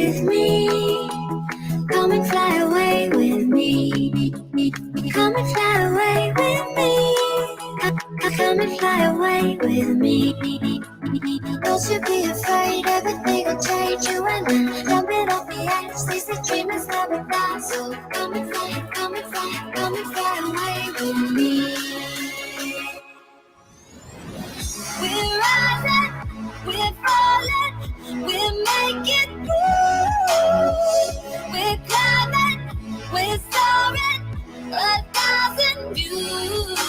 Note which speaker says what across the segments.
Speaker 1: with me. Come and fly away with me. Come and fly away with me. Come and fly away with me. Don't you be afraid, everything will change. You and I, jumping off the edge. They say dreamers never die. So come and fly, come and fly, come and fly away with me. We're rising, we're falling, we're making moves. We're climbing, we're soaring, 1,000 views.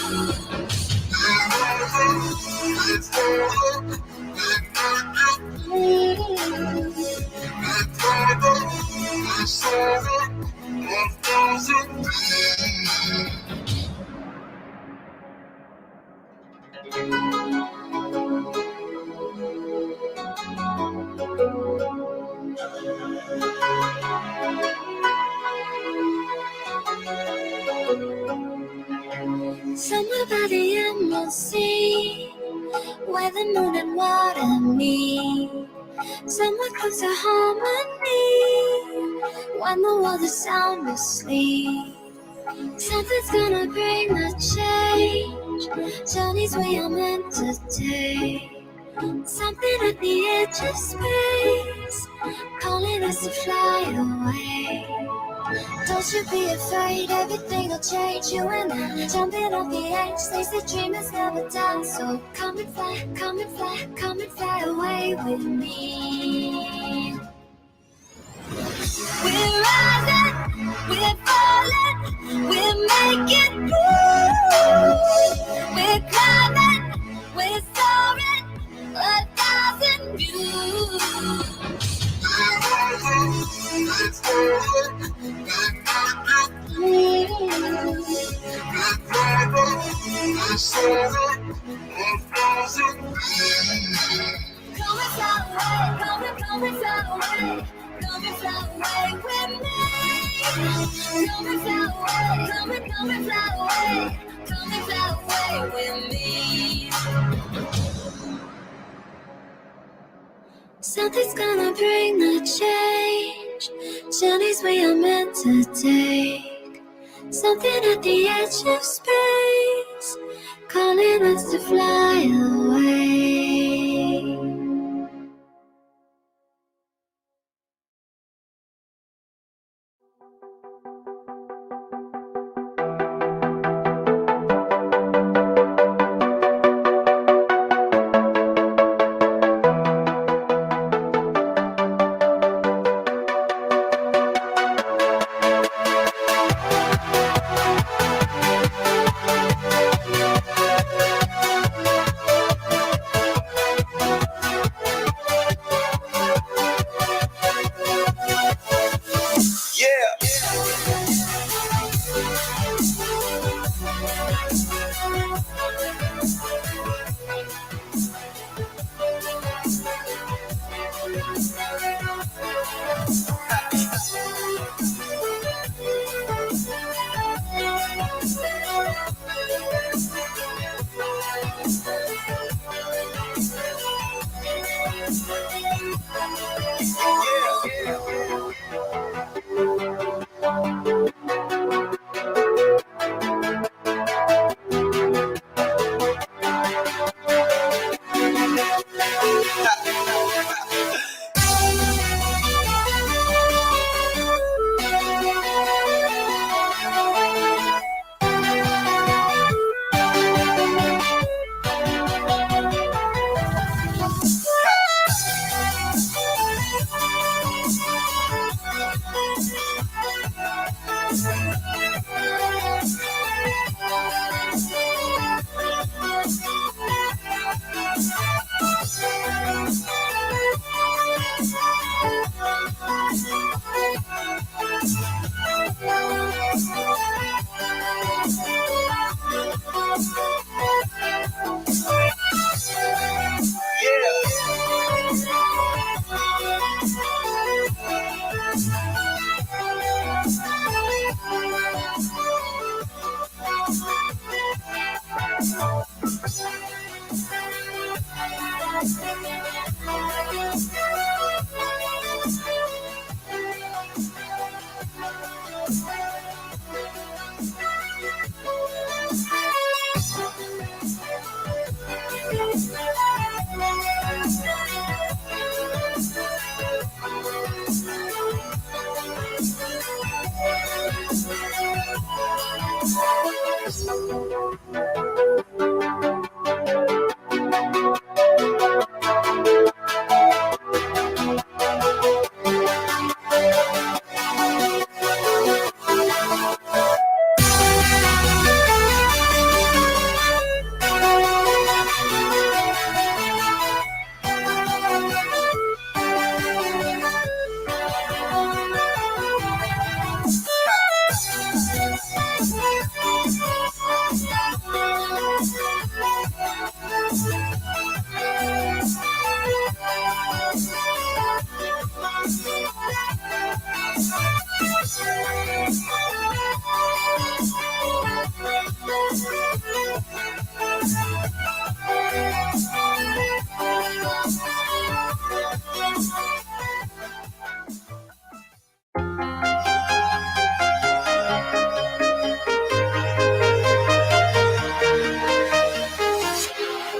Speaker 1: Somewhere by the Emerald Sea, where the moon and water meet. Somewhere close to harmony, when the world is sound asleep. Something's gonna bring the change, journeys we are meant to take. Something at the edge of space, calling us to fly away. Don't you be afraid, everything will change. You and I, jumping off the edge. They say dreamers never die. So come and fly, come and fly, come and fly away with me. We're rising, we're falling, we're making moves. We're climbing, we're soaring, 1,000 views. Come and fly away, come and fly away. Come and fly away with me. Come and fly away, come and fly away. Come and fly away with me. Something's gonna bring the change, journeys we are meant to take. Something at the edge of space, calling us to fly away.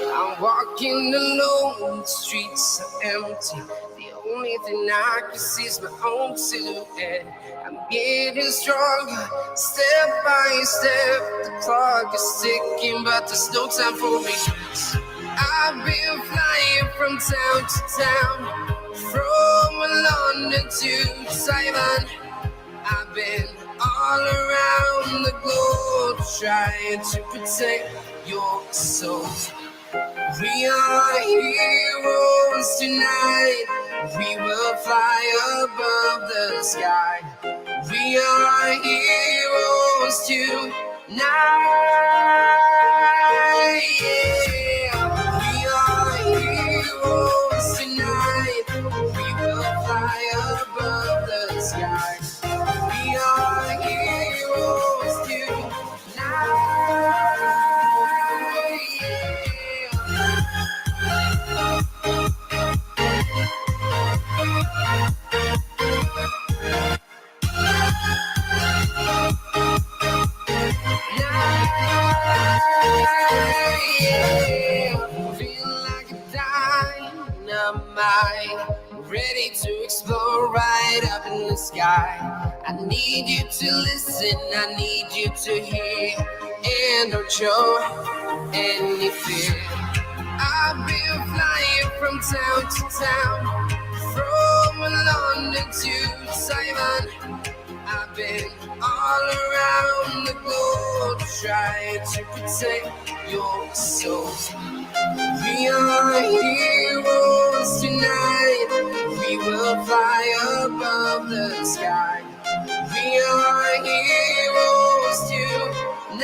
Speaker 1: I'm walking alone, the streets are empty. The only thing I can see is my own silhouette. I'm getting stronger, step by step. The clock is ticking, but there's no time for me. I've been flying from town to town, from London to Taiwan. I've been all around the globe trying to protect your soul. We are heroes tonight. We will fly above the sky. We are heroes tonight. Yeah. We are heroes tonight. We will fly above the sky. We are heroes tonight. Ready to explode right up in the sky. I need you to listen, I need you to hear, and don't show any fear. I've been flying from town to town, from London to Taiwan. I've been all around the globe trying to protect your soul. We are heroes tonight. We will fly above the sky. We are heroes tonight.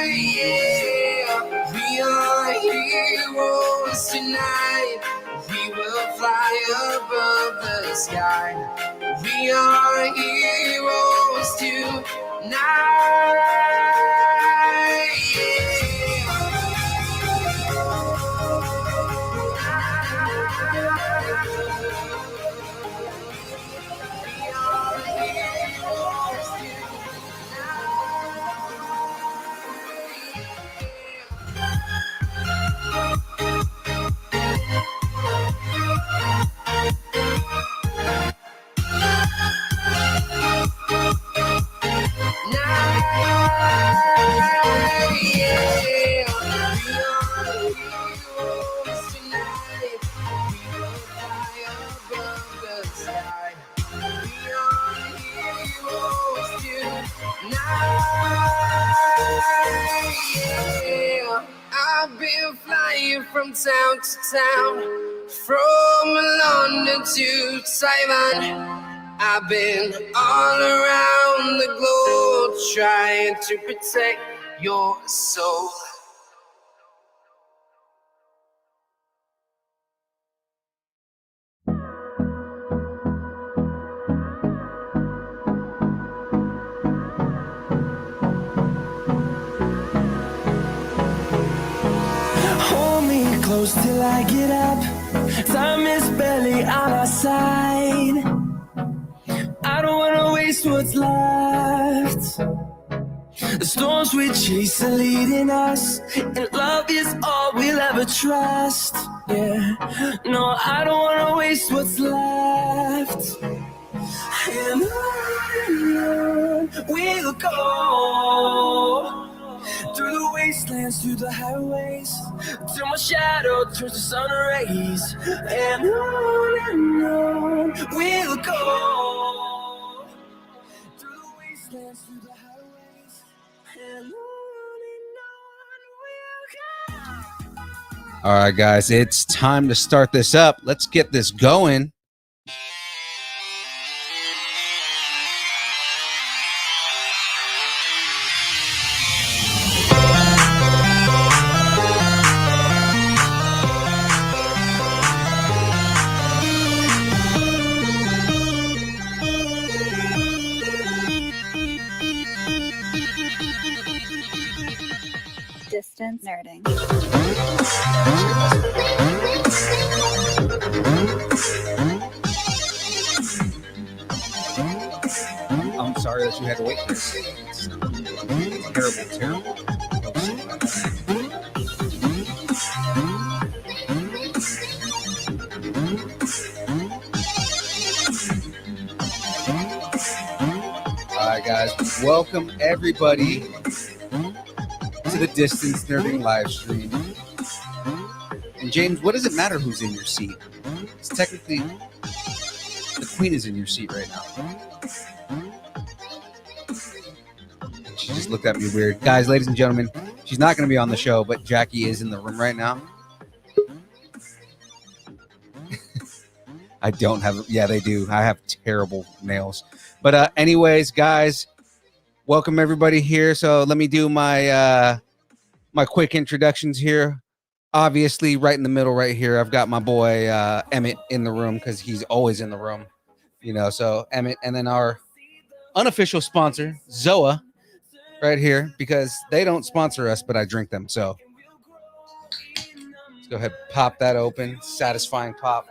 Speaker 1: Yeah. We are heroes tonight. We will fly above the sky. We are heroes tonight. I've been flying from town to town, from London to Taiwan. I've been all around the globe trying to protect your soul.
Speaker 2: Hold me close till I get up. Time is barely on our side. I don't wanna waste what's left. The storms we chase are leading us, and love is all we'll ever trust. Yeah, no, I don't wanna waste what's left. And on we'll go, through the wastelands, through the highways, till my shadow turns to sun rays. And on we'll go, through the wastelands, through the highways, and on we'll go.
Speaker 3: All right, guys, it's time to start this up. Let's get this going.
Speaker 1: distance nerding.
Speaker 3: I'm sorry that you had to wait for this. It's terrible. All right, guys. Welcome everybody to the Distance Nerding live stream. And James, what does it matter who's in your seat? It's technically the queen is in your seat right now. She just looked at me weird. Guys, ladies and gentlemen, she's not going to be on the show, but Jackie is in the room right now. I don't have, yeah, they do. I have terrible nails. But anyways, guys, welcome everybody here. So let me do my my quick introductions here. Obviously, right in the middle right here, I've got my boy Emmett in the room because he's always in the room. You know, so Emmett, and then our unofficial sponsor, Zoa, right here, because they don't sponsor us, but I drink them. So let's go ahead, pop that open. Satisfying pop.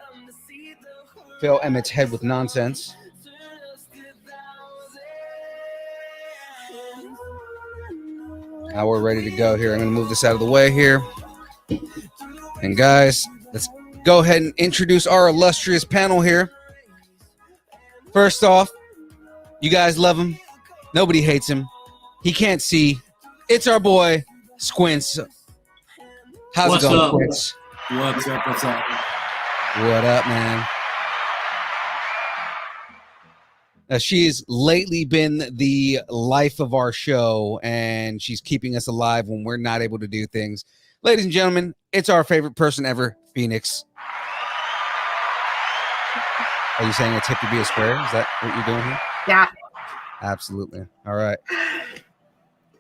Speaker 3: Fill Emmett's head with nonsense. Now we're ready to go here. I'm going to move this out of the way here. And guys, let's go ahead and introduce our illustrious panel here. First off, you guys love him. Nobody hates him. He can't see. It's our boy, Squints. How's it going, Squints?
Speaker 4: What's up? What's up?
Speaker 3: What up, man? She's lately been the life of our show, and she's keeping us alive when we're not able to do things. Ladies and gentlemen, it's our favorite person ever, Phoenix. Are you saying a tip to be a square? Is that what you're doing here?
Speaker 5: Yeah.
Speaker 3: Absolutely. All right.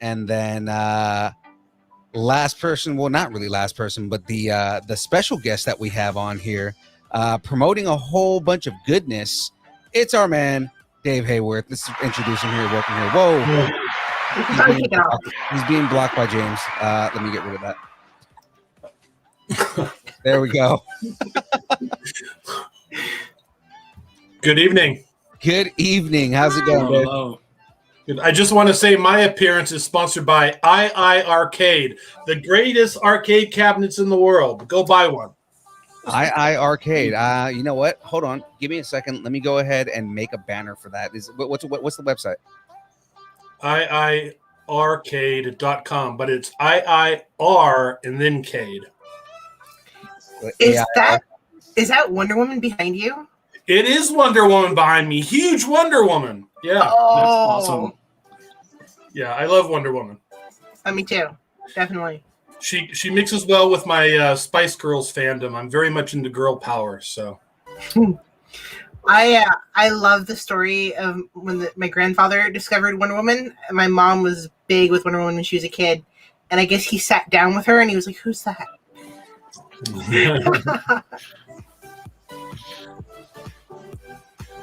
Speaker 3: And then last person, well, not really last person, but the special guest that we have on here, promoting a whole bunch of goodness. It's our man, Dave Haworth. Let's introduce him here. Welcome here. Whoa. He's being blocked by James. Let me get rid of that. There we go.
Speaker 4: Good evening.
Speaker 3: Good evening. How's it going, Dave?
Speaker 4: Hello. I just want to say my appearance is sponsored by II Arcade, the greatest arcade cabinets in the world. Go buy one.
Speaker 3: II Arcade. You know what? Hold on. Give me a second. Let me go ahead and make a banner for that. What's the website?
Speaker 4: iiarcade.com, but it's IIR and then Cade.
Speaker 5: Is that Wonder Woman behind you?
Speaker 4: It is Wonder Woman behind me. Huge Wonder Woman. Yeah.
Speaker 5: Oh.
Speaker 4: That's awesome. Yeah, I love Wonder Woman.
Speaker 5: Me too. Definitely.
Speaker 4: She mixes well with my Spice Girls fandom. I'm very much into girl power, so.
Speaker 5: I love the story of when my grandfather discovered Wonder Woman. My mom was big with Wonder Woman when she was a kid, and I guess he sat down with her and he was like, "Who's that?"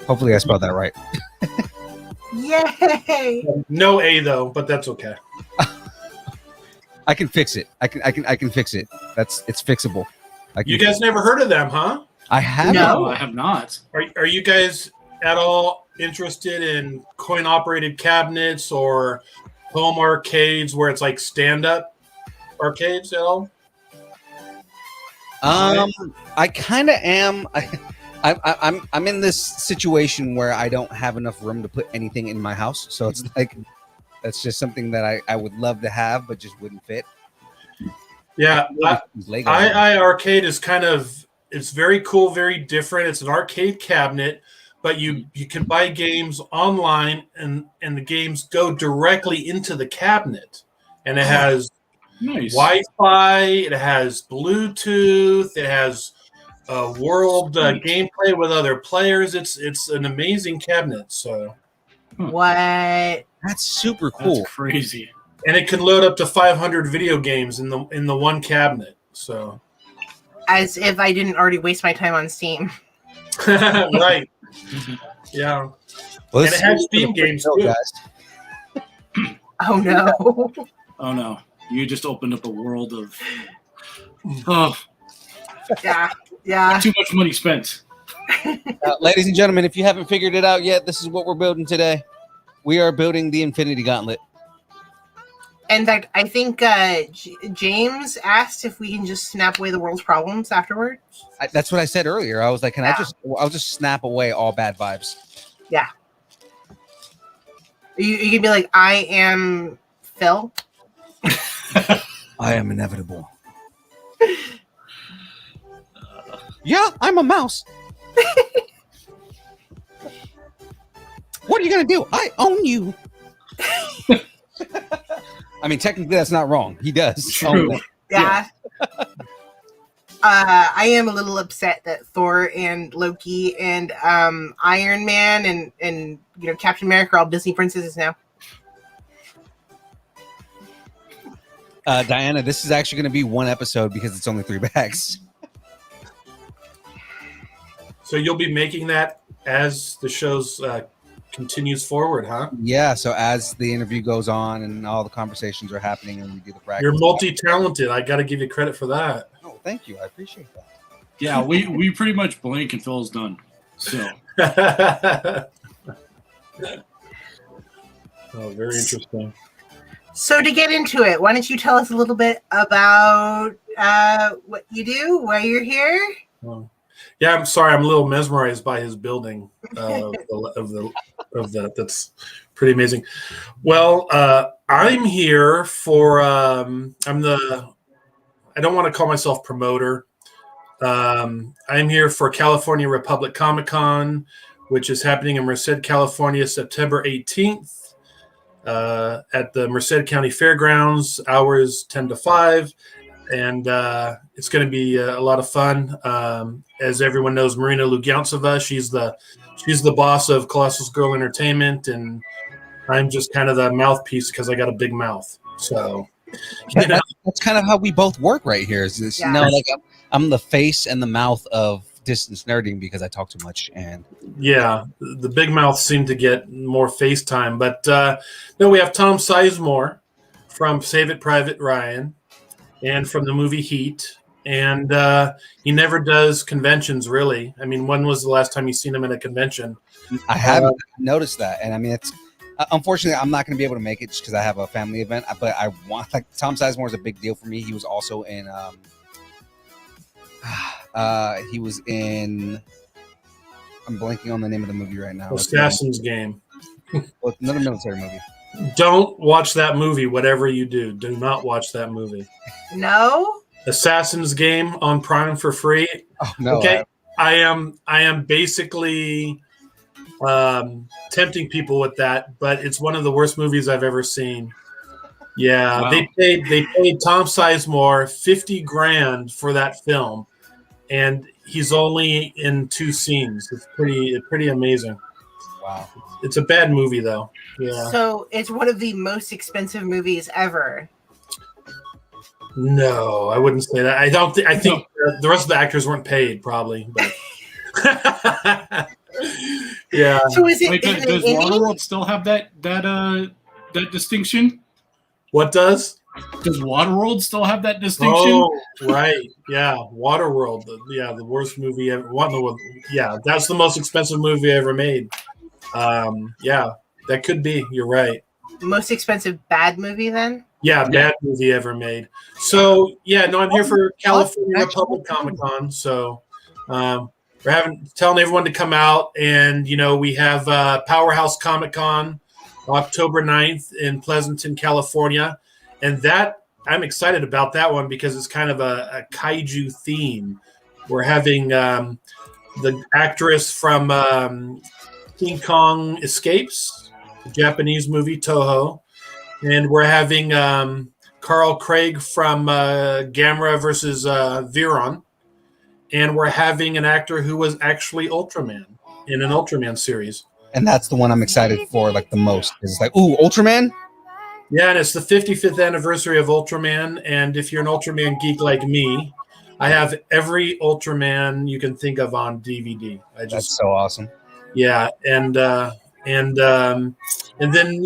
Speaker 3: Hopefully I spelled that right.
Speaker 5: Yay!
Speaker 4: No A though, but that's okay.
Speaker 3: I can fix it. I can fix it. It's fixable.
Speaker 4: You guys never heard of them, huh?
Speaker 3: I have.
Speaker 4: No,
Speaker 3: I
Speaker 4: have not. Are you guys at all interested in coin-operated cabinets or home arcades where it's like stand-up arcades at all?
Speaker 3: I kind of am. I'm in this situation where I don't have enough room to put anything in my house, so it's like that's just something that I would love to have, but just wouldn't fit.
Speaker 4: Yeah, II Arcade is it's very cool, very different. It's an arcade cabinet, but you can buy games online, and the games go directly into the cabinet, and it has Wi-Fi, it has Bluetooth, it has world gameplay with other players. It's an amazing cabinet. So
Speaker 5: what?
Speaker 3: That's super cool.
Speaker 4: That's crazy. And it can load up to 500 video games in the one cabinet. So
Speaker 5: as if I didn't already waste my time on Steam.
Speaker 4: Right. Yeah.
Speaker 3: Well,
Speaker 4: and it has Steam games too.
Speaker 5: Oh no.
Speaker 4: Oh no.
Speaker 6: You just opened up a world of
Speaker 5: yeah.
Speaker 6: too much money spent.
Speaker 3: Ladies and gentlemen, if you haven't figured it out yet, this is what we're building today. We are building the Infinity Gauntlet.
Speaker 5: In fact, I think James asked if we can just snap away the world's problems afterwards.
Speaker 3: That's what I said earlier. I was like, I'll just snap away all bad vibes.
Speaker 5: Yeah. You can be like, I am Phil.
Speaker 3: I am inevitable. Yeah, I'm a mouse. What are you going to do? I own you. I mean, technically, that's not wrong. He does.
Speaker 6: True.
Speaker 5: Yeah. I am a little upset that Thor and Loki and Iron Man and Captain America are all Disney princesses now.
Speaker 3: Diana, this is actually going to be one episode because it's only 3 bags.
Speaker 4: So you'll be making that as the show's continues forward, huh?
Speaker 3: Yeah, so as the interview goes on and all the conversations are happening and we do the practice.
Speaker 4: You're multi-talented. I got to give you credit for that.
Speaker 3: Oh, thank you. I appreciate that.
Speaker 6: Yeah, we pretty much blank and Phil's done. So.
Speaker 4: Oh, very interesting.
Speaker 5: So to get into it, why don't you tell us a little bit about what you do, why you're here?
Speaker 4: Oh. Yeah, I'm sorry. I'm a little mesmerized by his building of that. That's pretty amazing. Well, I'm here for. I don't want to call myself promoter. I'm here for California Republic Comic Con, which is happening in Merced, California, September 18th at the Merced County Fairgrounds. Hours 10 to 5. And it's going to be a lot of fun. As everyone knows, Marina Lugiantseva, she's the boss of Colossus Girl Entertainment, and I'm just kind of the mouthpiece because I got a big mouth. So,
Speaker 3: that's kind of how we both work right here. Is this, like I'm the face and the mouth of distance nerding because I talk too much. And
Speaker 4: yeah, the big mouth seemed to get more FaceTime. But no, we have Tom Sizemore from Save It Private Ryan. And from the movie Heat, and he never does conventions, really. I mean, when was the last time you seen him at a convention?
Speaker 3: I haven't noticed that, and I mean, it's unfortunately I'm not going to be able to make it just because I have a family event. But I want Tom Sizemore is a big deal for me. He was also in he was in. I'm blanking on the name of the movie right now.
Speaker 4: Assassin's Game.
Speaker 3: Well, another military movie.
Speaker 4: Don't watch that movie. Whatever you do, do not watch that movie.
Speaker 5: No.
Speaker 4: Assassin's Game on Prime for free.
Speaker 3: Oh, no.
Speaker 4: Okay, I am basically tempting people with that, but it's one of the worst movies I've ever seen. Yeah, wow. They paid Tom Sizemore $50,000 for that film, and he's only in 2 scenes. It's pretty amazing.
Speaker 3: Wow.
Speaker 4: It's a bad movie though. Yeah.
Speaker 5: So it's one of the most expensive movies ever.
Speaker 4: No, I wouldn't say that. I think the rest of the actors weren't paid, probably. But yeah.
Speaker 5: So is it?
Speaker 6: Wait, does Waterworld still have that distinction?
Speaker 4: What does?
Speaker 6: Does Waterworld still have that distinction?
Speaker 4: Oh, right. Yeah, Waterworld. The worst movie ever. Yeah, that's the most expensive movie ever made. Yeah, that could be. You're right.
Speaker 5: Most expensive bad movie, then?
Speaker 4: Yeah, bad movie ever made. So yeah, no, I'm here for California Republic Comic Con. So we're telling everyone to come out, and we have Powerhouse Comic Con, October 9th in Pleasanton, California, and that I'm excited about that one because it's kind of a kaiju theme. We're having the actress from King Kong Escapes, the Japanese movie Toho, and we're having Carl Craig from Gamera versus Viron, and we're having an actor who was actually Ultraman in an Ultraman series.
Speaker 3: And that's the one I'm excited for, like the most. It's like, ooh, Ultraman.
Speaker 4: Yeah, and it's the 55th anniversary of Ultraman, and if you're an Ultraman geek like me, I have every Ultraman you can think of on DVD.
Speaker 3: That's so awesome.
Speaker 4: Yeah, and And then,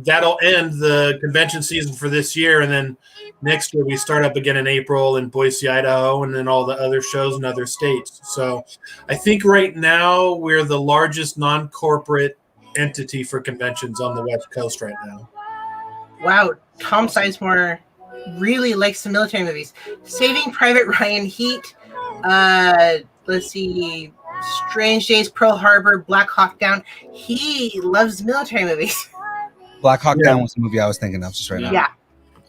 Speaker 4: that'll end the convention season for this year. And then next year we start up again in April in Boise, Idaho, and then all the other shows in other states. So I think right now we're the largest non-corporate entity for conventions on the West Coast right now.
Speaker 5: Wow. Tom Sizemore really likes the military movies. Saving Private Ryan, Heat, let's see, Strange Days, Pearl Harbor, Black Hawk Down. He loves military movies.
Speaker 3: Black Hawk Down was the movie I was thinking of just right now.
Speaker 5: Yeah.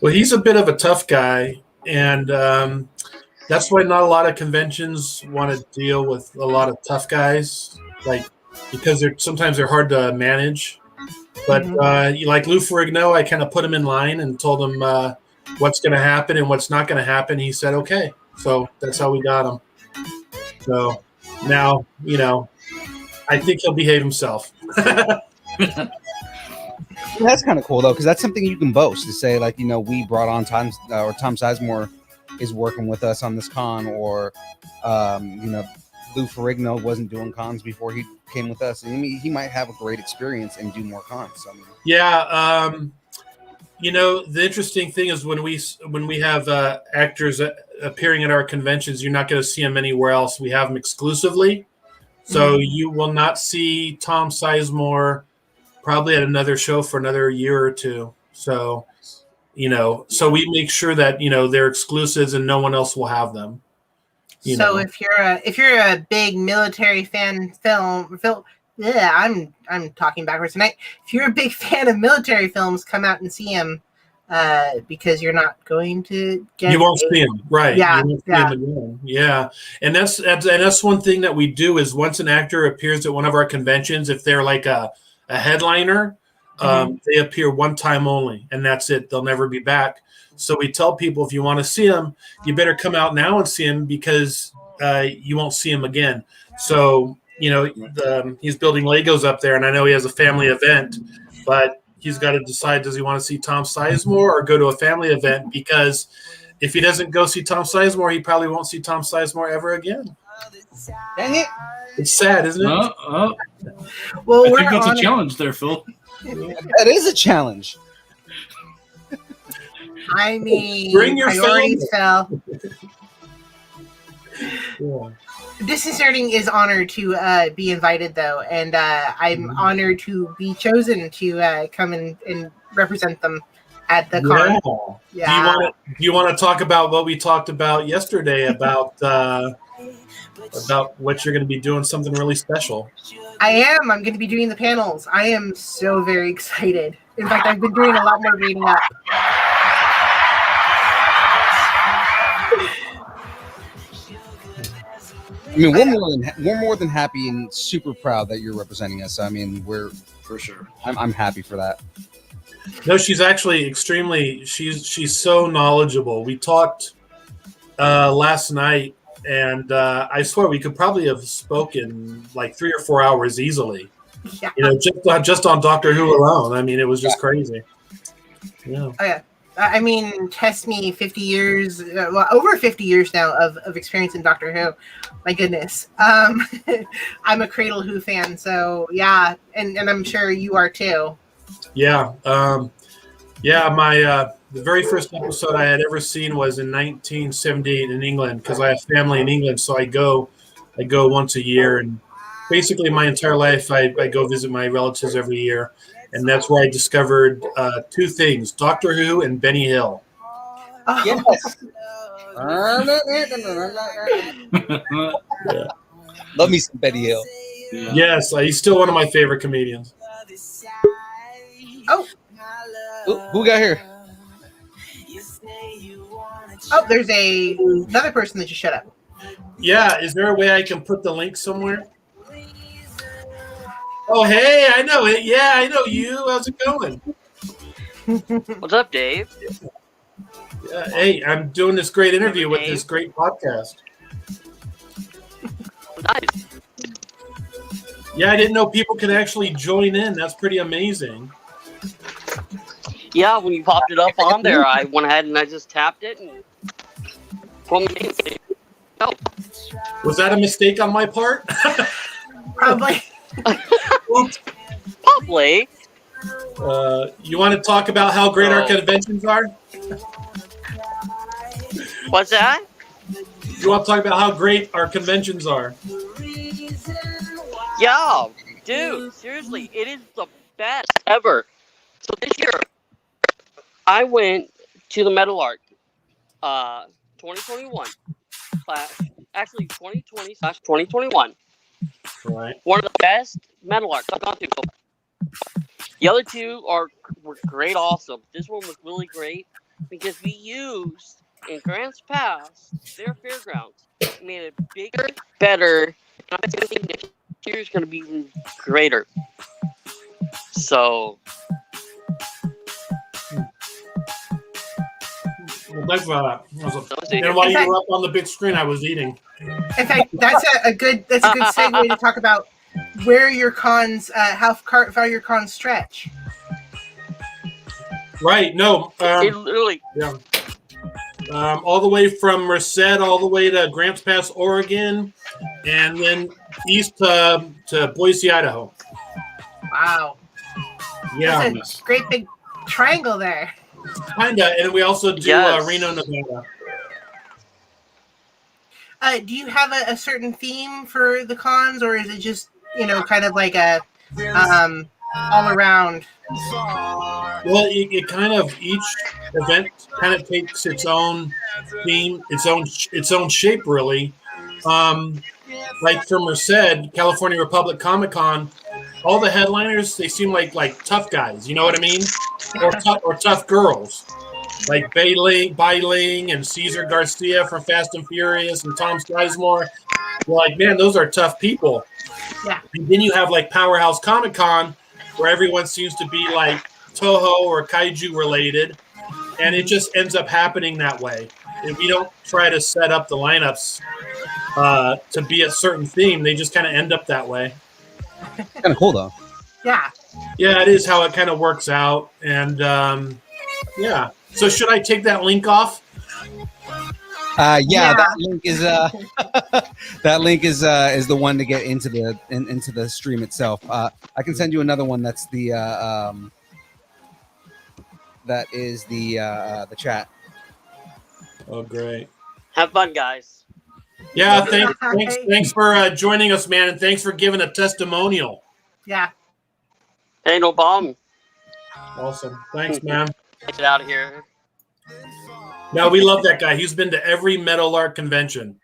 Speaker 4: Well, he's a bit of a tough guy, and that's why not a lot of conventions want to deal with a lot of tough guys, because sometimes they're hard to manage. But like Lou Ferrigno, I kind of put him in line and told him what's going to happen and what's not going to happen. He said, okay. So that's how we got him. So now, I think he'll behave himself.
Speaker 3: That's kind of cool, though, because that's something you can boast to say, we brought on Tom Sizemore is working with us on this con, or, Lou Ferrigno wasn't doing cons before he came with us. And he might have a great experience and do more cons.
Speaker 4: Yeah. The interesting thing is when we have actors appearing at our conventions, you're not going to see them anywhere else. We have them exclusively. So you will not see Tom Sizemore probably at another show for another year or two. So, so we make sure that, they're exclusives and no one else will have them.
Speaker 5: So if you're a big military fan I'm talking backwards tonight. If you're a big fan of military films, come out and see him, because you're not going to get.
Speaker 4: You won't see him, right?
Speaker 5: Yeah,
Speaker 4: yeah. And that's one thing that we do is once an actor appears at one of our conventions, if they're like a headliner, they appear one time only, and that's it. They'll never be back. So we tell people, if you want to see him, you better come out now and see him, because you won't see him again. So, he's building Legos up there, and I know he has a family event, but he's got to decide, does he want to see Tom Sizemore or go to a family event? Because if he doesn't go see Tom Sizemore, he probably won't see Tom Sizemore ever again.
Speaker 3: Dang it.
Speaker 4: It's sad, isn't it?
Speaker 5: Well,
Speaker 6: I think that's a challenge there, Phil.
Speaker 3: That is a challenge.
Speaker 5: I mean,
Speaker 4: bring your
Speaker 5: priorities fell.
Speaker 4: Yeah.
Speaker 5: Distance Nerding is honored to be invited, though, and I'm honored to be chosen to come and represent them at the con.
Speaker 4: Yeah. Do you want to talk about what we talked about yesterday about what you're going to be doing, something really special?
Speaker 5: I am. I'm going to be doing the panels. I am so very excited. In fact, I've been doing a lot more reading up.
Speaker 3: I mean, we're more than happy and super proud that you're representing us. I mean, we're
Speaker 6: for sure.
Speaker 3: I'm happy for that.
Speaker 4: No, she's actually she's so knowledgeable. We talked last night, and I swear we could probably have spoken like 3 or 4 hours easily.
Speaker 5: Yeah.
Speaker 4: Just on Doctor Who alone. I mean, it was just crazy. Yeah.
Speaker 5: Oh, yeah. I mean, test me 50 years, over 50 years now of experience in Doctor Who. My goodness. I'm a Cradle Who fan, so yeah, and I'm sure you are too.
Speaker 4: Yeah. My the very first episode I had ever seen was in 1978 in England, because I have family in England, so I go once a year, and basically my entire life I go visit my relatives every year. And that's where I discovered 2 things: Doctor Who and Benny Hill.
Speaker 5: Oh.
Speaker 3: Yes.
Speaker 4: Yeah.
Speaker 3: Love me some Benny Hill.
Speaker 6: Yeah.
Speaker 4: Yes, he's still one of my favorite comedians.
Speaker 5: Oh.
Speaker 3: Who we got here?
Speaker 5: Oh, there's another person that just shut up.
Speaker 4: Yeah, is there a way I can put the link somewhere? Oh, hey, I know it. Yeah, I know you. How's it going?
Speaker 7: What's up, Dave?
Speaker 4: Hey, I'm doing this great interview with this great podcast.
Speaker 7: Nice.
Speaker 4: Yeah, I didn't know people could actually join in. That's pretty amazing.
Speaker 7: Yeah, when you popped it up on there, I went ahead and I just tapped it and put my name. Oh.
Speaker 4: Was that a mistake on my part?
Speaker 5: Probably.
Speaker 4: Oops.
Speaker 7: Probably.
Speaker 4: You want to talk about how great our conventions are?
Speaker 7: What's that?
Speaker 4: You want to talk about how great our conventions are?
Speaker 7: Yeah, dude, seriously, it is the best ever. So this year, I went to the Metal Art 2021 actually 2020/2021.
Speaker 4: Right.
Speaker 7: One of the best Metal Arts I've gone to. The other two were great also. This one was really great because we used in Grants Pass their fairgrounds. We made it bigger, better, and I think next year is going to be even greater. So,
Speaker 4: well, thanks for that. And while you were up on the big screen, I was eating.
Speaker 5: In fact, that's a good segue to talk about where your cons, how far your cons stretch.
Speaker 4: Right. No.
Speaker 7: it literally.
Speaker 4: Yeah. All the way from Merced all the way to Grants Pass, Oregon, and then east to Boise, Idaho.
Speaker 5: Wow.
Speaker 4: Yeah.
Speaker 5: That's a great big triangle there.
Speaker 4: Kinda, and we also do Reno, Nevada.
Speaker 5: Do you have a certain theme for the cons, or is it just kind of like a all around?
Speaker 4: Well, it kind of each event kind of takes its own theme, its own shape, really. Like for Merced, California Republic Comic Con, all the headliners they seem like tough guys. You know what I mean? Or tough girls. Like Bailing and Cesar Garcia from Fast and Furious and Tom Sizemore. You're like, man, those are tough people.
Speaker 5: Yeah.
Speaker 4: And then you have like Powerhouse Comic Con, where everyone seems to be like Toho or Kaiju related, and it just ends up happening that way. If we don't try to set up the lineups to be a certain theme, they just kind of end up that way.
Speaker 3: Kind of cool though.
Speaker 5: Yeah.
Speaker 4: Yeah, it is how it kind of works out, and yeah. So should I take that link off?
Speaker 3: Yeah, that link is that link is the one to get into the stream itself. I can send you another one. That's the that is the chat.
Speaker 4: Oh, great!
Speaker 7: Have fun, guys.
Speaker 4: Yeah, thanks for joining us, man, and thanks for giving a testimonial.
Speaker 5: Yeah.
Speaker 7: Hey, no problem.
Speaker 4: Awesome. Thanks, man.
Speaker 7: Get out of here.
Speaker 4: No, we love that guy. He's been to every Metal Art convention.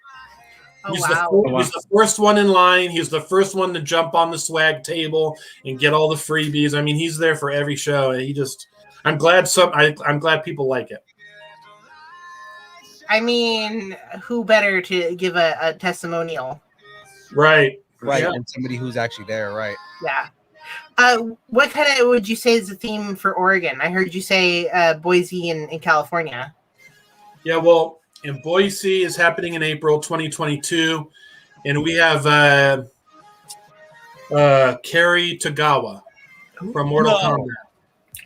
Speaker 5: Oh,
Speaker 4: He's
Speaker 5: wow.
Speaker 4: He's the first one in line. He's the first one to jump on the swag table and get all the freebies. I mean, he's there for every show. And I'm glad I'm glad people like it.
Speaker 5: I mean, who better to give a testimonial?
Speaker 4: Right.
Speaker 3: Yeah. And somebody who's actually there, right?
Speaker 5: Yeah. What kind of would you say is the theme for Oregon? I heard you say Boise in California.
Speaker 4: Yeah, well, in Boise is happening in April 2022, and we have Kerry Tagawa from Mortal Kombat.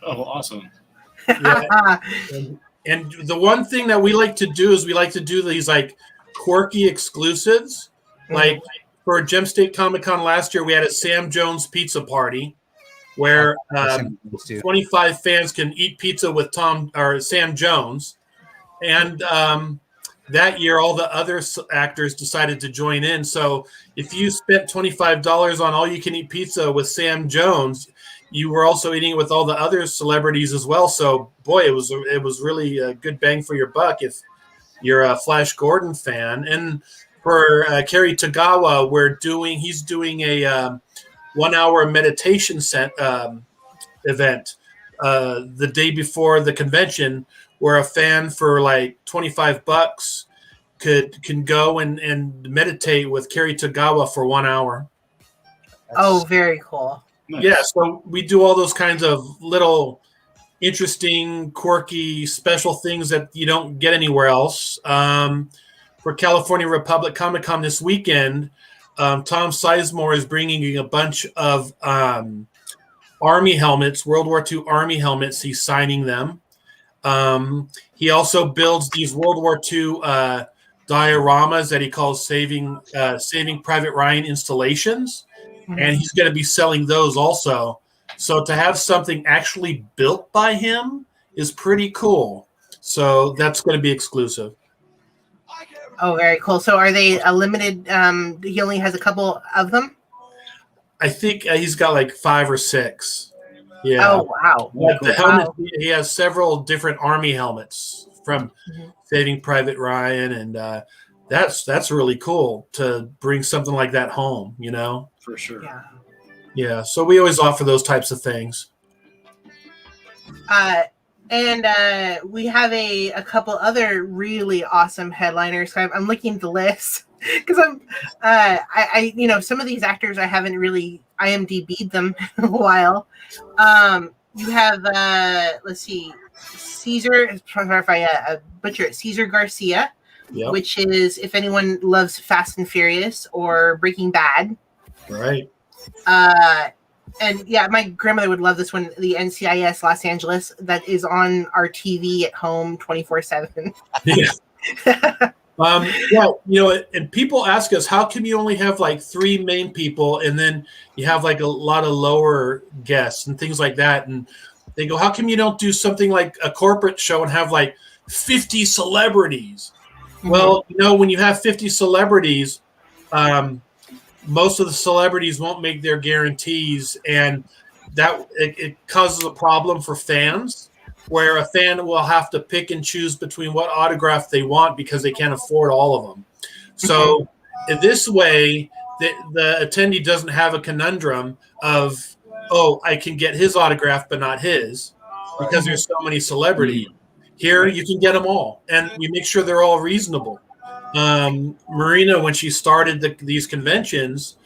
Speaker 6: Oh, awesome.
Speaker 4: Yeah. And the one thing that we like to do is we like to do these like quirky exclusives. Like for Gem State Comic Con last year, we had a Sam Jones pizza party where 25 fans can eat pizza with Sam Jones. And that year, all the other actors decided to join in. So if you spent $25 on all-you-can-eat pizza with Sam Jones, you were also eating it with all the other celebrities as well. So, boy, it was really a good bang for your buck if you're a Flash Gordon fan. And for Kerry Tagawa, he's doing a 1-hour meditation event the day before the convention, where a fan for like $25 can go and meditate with Kerry Tagawa for 1 hour.
Speaker 5: Oh, very cool.
Speaker 6: Nice.
Speaker 4: Yeah, so we do all those kinds of little interesting, quirky, special things that you don't get anywhere else. For California Republic Comic Con this weekend, Tom Sizemore is bringing a bunch of Army helmets, World War II Army helmets. He's signing them. He also builds these World War II dioramas that he calls Saving Private Ryan installations, and he's going to be selling those also. So to have something actually built by him is pretty cool. So that's going to be exclusive.
Speaker 5: Oh, very cool. So are they a limited? He only has a couple of them.
Speaker 4: I think he's got like 5 or 6. Yeah.
Speaker 5: Oh, wow.
Speaker 4: But the helmet,
Speaker 5: Wow.
Speaker 4: he has several different Army helmets from Saving Private Ryan, and that's really cool to bring something like that home.
Speaker 6: For sure.
Speaker 5: Yeah.
Speaker 4: Yeah. So we always offer those types of things.
Speaker 5: And we have a couple other really awesome headliners. I'm looking at the list because I some of these actors I haven't really IMDb'd them in a while. You have let's see, Caesar. Sorry if I butcher it. Caesar Garcia, which is if anyone loves Fast and Furious or Breaking Bad,
Speaker 4: right?
Speaker 5: And yeah, my grandmother would love this one, the NCIS Los Angeles, that is on our TV at home 24/7.
Speaker 4: Yeah. And people ask us, how come you only have like 3 main people and then you have like a lot of lower guests and things like that? And they go, how come you don't do something like a corporate show and have like 50 celebrities? Mm-hmm. Well, when you have 50 celebrities, most of the celebrities won't make their guarantees, and that it causes a problem for fans, where a fan will have to pick and choose between what autograph they want because they can't afford all of them. So in this way, the attendee doesn't have a conundrum of, I can get his autograph but not his, because there's so many celebrities. Here you can get them all, and we make sure they're all reasonable. Marina, when she started these conventions,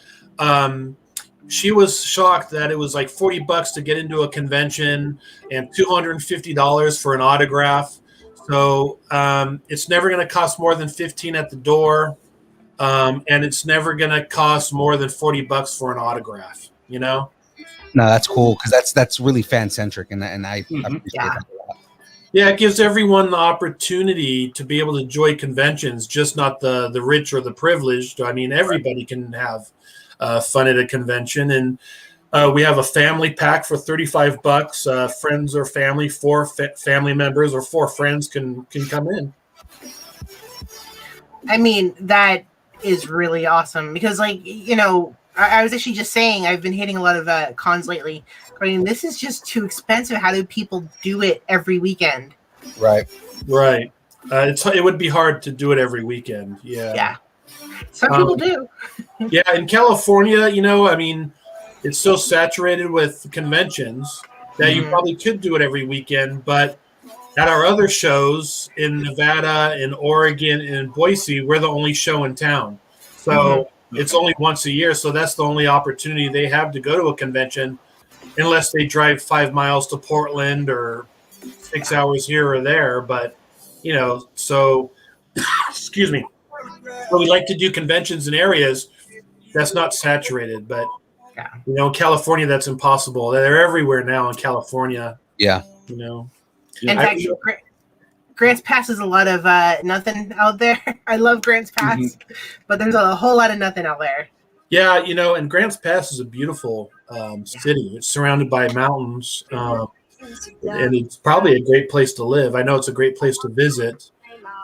Speaker 4: she was shocked that it was like $40 to get into a convention and $250 for an autograph. So it's never going to cost more than $15 at the door, and it's never going to cost more than $40 for an autograph.
Speaker 3: No, that's cool, because that's really fan centric, and I appreciate that a lot.
Speaker 4: Yeah, it gives everyone the opportunity to be able to enjoy conventions, just not the rich or the privileged. I mean, everybody can have fun at a convention. And we have a family pack for $35. Friends or family, 4 family members or 4 friends can come in.
Speaker 5: I mean, that is really awesome because, I was actually just saying I've been hitting a lot of cons lately. I mean, this is just too expensive. How do people do it every weekend?
Speaker 3: Right.
Speaker 4: It would be hard to do it every weekend. Yeah.
Speaker 5: Some people do.
Speaker 4: Yeah, in California, I mean, it's so saturated with conventions that you probably could do it every weekend. But at our other shows in Nevada, in Oregon, and in Boise, we're the only show in town. So it's only once a year. So that's the only opportunity they have to go to a convention, unless they drive 5 miles to Portland or 6 hours here or there. But, so, excuse me. So we like to do conventions in areas that's not saturated. But, in California, that's impossible. They're everywhere now in California.
Speaker 3: Yeah.
Speaker 5: In fact, Grants Pass is a lot of nothing out there. I love Grants Pass, but there's a whole lot of nothing out there.
Speaker 4: Yeah, and Grants Pass is a beautiful city. It's surrounded by mountains, and it's probably a great place to live. I know it's a great place to visit.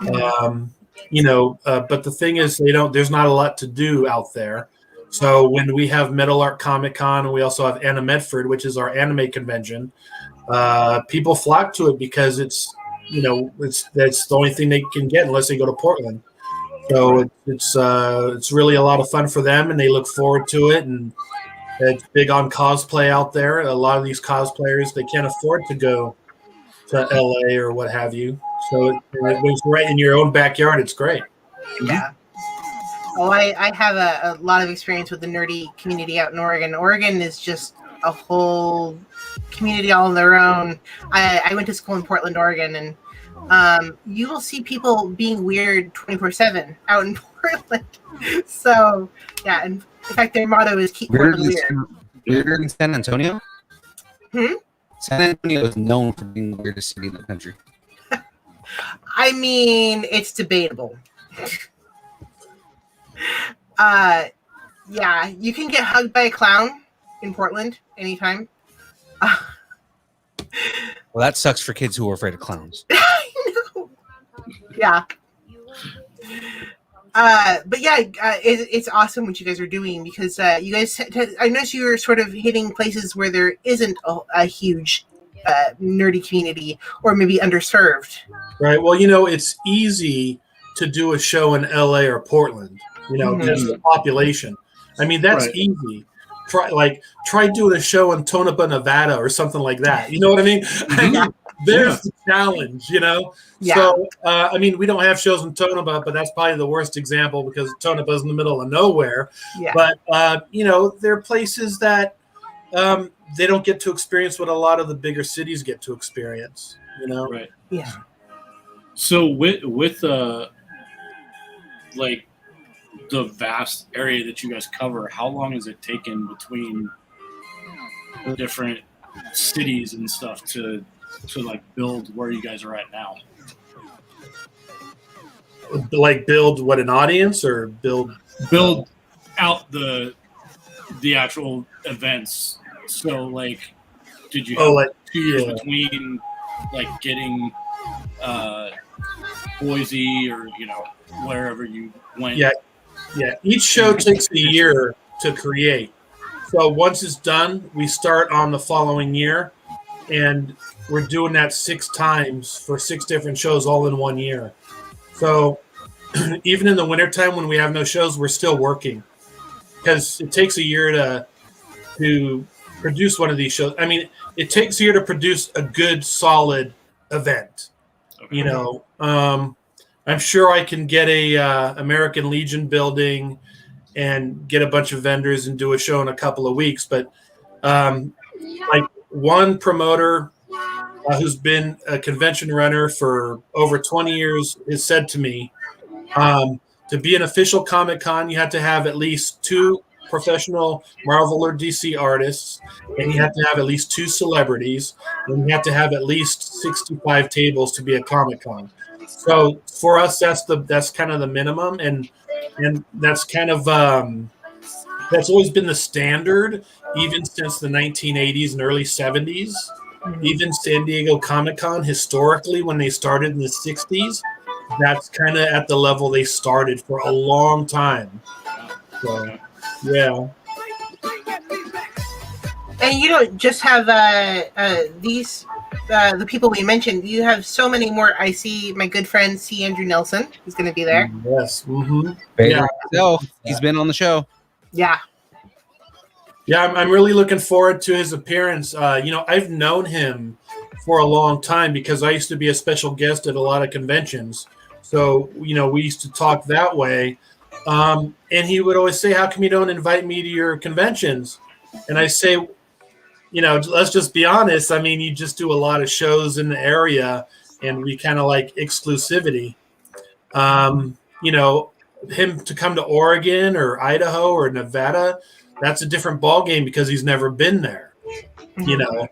Speaker 4: But the thing is, there's not a lot to do out there. So when we have Metal Art Comic Con, and we also have Anna Medford, which is our anime convention, people flock to it because it's the only thing they can get unless they go to Portland. So it's really a lot of fun for them, and they look forward to it. And it's big on cosplay out there. A lot of these cosplayers, they can't afford to go to LA or what have you. So it's right in your own backyard. It's great.
Speaker 5: Yeah. Oh, I have a lot of experience with the nerdy community out in Oregon. Oregon is just a whole community all on their own. I went to school in Portland, Oregon, and you will see people being weird 24/7 out in Portland. So, yeah, and in fact, their motto is keep Portland weird.
Speaker 3: Weirder than San Antonio?
Speaker 5: Hmm?
Speaker 3: San Antonio is known for being the weirdest city in the country.
Speaker 5: I mean, it's debatable. Yeah, you can get hugged by a clown in Portland anytime.
Speaker 3: Well, that sucks for kids who are afraid of clowns.
Speaker 5: I know. Yeah. But yeah, it's awesome what you guys are doing because you guys. I noticed you were sort of hitting places where there isn't a huge nerdy community, or maybe underserved.
Speaker 4: Right. Well, it's easy to do a show in LA or Portland. Because the population. I mean, that's easy. Try doing a show in Tonopah, Nevada, or something like that. You know what I mean? There's the challenge, Yeah. So, we don't have shows in Tonopah, but that's probably the worst example because Tonopah is in the middle of nowhere.
Speaker 5: Yeah.
Speaker 4: But, there are places that they don't get to experience what a lot of the bigger cities get to experience,
Speaker 6: Right.
Speaker 5: Yeah.
Speaker 6: So with the vast area that you guys cover, how long has it taken between the different cities and stuff to build where you guys are at now?
Speaker 4: Build what, an audience, or build
Speaker 6: out the actual events? So did you have 2 years between getting Boise or wherever you went?
Speaker 4: Yeah, each show takes a year to create. So once it's done, we start on the following year, and we're doing that 6 times for 6 different shows all in 1 year. So even in the wintertime when we have no shows, we're still working because it takes a year to produce one of these shows. I mean, it takes a year to produce a good, solid event. Okay. I'm sure I can get a American Legion building and get a bunch of vendors and do a show in a couple of weeks. But one promoter who's been a convention runner for over 20 years has said to me, to be an official Comic-Con, you have to have at least 2 professional Marvel or DC artists, and you have to have at least 2 celebrities, and you have to have at least 65 tables to be a Comic-Con. So for us, that's kind of the minimum, and that's kind of that's always been the standard, even since the 1980s and early 70s. Even San Diego Comic-Con, historically, when they started in the 60s, that's kind of at the level they started for a long time. So, yeah.
Speaker 5: And you don't just have these the people we mentioned. You have so many more. I see my good friend C. Andrew Nelson is going to be there.
Speaker 4: Yes. Mm-hmm.
Speaker 3: Yeah. So he's been on the show.
Speaker 5: Yeah.
Speaker 4: Yeah, I'm really looking forward to his appearance. I've known him for a long time because I used to be a special guest at a lot of conventions. So, we used to talk that way. And he would always say, how come you don't invite me to your conventions? And I say, let's just be honest. I mean, you just do a lot of shows in the area, and we kind of like exclusivity. Him to come to Oregon or Idaho or Nevada, that's a different ballgame because he's never been there.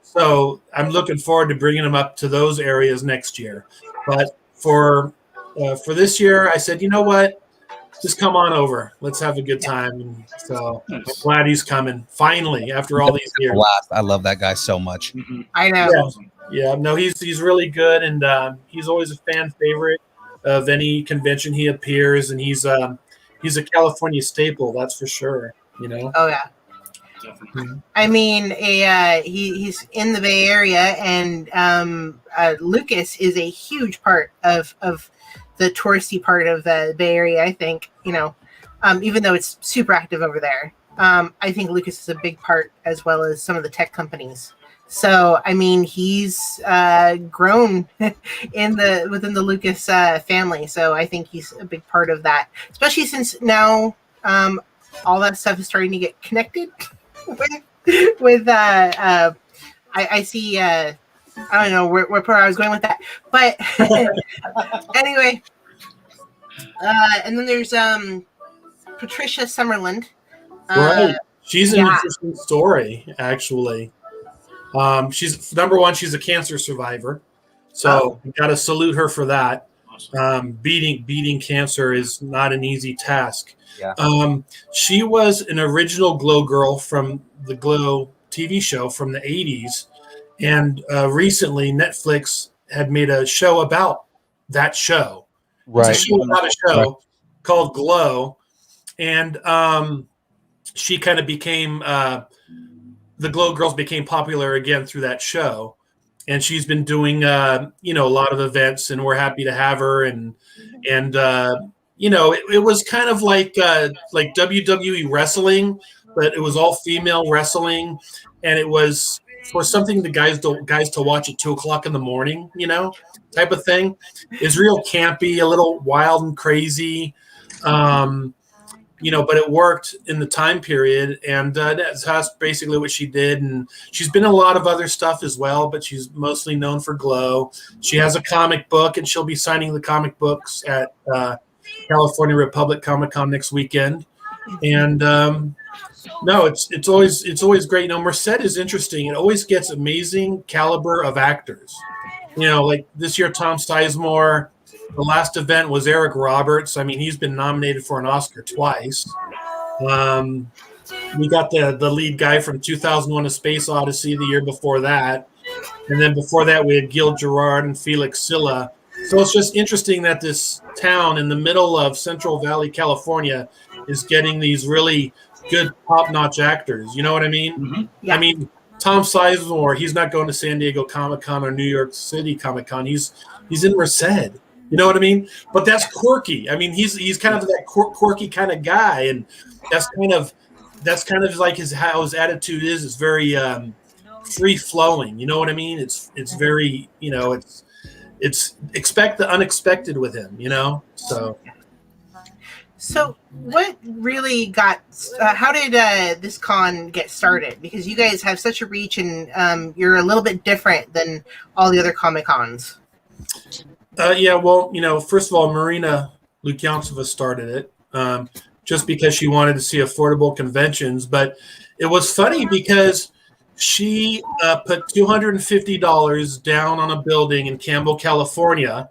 Speaker 4: So I'm looking forward to bringing him up to those areas next year. But for this year, I said, you know what? Just come on over. Let's have a good time. And so I'm glad he's coming finally after all these years.
Speaker 3: I love that guy so much.
Speaker 6: Mm-hmm.
Speaker 5: I know.
Speaker 4: Yeah. No, he's really good, and he's always a fan favorite of any convention he appears, and he's a California staple, that's for sure.
Speaker 5: Oh yeah.
Speaker 6: Definitely.
Speaker 5: I mean, he's in the Bay Area, and Lucas is a huge part of the touristy part of the Bay Area. I think even though it's super active over there, I think Lucas is a big part, as well as some of the tech companies. So I mean, he's grown within the Lucas family. So I think he's a big part of that, especially since now all that stuff is starting to get connected with I see I don't know where I was going with that, but anyway, and then there's Patricia Summerland.
Speaker 4: Right, she's an interesting story, actually. She's number one. She's a cancer survivor, so we got to salute her for that.
Speaker 6: Awesome.
Speaker 4: Beating cancer is not an easy task.
Speaker 3: Yeah.
Speaker 4: She was an original Glow girl from the Glow TV show from the 80s. And recently, Netflix had made a show about that show.
Speaker 3: Right.
Speaker 4: It's a show about a show called Glow. And she kind of became, the Glow Girls became popular again through that show. And she's been doing, a lot of events, and we're happy to have her. And it was kind of like WWE wrestling, but it was all female wrestling, and it was for something the guys to watch at 2:00 in the morning, type of thing. It's real campy, a little wild and crazy, but it worked in the time period, and that's basically what she did. And she's been in a lot of other stuff as well, but she's mostly known for Glow. She has a comic book, and she'll be signing the comic books at California Republic Comic-Con next weekend. And no, it's always great. Merced is interesting. It always gets amazing caliber of actors. Like this year, Tom Sizemore. The last event was Eric Roberts. I mean, he's been nominated for an Oscar twice. We got the lead guy from 2001: A Space Odyssey the year before that. And then before that, we had Gil Gerard and Felix Silla. So it's just interesting that this town in the middle of Central Valley, California, is getting these really good top-notch actors. You know what I mean?
Speaker 5: Mm-hmm. Yeah.
Speaker 4: I mean, Tom Sizemore, he's not going to San Diego Comic-Con or New York City Comic-Con. He's in Merced. You know what I mean? But that's quirky. I mean, he's kind of that quirky kind of guy, and that's kind of like how his attitude is. It's very free flowing. You know what I mean? It's very it's expect the unexpected with him.
Speaker 5: So what really got? How did this con get started? Because you guys have such a reach, and you're a little bit different than all the other Comic Cons. First of all, Marina Lukyantsova started it just because she wanted to see affordable conventions. But it was funny because she put $250 down on a building in Campbell, California,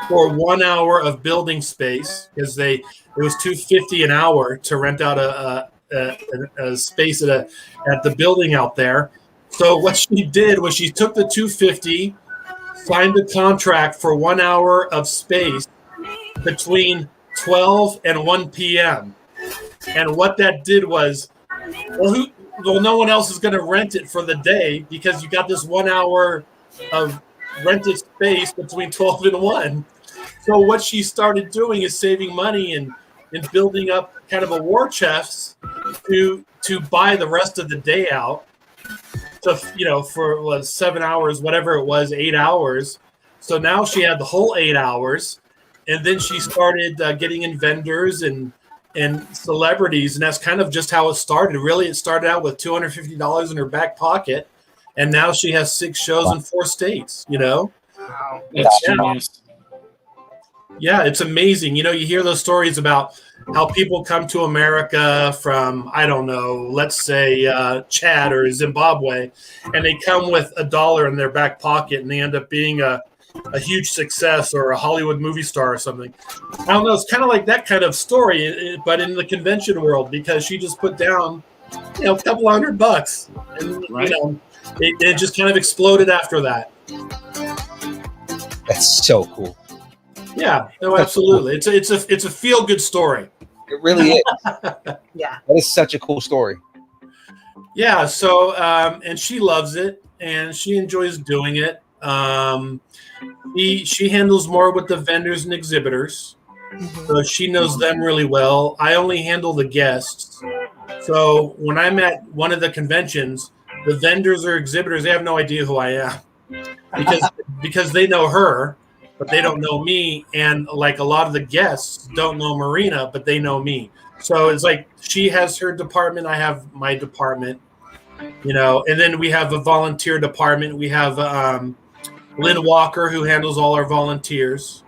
Speaker 5: for 1 hour of building space, because it was $250 an hour to rent out a space at the building out there. So what she did was she took the $250. Signed a contract for 1 hour of space between 12 and 1 p.m. And what that did was, no one else is going to rent it for the day because you got this 1 hour of rented space between 12 and 1. So what she started doing is saving money and building up kind of a war chest to buy the rest of the day out. For 7 hours, whatever it was, 8 hours. So now she had the whole 8 hours, and then she started getting in vendors and celebrities, and that's kind of just how it started. Really, it started out with $250 in her back pocket, and now she has 6 shows in 4 states. Wow,
Speaker 6: that's genius.
Speaker 4: Yeah, it's amazing. You hear those stories about how people come to America from, I don't know, let's say Chad or Zimbabwe, and they come with $1 in their back pocket, and they end up being a huge success or a Hollywood movie star or something. I don't know. It's kind of like that kind of story, but in the convention world, because she just put down, a couple $100, and
Speaker 6: right.
Speaker 4: It just kind of exploded after that.
Speaker 3: That's so cool.
Speaker 4: Yeah, no, absolutely. Cool. It's a feel good story.
Speaker 3: It really is.
Speaker 5: Yeah,
Speaker 3: that is such a cool story.
Speaker 4: Yeah. So, and she loves it, and she enjoys doing it. She handles more with the vendors and exhibitors, so she knows them really well. I only handle the guests. So when I'm at one of the conventions, the vendors or exhibitors, they have no idea who I am because they know her, but they don't know me. And like a lot of the guests don't know Marina, but they know me. So it's like she has her department, I have my department, and then we have a volunteer department. We have Lynn Walker, who handles all our volunteers.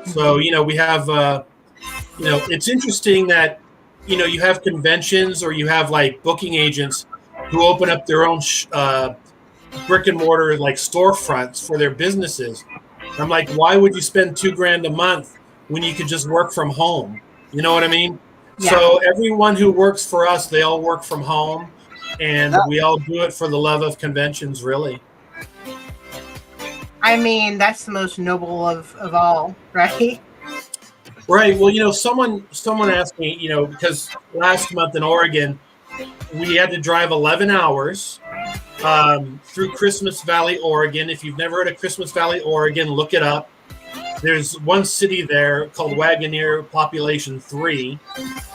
Speaker 4: So, we have, it's interesting that, you have conventions or you have like booking agents who open up their own brick and mortar like storefronts for their businesses. I'm like, why would you spend $2,000 a month when you could just work from home? You know what I mean? Yeah. So everyone who works for us, they all work from home, and we all do it for the love of conventions, really.
Speaker 5: I mean, that's the most noble of all, right?
Speaker 4: Right. Well, someone asked me, because last month in Oregon, we had to drive 11 hours through Christmas Valley, Oregon. If you've never heard of Christmas Valley, Oregon, look it up. There's one city there called Wagoneer, population 3.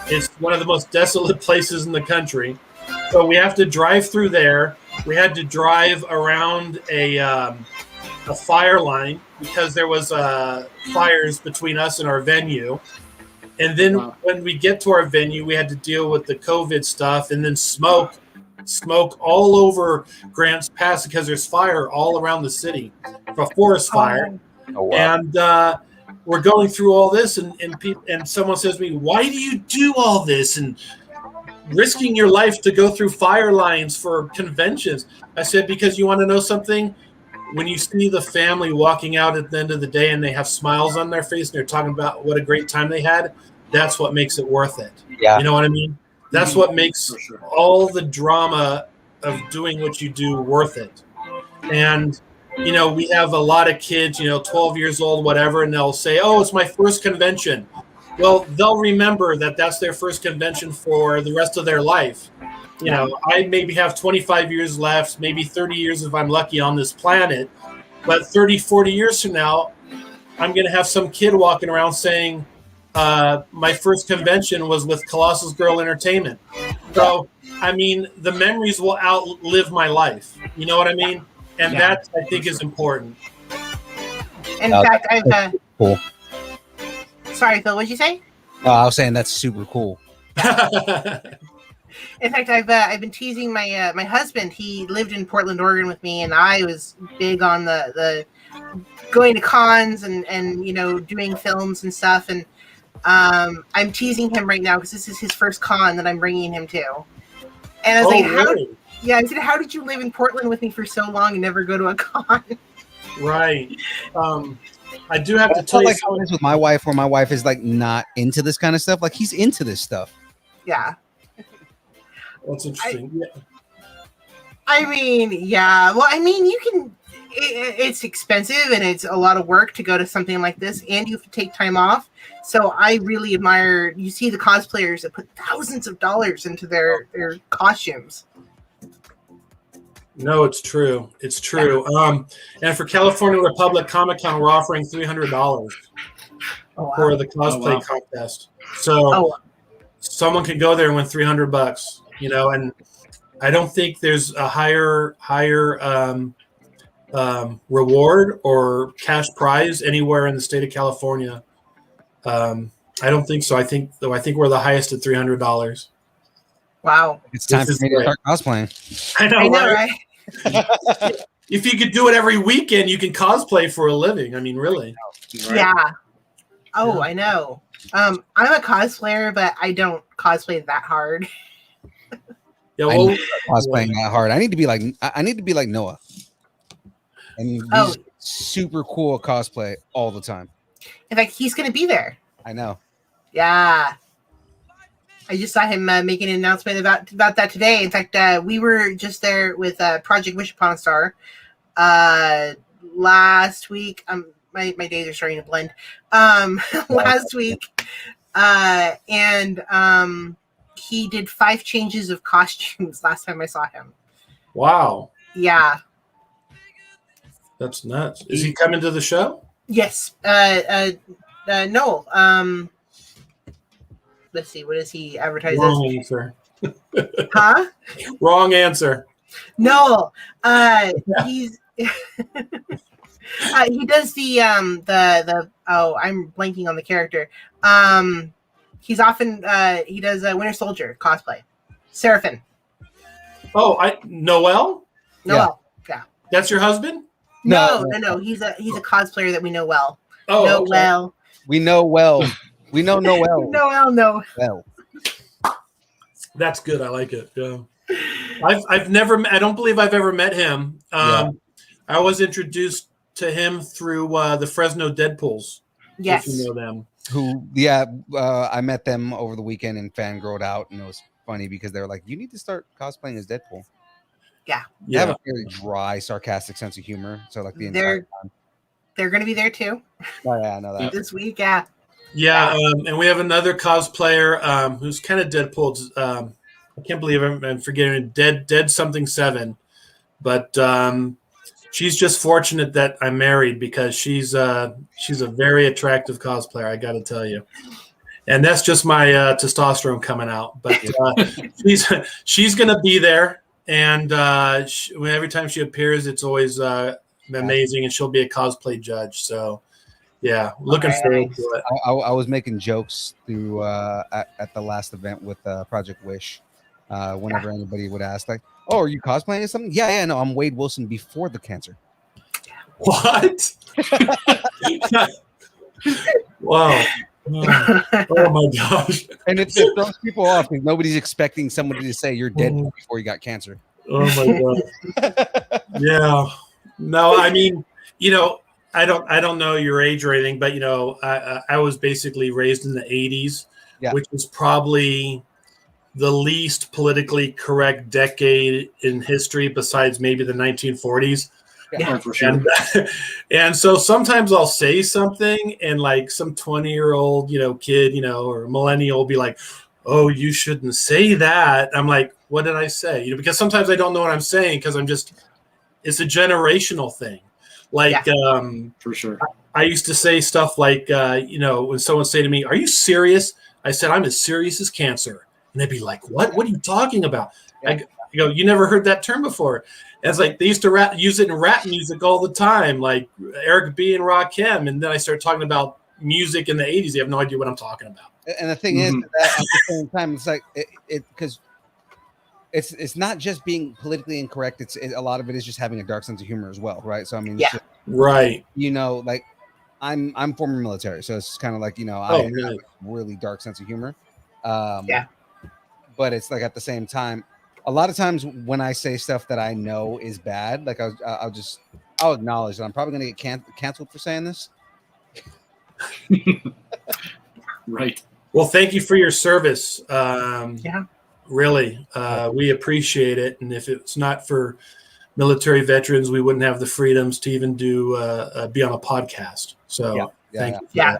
Speaker 4: It's one of the most desolate places in the country. So we have to drive through there. We had to drive around a fire line because there was fires between us and our venue. And then when we get to our venue, we had to deal with the COVID stuff and then smoke all over Grants Pass because there's fire all around the city, a forest fire.
Speaker 3: Oh, wow.
Speaker 4: And we're going through all this, and someone says to me, "Why do you do all this and risking your life to go through fire lines for conventions?" I said, "Because you want to know something? When you see the family walking out at the end of the day and they have smiles on their face and they're talking about what a great time they had, that's what makes it worth it."
Speaker 3: Yeah.
Speaker 4: You know what I mean? That's what makes all the drama of doing what you do worth it. And, we have a lot of kids, 12 years old, whatever, and they'll say, "Oh, it's my first convention." Well, they'll remember that that's their first convention for the rest of their life. I maybe have 25 years left, maybe 30 years if I'm lucky on this planet. But 30, 40 years from now, I'm going to have some kid walking around saying, my first convention was with Colossus Girl Entertainment. So, I mean, the memories will outlive my life. You know what I mean? And that, I think, is important.
Speaker 5: In fact, I've...
Speaker 3: cool.
Speaker 5: Sorry, Phil, what'd you say?
Speaker 3: I was saying that's super cool.
Speaker 5: In fact, I've been teasing my my husband. He lived in Portland, Oregon with me, and I was big on the going to cons and doing films and stuff. And I'm teasing him right now because this is his first con that I'm bringing him to. And I was
Speaker 4: really?
Speaker 5: I said, "How did you live in Portland with me for so long and never go to a con?"
Speaker 4: Right. I do have to tell you,
Speaker 3: like how it is with my wife, where my wife is like not into this kind of stuff. Like he's into this stuff.
Speaker 5: Yeah.
Speaker 4: That's interesting.
Speaker 5: I mean, yeah. Well, I mean, you can. It's expensive and it's a lot of work to go to something like this, and you have to take time off. So I really admire. You see the cosplayers that put thousands of dollars into their costumes.
Speaker 4: No, it's true. It's true. Yeah. And for California Republic Comic Con, we're offering $300 for the cosplay contest. So someone can go there and win $300. And I don't think there's a higher reward or cash prize anywhere in the state of California. I don't think so. I think we're the highest at $300.
Speaker 5: Wow!
Speaker 3: It's time for me to start cosplaying.
Speaker 4: I know, right? If you could do it every weekend, you can cosplay for a living. I mean, really?
Speaker 5: Right? Yeah. Oh, yeah. I know. I'm a cosplayer, but I don't cosplay that hard.
Speaker 3: Yeah, well, cosplaying that hard. I need to be like Noah. And he's super cool at cosplay all the time.
Speaker 5: In fact, he's going to be there.
Speaker 3: I know.
Speaker 5: Yeah. I just saw him make an announcement about that today. In fact, we were just there with Project Wish Upon a Star last week. My days are starting to blend. Last week, and he did 5 changes of costumes last time I saw him.
Speaker 4: Wow.
Speaker 5: Yeah.
Speaker 4: That's nuts. Is he coming to the show?
Speaker 5: Yes. No. Let's see. What does he advertise?
Speaker 4: Wrong answer.
Speaker 5: Huh?
Speaker 4: Wrong answer.
Speaker 5: No. He's he does the I'm blanking on the character. He's often he does a Winter Soldier cosplay. Seraphim.
Speaker 4: Oh, Noel?
Speaker 5: Noel. Yeah.
Speaker 4: That's your husband?
Speaker 5: No. He's a cosplayer that we know well.
Speaker 4: Oh,
Speaker 5: Noel.
Speaker 4: Okay.
Speaker 3: We know well. We know Noel.
Speaker 5: Noel.
Speaker 4: That's good. I like it. Yeah. I've never. I don't believe I've ever met him. I was introduced to him through the Fresno Deadpools.
Speaker 5: Yes.
Speaker 4: If you know them.
Speaker 3: I met them over the weekend and fangirled out, and it was funny because they were like, "You need to start cosplaying as Deadpool."
Speaker 5: Yeah.
Speaker 3: They have a very dry, sarcastic sense of humor. So like the entire time.
Speaker 5: they're going to be there too.
Speaker 3: Oh yeah, I know that.
Speaker 5: This week, yeah.
Speaker 4: Yeah, and we have another cosplayer who's kind of Deadpool. I can't believe I'm forgetting it. Dead something 7, but she's just fortunate that I'm married because she's a very attractive cosplayer. I got to tell you, and that's just my testosterone coming out. But she's going to be there, and every time she appears, it's always amazing, and she'll be a cosplay judge. So. Yeah, looking forward to it.
Speaker 3: I was making jokes through at the last event with Project Wish. Whenever anybody would ask, like, "Oh, are you cosplaying or something?" Yeah, no, I'm Wade Wilson before the cancer.
Speaker 4: What? Wow! Oh my gosh!
Speaker 3: And it throws people off because nobody's expecting somebody to say you're dead before you got cancer.
Speaker 4: Oh my god! Yeah. No, I mean, I don't know your age or anything, but I was basically raised in the 80s, which was probably the least politically correct decade in history besides maybe the 1940s.
Speaker 6: Yeah, for sure.
Speaker 4: And so sometimes I'll say something and like some 20-year-old, kid, or millennial will be like, "Oh, you shouldn't say that." I'm like, "What did I say?" Because sometimes I don't know what I'm saying because it's a generational thing. Like,
Speaker 6: for sure.
Speaker 4: I used to say stuff like, when someone say to me, "Are you serious?" I said, "I'm as serious as cancer." And they'd be like, "What? What are you talking about?" I go, "You never heard that term before." And it's like they used to use it in rap music all the time, like Eric B. and Rakim. And then I started talking about music in the 80s. They have no idea what I'm talking about.
Speaker 3: And the thing is that at the same time, it's like because it's not just being politically incorrect. It's a lot of it is just having a dark sense of humor as well, right? So I mean, it's just,
Speaker 4: right.
Speaker 3: Like I'm former military, so it's kind of like I have a really dark sense of humor. But it's like at the same time, a lot of times when I say stuff that I know is bad, like I'll acknowledge that I'm probably going to get canceled for saying this.
Speaker 6: Right.
Speaker 4: Well, thank you for your service. Really, we appreciate it. And if it's not for military veterans, we wouldn't have the freedoms to even be on a podcast. So thank you.
Speaker 5: Yeah.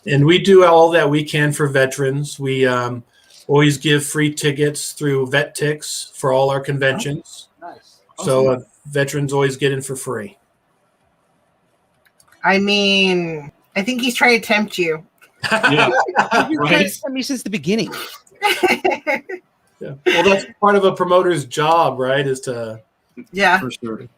Speaker 4: And we do all that we can for veterans. We always give free tickets through VetTix for all our conventions.
Speaker 3: Nice.
Speaker 4: So veterans always get in for free.
Speaker 5: I mean, I think he's trying to tempt you.
Speaker 6: Yeah.
Speaker 3: You've been trying to tempt me since the beginning.
Speaker 4: Yeah. Well, that's part of a promoter's job, right? Is to
Speaker 6: for sure.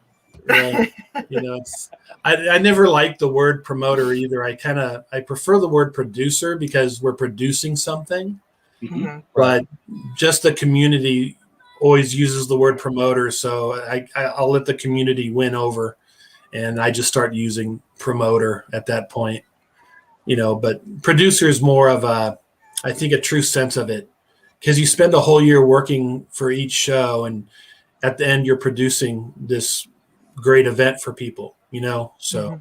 Speaker 4: I never liked the word promoter either. I prefer the word producer because we're producing something.
Speaker 5: Mm-hmm.
Speaker 4: But just the community always uses the word promoter, so I'll let the community win over, and I just start using promoter at that point. But producer is more of I think a true sense of it, because you spend a whole year working for each show, and at the end you're producing this great event for people. So,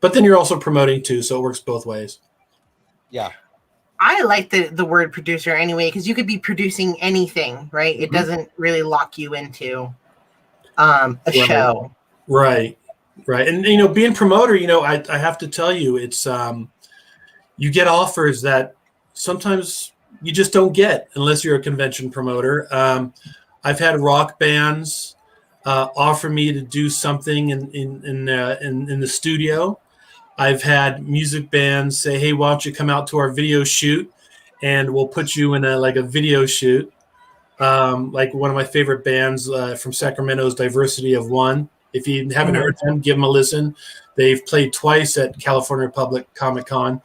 Speaker 4: but then you're also promoting too, so it works both ways.
Speaker 3: Yeah.
Speaker 5: I like the word producer anyway, because you could be producing anything, right? It doesn't really lock you into a show.
Speaker 4: Right. And, being promoter, I have to tell you, it's you get offers that sometimes you just don't get unless you're a convention promoter. I've had rock bands offer me to do something in the studio. I've had music bands say, "Hey, why don't you come out to our video shoot, and we'll put you in a video shoot." Like one of my favorite bands from Sacramento is Diversity of One. If you haven't heard them, give them a listen. They've played twice at California Republic Comic Con.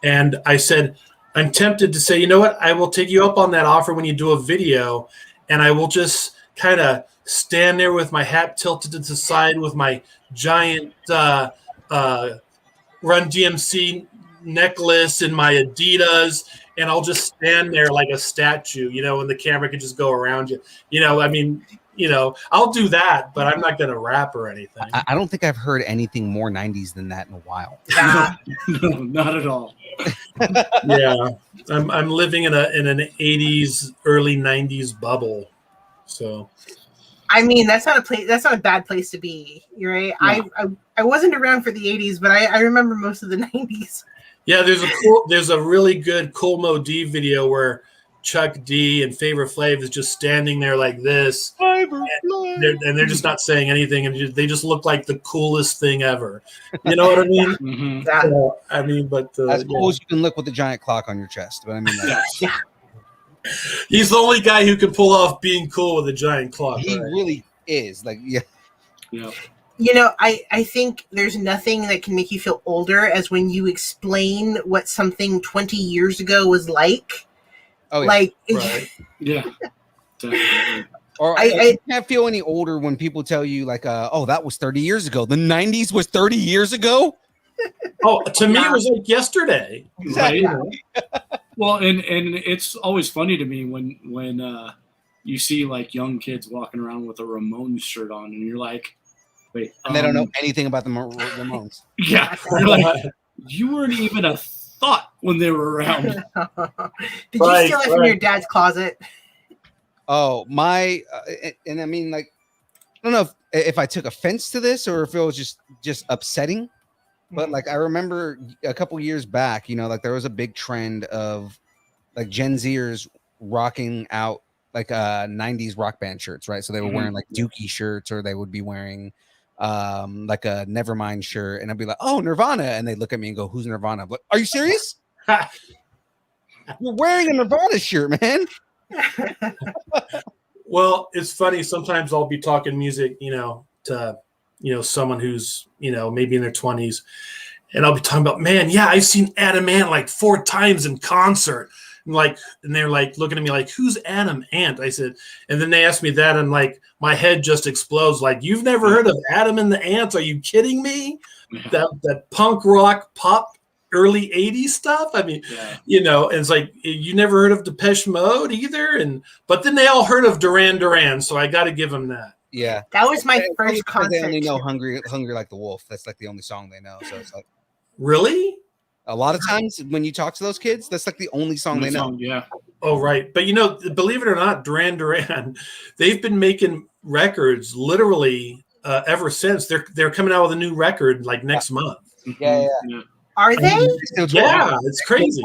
Speaker 4: And I said, I'm tempted to say, you know what? I will take you up on that offer when you do a video, and I will just kind of stand there with my hat tilted to the side with my giant Run DMC necklace and my Adidas, and I'll just stand there like a statue, and the camera can just go around you. I'll do that, but I'm not going to rap or anything.
Speaker 3: I don't think I've heard anything more 90s than that in a while.
Speaker 6: No, not at all.
Speaker 4: Yeah, I'm living in an 80s, early 90s bubble. So,
Speaker 5: I mean, that's not a place. That's not a bad place to be. You're right. No. I wasn't around for the '80s, but I remember most of the '90s.
Speaker 4: Yeah, there's a really good Cool Mo D video where Chuck D and Favor Flav is just standing there like this, and they're just not saying anything, and they just look like the coolest thing ever. You know what I mean?
Speaker 6: Mm-hmm.
Speaker 4: So, I mean, but
Speaker 3: as cool as you can look with the giant clock on your chest. But I mean,
Speaker 5: yeah.
Speaker 4: He's the only guy who can pull off being cool with a giant clock.
Speaker 3: He really is. Like, yeah.
Speaker 5: You know, I think there's nothing that can make you feel older as when you explain what something 20 years ago was like.
Speaker 3: Oh, yeah.
Speaker 5: Like,
Speaker 4: right.
Speaker 6: Yeah. Definitely.
Speaker 3: Or I can't feel any older when people tell you, like, oh, that was 30 years ago. The 90s was 30 years ago?
Speaker 4: Oh, to me, it was like yesterday.
Speaker 3: Exactly.
Speaker 4: Right?
Speaker 6: Well, and it's always funny to me when you see like young kids walking around with a Ramones shirt on, and you're like, wait,
Speaker 3: and they don't know anything about the Ramones.
Speaker 6: Yeah, you're like, you weren't even a thought when they were around.
Speaker 5: Did you steal it from your dad's closet?
Speaker 3: Oh, and I mean, like, I don't know if I took offense to this or if it was just upsetting. But like I remember a couple years back, you know, like there was a big trend of like Gen Zers rocking out like 90s rock band shirts, right? So they were wearing like Dookie shirts, or they would be wearing like a Nevermind shirt, and I'd be like, "Oh, Nirvana," and they look at me and go, "Who's Nirvana?" I'm like, "Are you serious? You're wearing a Nirvana shirt, man."
Speaker 4: Well, it's funny. Sometimes I'll be talking music, you know, to someone who's, you know, maybe in their 20s, and I'll be talking about, man, yeah, I've seen Adam Ant like 4 times in concert. And they're like looking at me like, who's Adam Ant? I said, and then they asked me that, and like my head just explodes. Like, you've never heard of Adam and the Ants? Are you kidding me? That punk rock pop early 80s stuff. I mean, you know, and it's like, you never heard of Depeche Mode either. But then they all heard of Duran Duran. So I got to give them that.
Speaker 3: Yeah,
Speaker 5: that was my first concert.
Speaker 3: They only know "Hungry Like the Wolf." That's like the only song they know. So it's like,
Speaker 4: really,
Speaker 3: a lot of times when you talk to those kids, that's like the only song they know.
Speaker 6: Yeah.
Speaker 4: Oh, right. But you know, believe it or not, Duran Duran, they've been making records literally ever since. They're coming out with a new record like next month.
Speaker 3: Yeah.
Speaker 5: Are they?
Speaker 4: Yeah, it's crazy.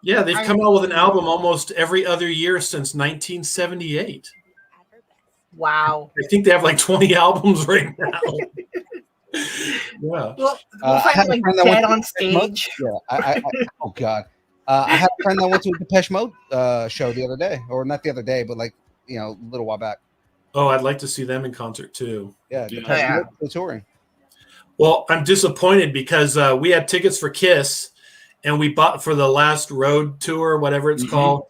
Speaker 4: Yeah, they've come out with an album almost every other year since 1978.
Speaker 5: Wow.
Speaker 4: I think they have like 20 albums right now. Yeah.
Speaker 5: Well, we'll find like dead on stage.
Speaker 3: Yeah. Oh God. I had a friend that went to a Depeche Mode show the other day, or not the other day, but like, you know, a little while back.
Speaker 4: Oh, I'd like to see them in concert too.
Speaker 3: Yeah. Depeche Mode touring.
Speaker 4: Well, I'm disappointed because we had tickets for Kiss, and we bought for the last road tour, whatever it's called.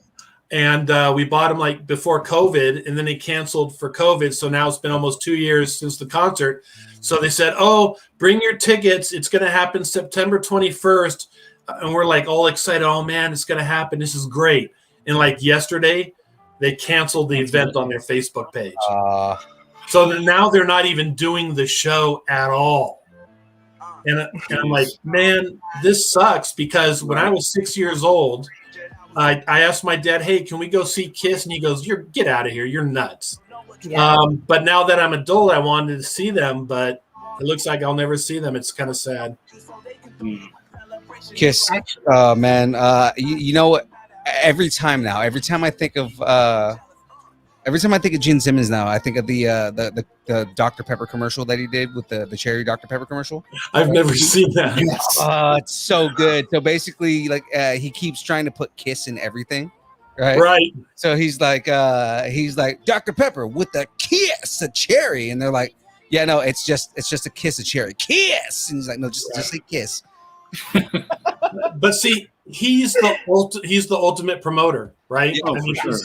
Speaker 4: And we bought them like before COVID, and then they canceled for COVID. So now it's been almost 2 years since the concert. So they said, "Oh, bring your tickets. It's going to happen September 21st." And we're like all excited. "Oh man, it's going to happen. This is great." And like yesterday, they canceled the event on their Facebook page. So now they're not even doing the show at all. And I'm like, man, this sucks, because when I was 6 years old, I asked my dad, "Hey, can we go see Kiss?" And he goes, "Get out of here. You're nuts." Yeah. But now that I'm adult, I wanted to see them, but it looks like I'll never see them. It's kind of sad.
Speaker 3: Kiss, man. You know what? Every time I think of Gene Simmons now, I think of the Dr. Pepper commercial that he did with the cherry Dr. Pepper commercial.
Speaker 4: I've never seen that.
Speaker 3: It's so good. So basically, like he keeps trying to put Kiss in everything, right?
Speaker 4: Right.
Speaker 3: So he's like Dr. Pepper with a kiss, a cherry, and they're like, "Yeah, no, it's just a kiss, a cherry, kiss." And he's like, "No, just say kiss."
Speaker 4: But see, he's the ultimate promoter, right?
Speaker 6: Oh, for sure.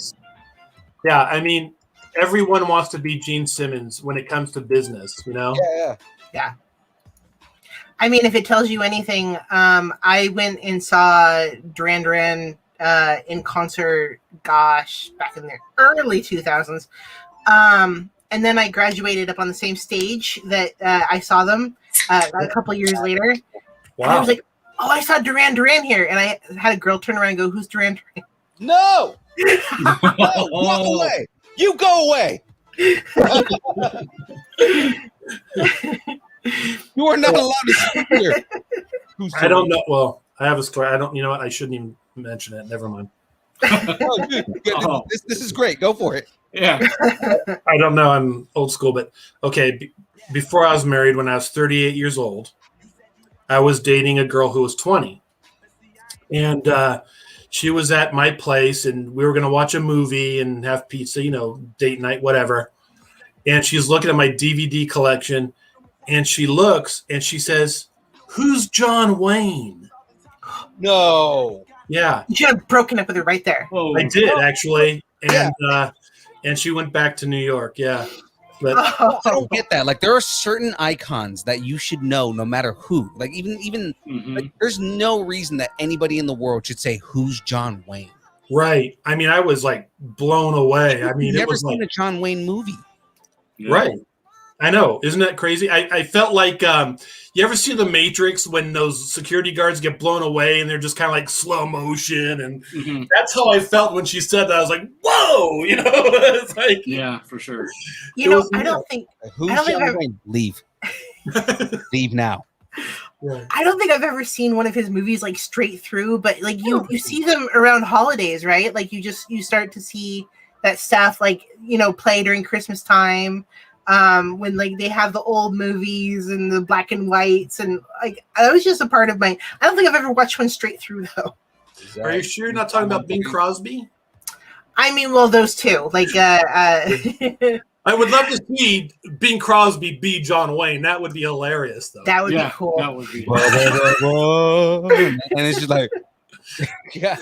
Speaker 4: Yeah, I mean, everyone wants to be Gene Simmons when it comes to business, you know?
Speaker 5: Yeah. I mean, if it tells you anything, I went and saw Duran Duran in concert, back in the early 2000s. And then I graduated up on the same stage that I saw them a couple years later. Wow. And I was like, "Oh, I saw Duran Duran here." And I had a girl turn around and go, "Who's Duran Duran?"
Speaker 3: No! Walk away. You go away. You are not allowed to speak here.
Speaker 4: I don't know. Well, I have a story. I don't. You know what? I shouldn't even mention it. Never mind.
Speaker 3: Oh, dude, this is great. Go for it.
Speaker 6: Yeah.
Speaker 4: I don't know. I'm old school, but okay. Before I was married, when I was 38 years old, I was dating a girl who was 20, and she was at my place, and we were going to watch a movie and have pizza, date night, whatever. And she's looking at my DVD collection, and she looks and she says, "Who's John Wayne?"
Speaker 3: No.
Speaker 4: Yeah,
Speaker 5: You should have broken up with her right there.
Speaker 6: Oh,
Speaker 4: I did actually, and she went back to New York. Yeah, but
Speaker 3: I don't get that. Like, there are certain icons that you should know no matter who. Like, even like, there's no reason that anybody in the world should say, "Who's John Wayne?"
Speaker 4: right. I mean, I was like blown away. I mean,
Speaker 3: You've
Speaker 4: it
Speaker 3: never
Speaker 4: was
Speaker 3: seen
Speaker 4: like
Speaker 3: a John Wayne movie.
Speaker 6: yeah.
Speaker 4: right. I know. Isn't that crazy? I felt like you ever see The Matrix when those security guards get blown away and they're just kind of like slow motion, and that's how I felt when she said that. I was like, "Whoa!" It's like,
Speaker 6: Yeah, for sure.
Speaker 5: I don't think
Speaker 3: Who's
Speaker 5: I don't think
Speaker 3: John
Speaker 5: I've-
Speaker 3: Wayne? Leave. Leave now.
Speaker 5: I don't think I've ever seen one of his movies like straight through, but like you see them around holidays, right? Like you start to see that stuff like play during Christmas time. When like they have the old movies and the black and whites, and like that was just a part of my. I don't think I've ever watched one straight through though.
Speaker 4: Are you sure you're not talking about Bing Crosby?
Speaker 5: I mean, well, those two, like,
Speaker 4: I would love to see Bing Crosby be John Wayne. That would be hilarious, though.
Speaker 5: that would be cool.
Speaker 6: That would be.
Speaker 3: And it's just like, yeah.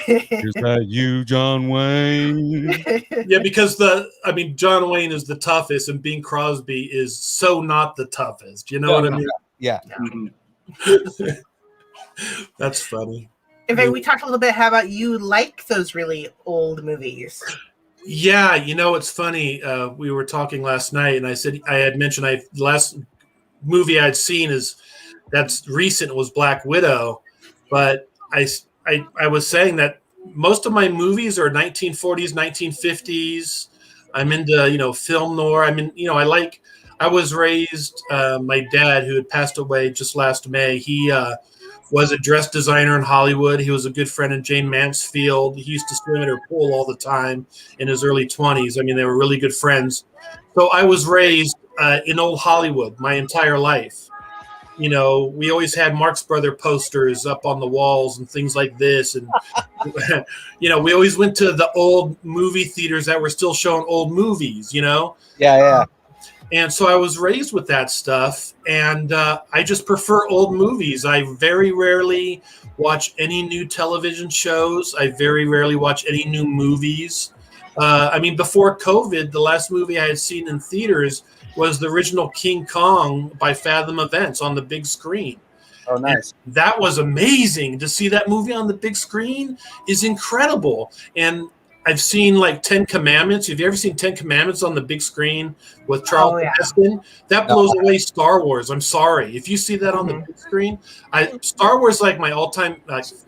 Speaker 3: Is that you, John Wayne?
Speaker 4: Yeah, because John Wayne is the toughest, and Bing Crosby is so not the toughest. You know what I mean?
Speaker 3: Yeah.
Speaker 4: That's funny.
Speaker 5: In fact, we talked a little bit how about you like those really old movies.
Speaker 4: Yeah, it's funny. We were talking last night, and I said I had mentioned the last movie I'd seen that's recent was Black Widow, but I was saying that most of my movies are 1940s, 1950s. I'm into film noir. I was raised. My dad, who had passed away just last May, he was a dress designer in Hollywood. He was a good friend of Jane Mansfield. He used to swim at her pool all the time in his early 20s. I mean, they were really good friends. So I was raised in old Hollywood my entire life. We always had Marx Brother posters up on the walls and things like this. And, we always went to the old movie theaters that were still showing old movies,
Speaker 3: Yeah.
Speaker 4: And so I was raised with that stuff, and I just prefer old movies. I very rarely watch any new television shows. I very rarely watch any new movies. Before COVID, the last movie I had seen in theaters was the original King Kong by Fathom Events on the big screen.
Speaker 3: Oh, nice.
Speaker 4: And that was amazing. To see that movie on the big screen is incredible. And I've seen like 10 Commandments. Have you ever seen 10 Commandments on the big screen with Charlton Heston? That blows away Star Wars. I'm sorry. If you see that on the big screen, Star Wars is like my all-time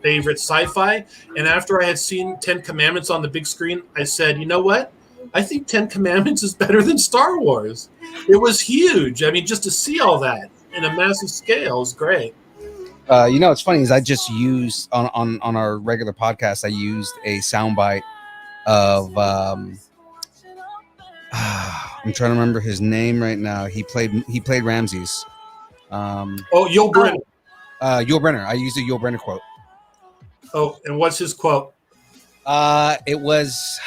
Speaker 4: favorite sci-fi. And after I had seen 10 Commandments on the big screen, I said, you know what? I think 10 Commandments is better than Star Wars. It was huge. Just to see all that in a massive scale is great.
Speaker 3: What's funny is I just used on our regular podcast, I used a soundbite of I'm trying to remember his name right now. He played Ramses.
Speaker 4: Yul Brynner.
Speaker 3: Yul Brynner. I used a Yul Brynner quote.
Speaker 4: Oh, and what's his quote?
Speaker 3: It was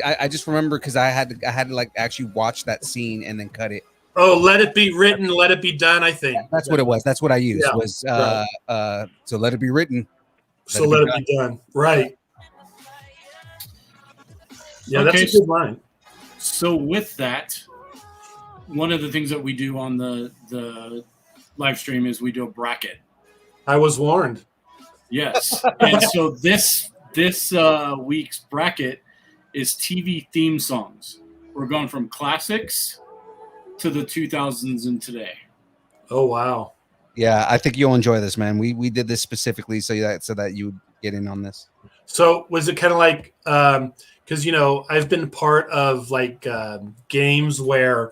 Speaker 3: I just remember because I had to like actually watch that scene and then cut it.
Speaker 4: Oh, let it be written, let it be done. I think
Speaker 3: that's what it was. That's what I used.
Speaker 4: Yeah,
Speaker 3: was
Speaker 4: right.
Speaker 3: So let it be written.
Speaker 4: Let it be done. Right. Yeah,
Speaker 6: Okay,
Speaker 4: that's a good line.
Speaker 6: So with that, one of the things that we do on the live stream is we do a bracket.
Speaker 4: I was warned.
Speaker 6: Yes. And so this week's bracket is TV theme songs. We're going from classics to the 2000s and today.
Speaker 4: Oh, wow.
Speaker 3: Yeah, I think you'll enjoy this, man. We did this specifically so that you would get in on this.
Speaker 4: So was it kind of like because I've been part of like games where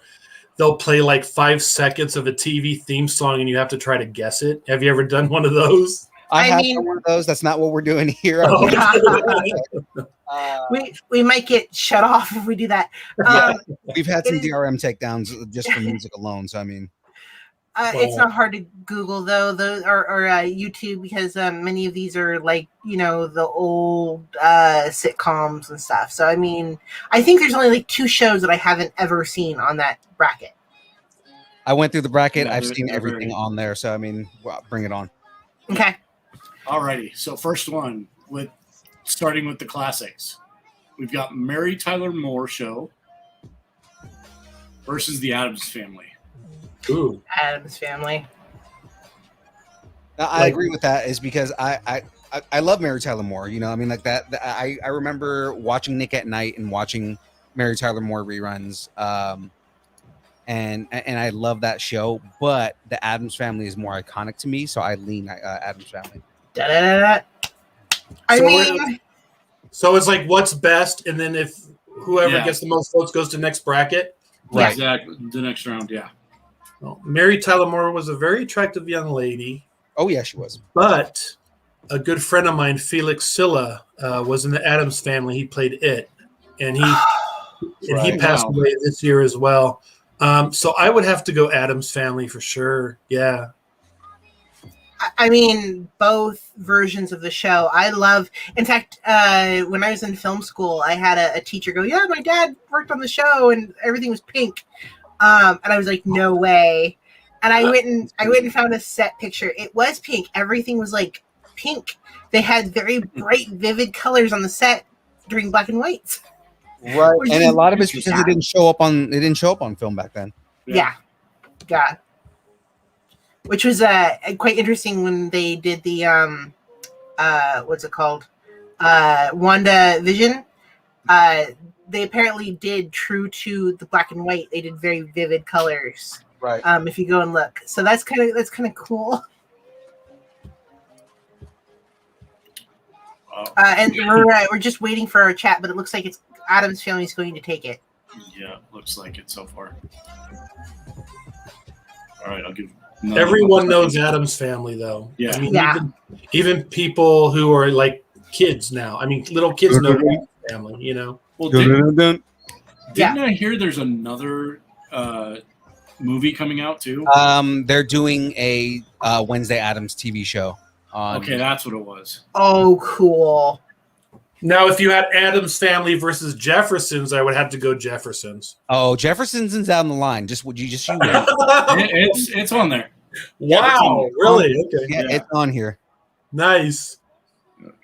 Speaker 4: they'll play like 5 seconds of a TV theme song and you have to try to guess it. Have you ever done one of those?
Speaker 3: I have done one of those. That's not what we're doing here.
Speaker 5: We might get shut off if we do that.
Speaker 3: We've had some DRM takedowns just for music alone. So I mean,
Speaker 5: it's not hard to Google though, or YouTube, because many of these are like the old sitcoms and stuff. So I mean, I think there's only like 2 shows that I haven't ever seen on that bracket.
Speaker 3: I went through the bracket. I've seen everything on there. So I mean, bring it on.
Speaker 5: Okay.
Speaker 6: Alrighty. So first one, starting with the classics, we've got Mary Tyler Moore Show versus the Addams Family.
Speaker 4: Ooh.
Speaker 5: Addams Family.
Speaker 3: Now, I agree with that. Is because I love Mary Tyler Moore. I mean, like that. I remember watching Nick at Night and watching Mary Tyler Moore reruns. And I love that show. But the Addams Family is more iconic to me, so I lean Addams Family.
Speaker 4: So it's like what's best, and then if whoever gets the most votes goes to the next bracket.
Speaker 6: Right. Exactly. The next round, yeah.
Speaker 4: Well, Mary Tyler Moore was a very attractive young lady.
Speaker 3: Oh, yeah, she was.
Speaker 4: But a good friend of mine, Felix Silla, was in the Addams Family. He played it, and he passed away this year as well. So I would have to go Addams Family for sure. Yeah.
Speaker 5: I mean, both versions of the show. I love. In fact, when I was in film school, I had a teacher go, "Yeah, my dad worked on the show, and everything was pink." And I was like, "No way!" And I went and found a set picture. It was pink. Everything was like pink. They had very bright, vivid colors on the set during black and whites.
Speaker 3: Right, and a lot of it's because it didn't show up on film back then.
Speaker 5: Yeah. Which was quite interesting when they did the what's it called? WandaVision. They apparently did true to the black and white. They did very vivid colors.
Speaker 3: Right.
Speaker 5: If you go and look. So that's kind of cool. And we're just waiting for our chat, but it looks like it's Addams Family is going to take it.
Speaker 6: Yeah, looks like it so far. All right, I'll give.
Speaker 4: Everyone knows Addams Family, though.
Speaker 6: Yeah.
Speaker 4: I mean, even people who are like kids now. I mean, little kids know Addams Family.
Speaker 6: Well, didn't I hear there's another movie coming out too?
Speaker 3: They're doing a Wednesday Addams TV show.
Speaker 6: Okay, that's what it was.
Speaker 5: Oh, cool.
Speaker 4: Now, if you had Addams Family versus Jeffersons, I would have to go Jeffersons.
Speaker 3: Oh, Jeffersons is down the line. Would you wait?
Speaker 6: It's on there.
Speaker 4: Wow, really? Okay.
Speaker 3: Yeah, it's on here.
Speaker 4: Nice.
Speaker 6: Okay.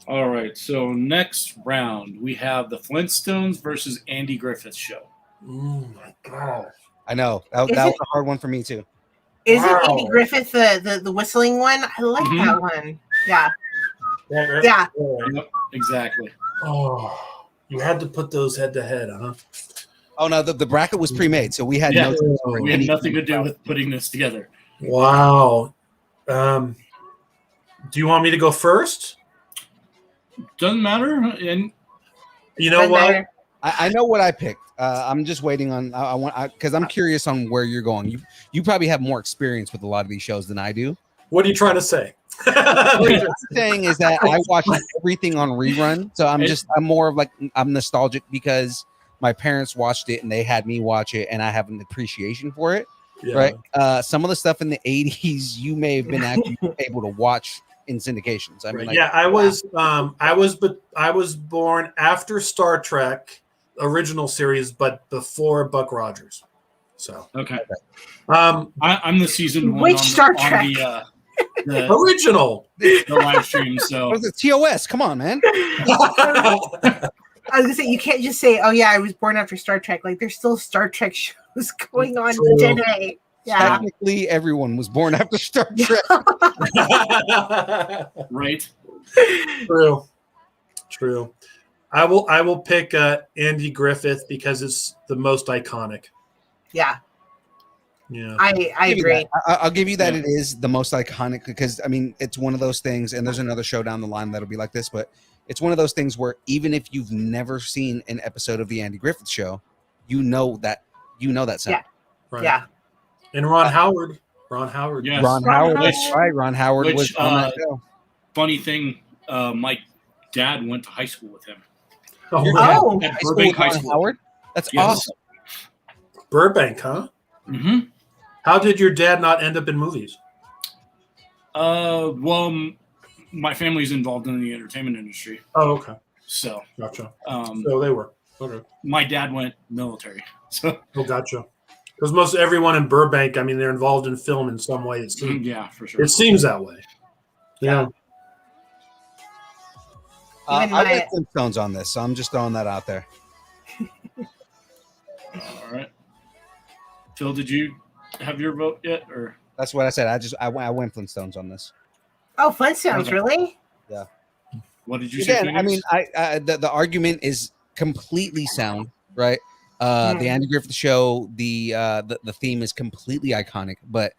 Speaker 6: All right. So next round, we have the Flintstones versus Andy Griffith Show.
Speaker 4: Oh my gosh.
Speaker 3: I know that was a hard one for me too.
Speaker 5: Is it Andy Griffith the whistling one? I like that one. Yeah. Yeah.
Speaker 6: Yep, exactly.
Speaker 4: Oh, you had to put those head to head, huh?
Speaker 3: Oh no, the bracket was pre-made, so we had
Speaker 6: we had nothing to do with putting this together.
Speaker 4: Wow. Do you want me to go first?
Speaker 6: Doesn't matter. And
Speaker 4: you know what?
Speaker 3: I know what I picked. I'm just waiting on. Because I'm curious on where you're going. You probably have more experience with a lot of these shows than I do.
Speaker 4: What are you trying to say?
Speaker 3: What I'm saying is that I watch everything on rerun, so I'm more of like I'm nostalgic because my parents watched it and they had me watch it, and I have an appreciation for it. Yeah. Right? Some of the stuff in the '80s you may have been actually able to watch in syndications. I mean, like,
Speaker 4: I was born after Star Trek original series, but before Buck Rogers. So
Speaker 6: okay. I'm the season one.
Speaker 5: Which Star Trek?
Speaker 4: The original,
Speaker 6: the live stream. So
Speaker 3: what was it? TOS. Come on, man.
Speaker 5: I was gonna say you can't just say, "Oh yeah, I was born after Star Trek." Like there's still Star Trek shows going on today. Yeah.
Speaker 3: Technically, everyone was born after Star Trek.
Speaker 6: Right.
Speaker 4: True. I will pick Andy Griffith because it's the most iconic.
Speaker 5: Yeah.
Speaker 4: Yeah,
Speaker 5: I agree.
Speaker 3: I'll give you that. It is the most iconic because I mean it's one of those things, and there's another show down the line that'll be like this, but it's one of those things where even if you've never seen an episode of the Andy Griffith Show, you know that sound.
Speaker 5: Yeah.
Speaker 4: right.
Speaker 5: Yeah.
Speaker 4: And Ron Howard.
Speaker 6: Yes.
Speaker 3: Ron Howard, right? Ron Howard was on that show.
Speaker 6: Funny thing, my dad went to high school with him.
Speaker 5: Oh.
Speaker 6: At Burbank High School.
Speaker 3: Howard? That's awesome.
Speaker 4: Burbank, huh?
Speaker 6: Mm-hmm.
Speaker 4: How did your dad not end up in movies?
Speaker 6: Well, my family's involved in the entertainment industry.
Speaker 4: Oh, okay.
Speaker 6: So,
Speaker 4: Gotcha.
Speaker 6: so
Speaker 4: they were. Okay.
Speaker 6: My dad went military. So,
Speaker 4: gotcha. Because most everyone in Burbank, I mean, they're involved in film in some way. It seems,
Speaker 6: yeah, for sure.
Speaker 4: It seems that way. Yeah.
Speaker 3: I like Flintstones on this, so I'm just throwing that out there.
Speaker 6: All right. Phil, did you have your vote yet, or
Speaker 3: that's what I said? I went Flintstones on this.
Speaker 5: Oh, Flintstones, really?
Speaker 3: Yeah.
Speaker 6: What did you say?
Speaker 3: I mean, the argument is completely sound, right? The Andy Griffith Show, the theme is completely iconic, but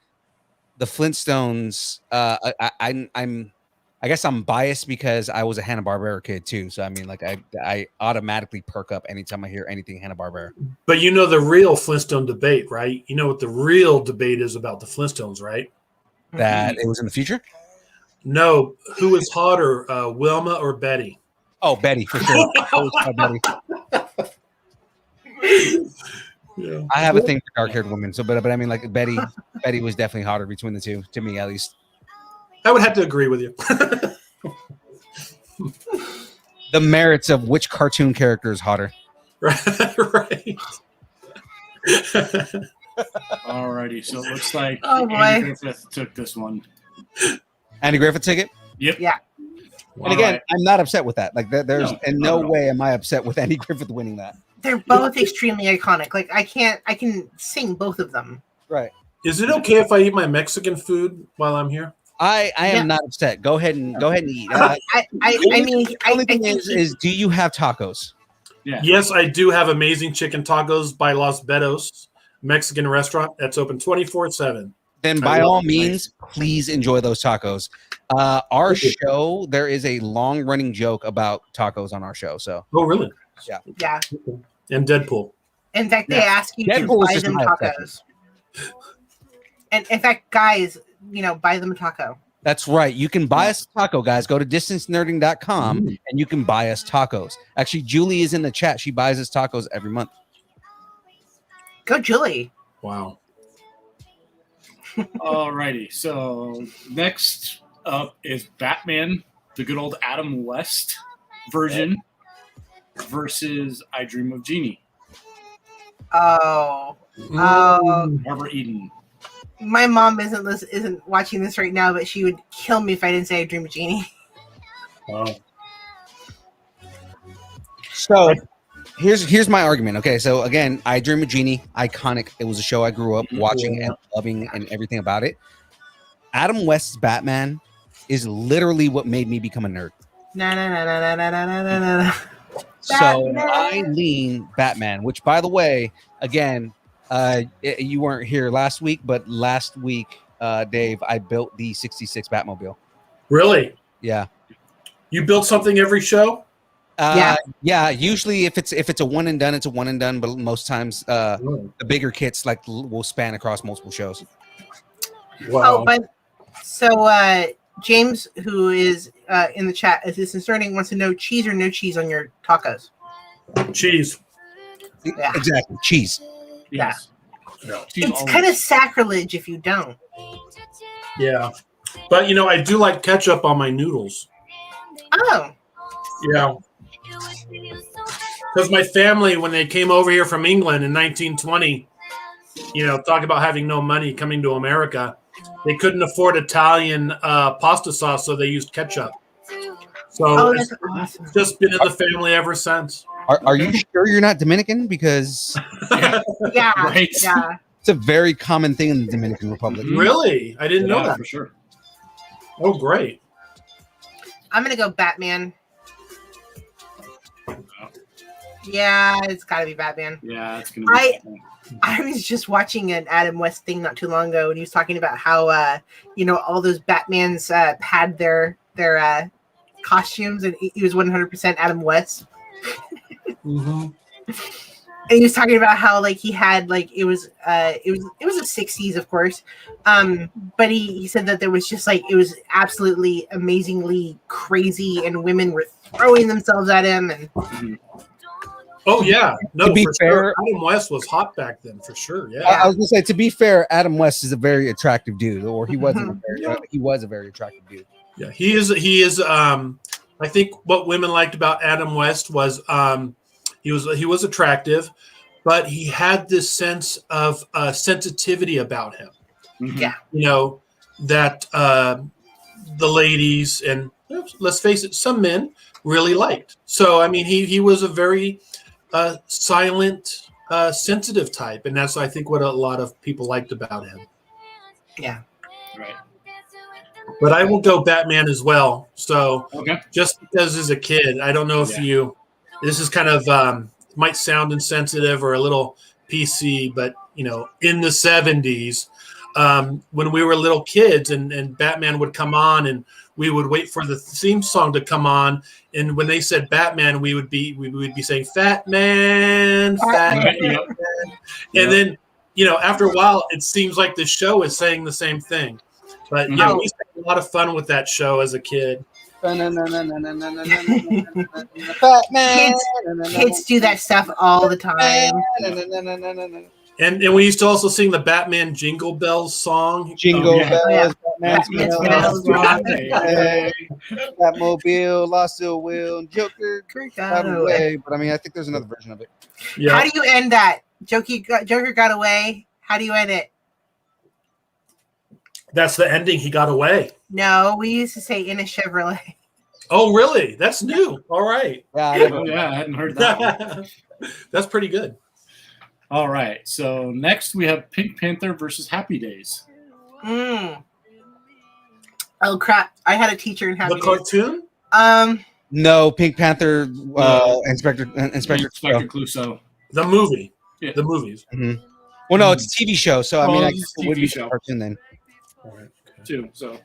Speaker 3: the Flintstones, I guess I'm biased because I was a Hanna-Barbera kid too. So I mean, like I automatically perk up anytime I hear anything Hanna-Barbera.
Speaker 4: But you know the real Flintstone debate, right? You know what the real debate is about the Flintstones, right?
Speaker 3: That it was in the future?
Speaker 4: No. Who is hotter, Wilma or Betty?
Speaker 3: Oh, Betty, for sure. Betty.
Speaker 4: Yeah.
Speaker 3: I have a thing for dark-haired women, so but I mean, like Betty was definitely hotter between the two, to me at least.
Speaker 4: I would have to agree with you.
Speaker 3: The merits of which cartoon character is hotter.
Speaker 4: Right.
Speaker 6: Alrighty, so it looks like
Speaker 5: Andy
Speaker 6: Griffith took this one.
Speaker 3: Andy Griffith ticket?
Speaker 6: Yep.
Speaker 5: Yeah.
Speaker 3: And again, I'm not upset with that. Like, there's in no way am I upset with Andy Griffith winning that.
Speaker 5: They're both extremely iconic. Like, I can sing both of them.
Speaker 3: Right.
Speaker 4: Is it okay if I eat my Mexican food while I'm here?
Speaker 3: I am not upset. Go ahead and eat.
Speaker 5: I mean,
Speaker 3: the only thing is, do you have tacos?
Speaker 6: Yeah.
Speaker 4: Yes, I do have amazing chicken tacos by Los Betos Mexican restaurant that's open 24/7.
Speaker 3: Then by all means, please enjoy those tacos. Our show, there is a long-running joke about tacos on our show. So.
Speaker 4: Oh, really?
Speaker 3: Yeah.
Speaker 5: Yeah.
Speaker 4: And Deadpool.
Speaker 5: In fact, they ask you to buy them tacos. And in fact, guys, buy them a taco.
Speaker 3: That's right. You can buy us a taco, guys. Go to distancenerding.com and you can buy us tacos. Actually, Julie is in the chat. She buys us tacos every month.
Speaker 5: Go, Julie.
Speaker 4: Wow.
Speaker 6: Alrighty. So next up is Batman, the good old Adam West version versus I Dream of Jeannie.
Speaker 5: Oh.
Speaker 6: Barbara Eden.
Speaker 5: My mom isn't watching this right now, but she would kill me if I didn't say I Dream of Jeannie.
Speaker 4: Wow.
Speaker 3: So here's my argument. Okay, so again, I Dream of Jeannie, iconic. It was a show I grew up watching and loving and everything about it. Adam West's Batman is literally what made me become a nerd.
Speaker 5: No.
Speaker 3: So I lean Batman, which, by the way, again, you weren't here last week, but last week, Dave, I built the 66 Batmobile.
Speaker 4: Really?
Speaker 3: Yeah.
Speaker 4: You built something every show?
Speaker 3: Yeah. Usually, if it's a one and done, it's a one and done. But most times, the bigger kits will span across multiple shows.
Speaker 4: Wow.
Speaker 5: So James, who is in the chat, as this is starting, wants to know cheese or no cheese on your tacos.
Speaker 4: Cheese.
Speaker 5: Yeah.
Speaker 3: Exactly, cheese.
Speaker 6: Yes.
Speaker 4: Yeah.
Speaker 5: It's kind of sacrilege if you don't.
Speaker 4: Yeah. But, I do like ketchup on my noodles.
Speaker 5: Oh.
Speaker 4: Yeah. Because my family, when they came over here from England in 1920, talk about having no money coming to America, they couldn't afford Italian pasta sauce, so they used ketchup. So
Speaker 5: that's awesome.
Speaker 4: It's just been in the family ever since.
Speaker 3: Are you sure you're not Dominican? Because
Speaker 5: Yeah.
Speaker 6: Right.
Speaker 5: Yeah.
Speaker 3: it's a very common thing in the Dominican Republic.
Speaker 4: Really? I didn't know that.
Speaker 6: For sure.
Speaker 4: Oh, great.
Speaker 5: I'm going to go Batman. Yeah, it's got to be Batman.
Speaker 6: Yeah, it's gonna be.
Speaker 5: I was just watching an Adam West thing not too long ago, and he was talking about how all those Batmans had their costumes, and he was 100% Adam West.
Speaker 4: Mm-hmm.
Speaker 5: And he was talking about how like he had like it was the 60s, of course, but he said that there was just like it was absolutely amazingly crazy, and women were throwing themselves at him. And
Speaker 4: oh yeah, no,
Speaker 3: to be
Speaker 4: for
Speaker 3: fair,
Speaker 4: sure. Adam West was hot back then, for sure. Yeah,
Speaker 3: I was gonna say, to be fair, Adam West is a very attractive dude, or he wasn't. He was a very attractive dude.
Speaker 4: Yeah, he is. He is. I think what women liked about Adam West was he was attractive, but he had this sense of sensitivity about him.
Speaker 5: Yeah,
Speaker 4: that the ladies and let's face it, some men really liked. So I mean, he was a very silent, sensitive type, and that's I think what a lot of people liked about him.
Speaker 5: Yeah,
Speaker 6: right.
Speaker 4: But I will go Batman as well. So
Speaker 6: okay.
Speaker 4: Just because as a kid, I don't know if this is kind of might sound insensitive or a little PC, but in the 70s, when we were little kids and Batman would come on and we would wait for the theme song to come on, and when they said Batman, we would be saying Fat Man, Fat Man.
Speaker 6: Yep.
Speaker 4: And then after a while, it seems like the show is saying the same thing. But we used to have a lot of fun with that show as a kid.
Speaker 5: Kids do that stuff all the time.
Speaker 4: And we used to also sing the Batman Jingle Bells song.
Speaker 3: Jingle bells,
Speaker 5: Batman's
Speaker 3: bells,
Speaker 5: bells,
Speaker 3: Batmobile, lost the wheel, Joker got away. But I mean, I think there's another version of it.
Speaker 4: Yeah.
Speaker 5: How do you end that? Joker got away. How do you end it?
Speaker 4: That's the ending. He got away.
Speaker 5: No, we used to say in a Chevrolet.
Speaker 4: Oh, really? That's new. All right.
Speaker 3: Yeah,
Speaker 6: I hadn't heard that.
Speaker 4: That's pretty good.
Speaker 6: All right. So next we have Pink Panther versus Happy Days.
Speaker 5: Oh crap! I had a teacher in Happy
Speaker 4: The
Speaker 5: Days.
Speaker 4: cartoon?
Speaker 3: No, Pink Panther, Inspector
Speaker 6: Clouseau.
Speaker 4: The movie.
Speaker 6: Yeah.
Speaker 4: The movies.
Speaker 3: Mm-hmm. Well, no, it's a TV show, so I mean, I guess
Speaker 6: it's a
Speaker 3: it would
Speaker 6: TV
Speaker 3: be
Speaker 6: show.
Speaker 3: a cartoon then.
Speaker 4: All right.
Speaker 6: Too. So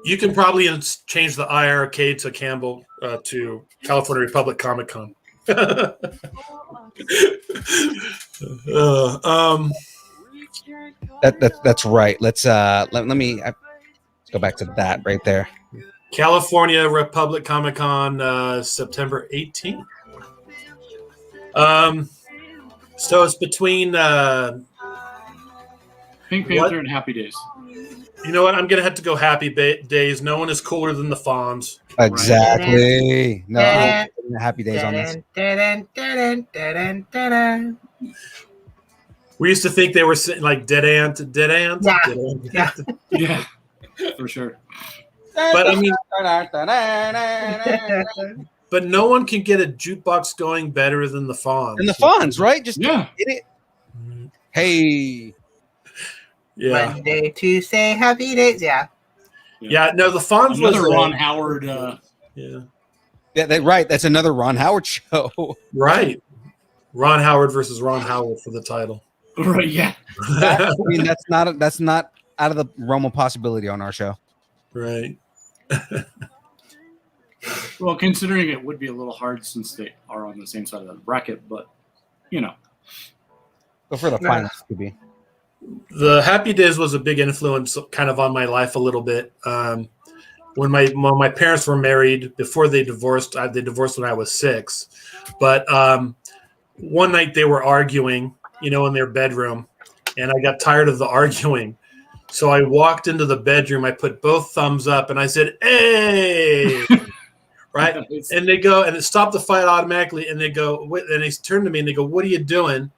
Speaker 4: You can probably change the IRK to Campbell to California Republic Comic Con.
Speaker 3: That's right. Let's let me go back to that right there.
Speaker 4: California Republic Comic Con, September 18th. So it's between
Speaker 6: Pink Panther and Happy Days.
Speaker 4: You know what? I'm gonna have to go Happy Days. No one is cooler than the Fonz.
Speaker 3: Exactly. No, Happy Days on this.
Speaker 4: We used to think they were like Dead Ant.
Speaker 5: Yeah.
Speaker 6: Yeah, for sure.
Speaker 4: But I mean, but no one can get a jukebox going better than the Fonz.
Speaker 3: And the Fonz, right? Just
Speaker 6: Yeah.
Speaker 3: get it. Hey.
Speaker 4: Yeah.
Speaker 5: Monday, Tuesday, Happy Days. Yeah.
Speaker 4: Yeah. No, the Fonz
Speaker 6: Another
Speaker 4: was
Speaker 6: Ron Howard.
Speaker 4: Yeah.
Speaker 3: Right. That's another Ron Howard show.
Speaker 4: Right. Ron Howard versus Ron Howard for the title.
Speaker 6: Right. Yeah.
Speaker 3: I mean, that's not out of the realm of possibility on our show.
Speaker 4: Right.
Speaker 6: Well, considering it would be a little hard since they are on the same side of the bracket, but
Speaker 3: But for the finals, could be.
Speaker 4: The Happy Days was a big influence kind of on my life a little bit. When my parents were married, before they divorced when I was 6. But one night they were arguing, in their bedroom, and I got tired of the arguing. So I walked into the bedroom, I put both thumbs up, and I said, "Hey!" Right? And they go, and it stopped the fight automatically, and they go, and they turn to me and they go, "What are you doing?"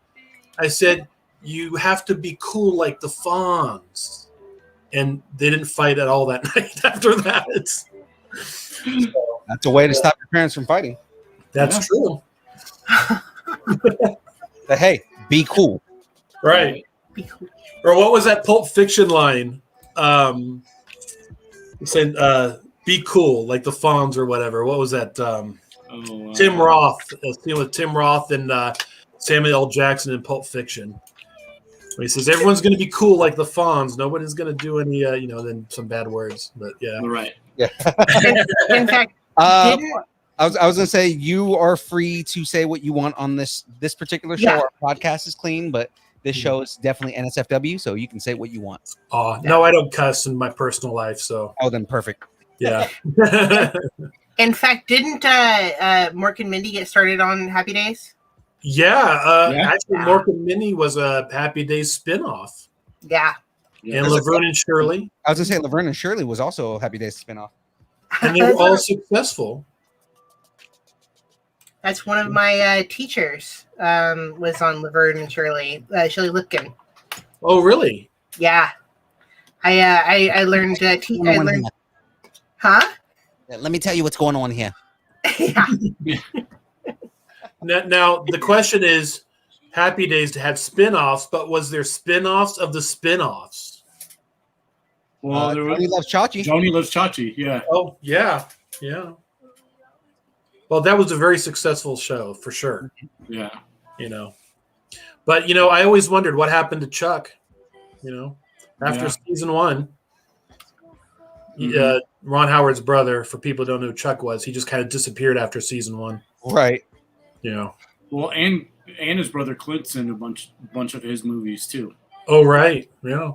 Speaker 4: I said, "You have to be cool like the Fonz." And they didn't fight at all that night after that.
Speaker 3: That's a way to stop your parents from fighting.
Speaker 4: That's true.
Speaker 3: But hey, be cool.
Speaker 4: Right. Or what was that Pulp Fiction line? Saying, be cool, like the Fonz or whatever. What was that? Tim Roth. Scene with Tim Roth and Samuel L. Jackson in Pulp Fiction. He says everyone's going to be cool like the Fonz. Nobody's going to do any, then some bad words. But yeah,
Speaker 6: right.
Speaker 3: Yeah.
Speaker 5: In fact,
Speaker 3: I was going to say you are free to say what you want on this particular show.
Speaker 5: Yeah.
Speaker 3: Our podcast is clean, but this show is definitely NSFW, so you can say what you want.
Speaker 4: No, I don't cuss in my personal life. So
Speaker 3: then perfect.
Speaker 4: Yeah.
Speaker 5: In fact, didn't Mork and Mindy get started on Happy Days?
Speaker 4: Actually, Mork and Mindy was a Happy Days spinoff.
Speaker 5: Yeah.
Speaker 4: And Laverne and Shirley.
Speaker 3: I was going to say Laverne and Shirley was also a Happy Days spinoff.
Speaker 4: And they were all successful.
Speaker 5: That's one of my teachers was on Laverne and Shirley, Shirley Lipkin.
Speaker 4: Oh, really?
Speaker 5: Yeah. I learned I learned. Huh?
Speaker 3: Yeah, let me tell you what's going on here.
Speaker 5: Yeah.
Speaker 4: Now the question is, Happy Days had spin-offs, but was there spin-offs of the spin-offs?
Speaker 6: Well, there was
Speaker 3: Joni Loves Chachi.
Speaker 6: Joni Loves Chachi, yeah.
Speaker 4: Oh, yeah. Well, that was a very successful show for sure.
Speaker 6: Yeah.
Speaker 4: But I always wondered what happened to Chuck. After season 1. Ron Howard's brother, for people who don't know who Chuck was, he just kind of disappeared after season 1.
Speaker 3: Right.
Speaker 6: Well, and his brother Clint's in a bunch of his movies too.
Speaker 4: Oh, right. Yeah.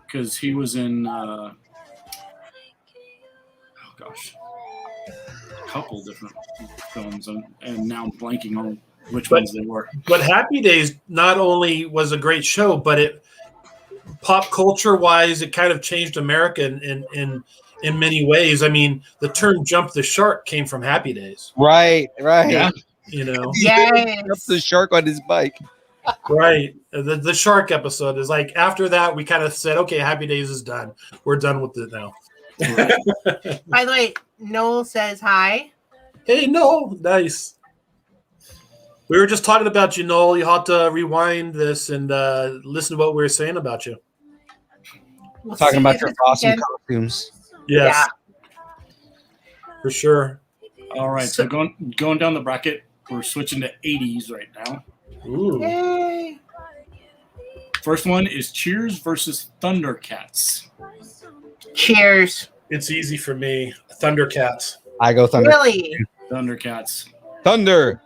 Speaker 6: Because he was in a couple different films, and now I'm blanking on which ones they were.
Speaker 4: But Happy Days not only was a great show, but it pop culture wise, it kind of changed America in many ways. I mean, the term "jump the shark" came from Happy Days.
Speaker 3: Right. Yeah.
Speaker 5: Yes.
Speaker 3: The shark on his bike.
Speaker 4: Right. The shark episode is like, after that, we kind of said, okay, Happy Days is done. We're done with it now.
Speaker 5: By the way, Noel says hi.
Speaker 4: Hey, Noel. Nice. We were just talking about you, Noel. You'll have to rewind this and listen to what we were saying about you.
Speaker 5: We'll
Speaker 3: Talking about your awesome
Speaker 5: weekend.
Speaker 3: costumes.
Speaker 4: Yes.
Speaker 5: Yeah.
Speaker 4: For sure.
Speaker 6: All right, so going down the bracket, we're switching to 80s right now.
Speaker 4: Ooh.
Speaker 5: Yay.
Speaker 6: First one is Cheers versus Thundercats.
Speaker 5: Cheers.
Speaker 4: It's easy for me. Thundercats.
Speaker 3: I go Thunder.
Speaker 5: Really?
Speaker 6: Thundercats.
Speaker 3: Thundercats.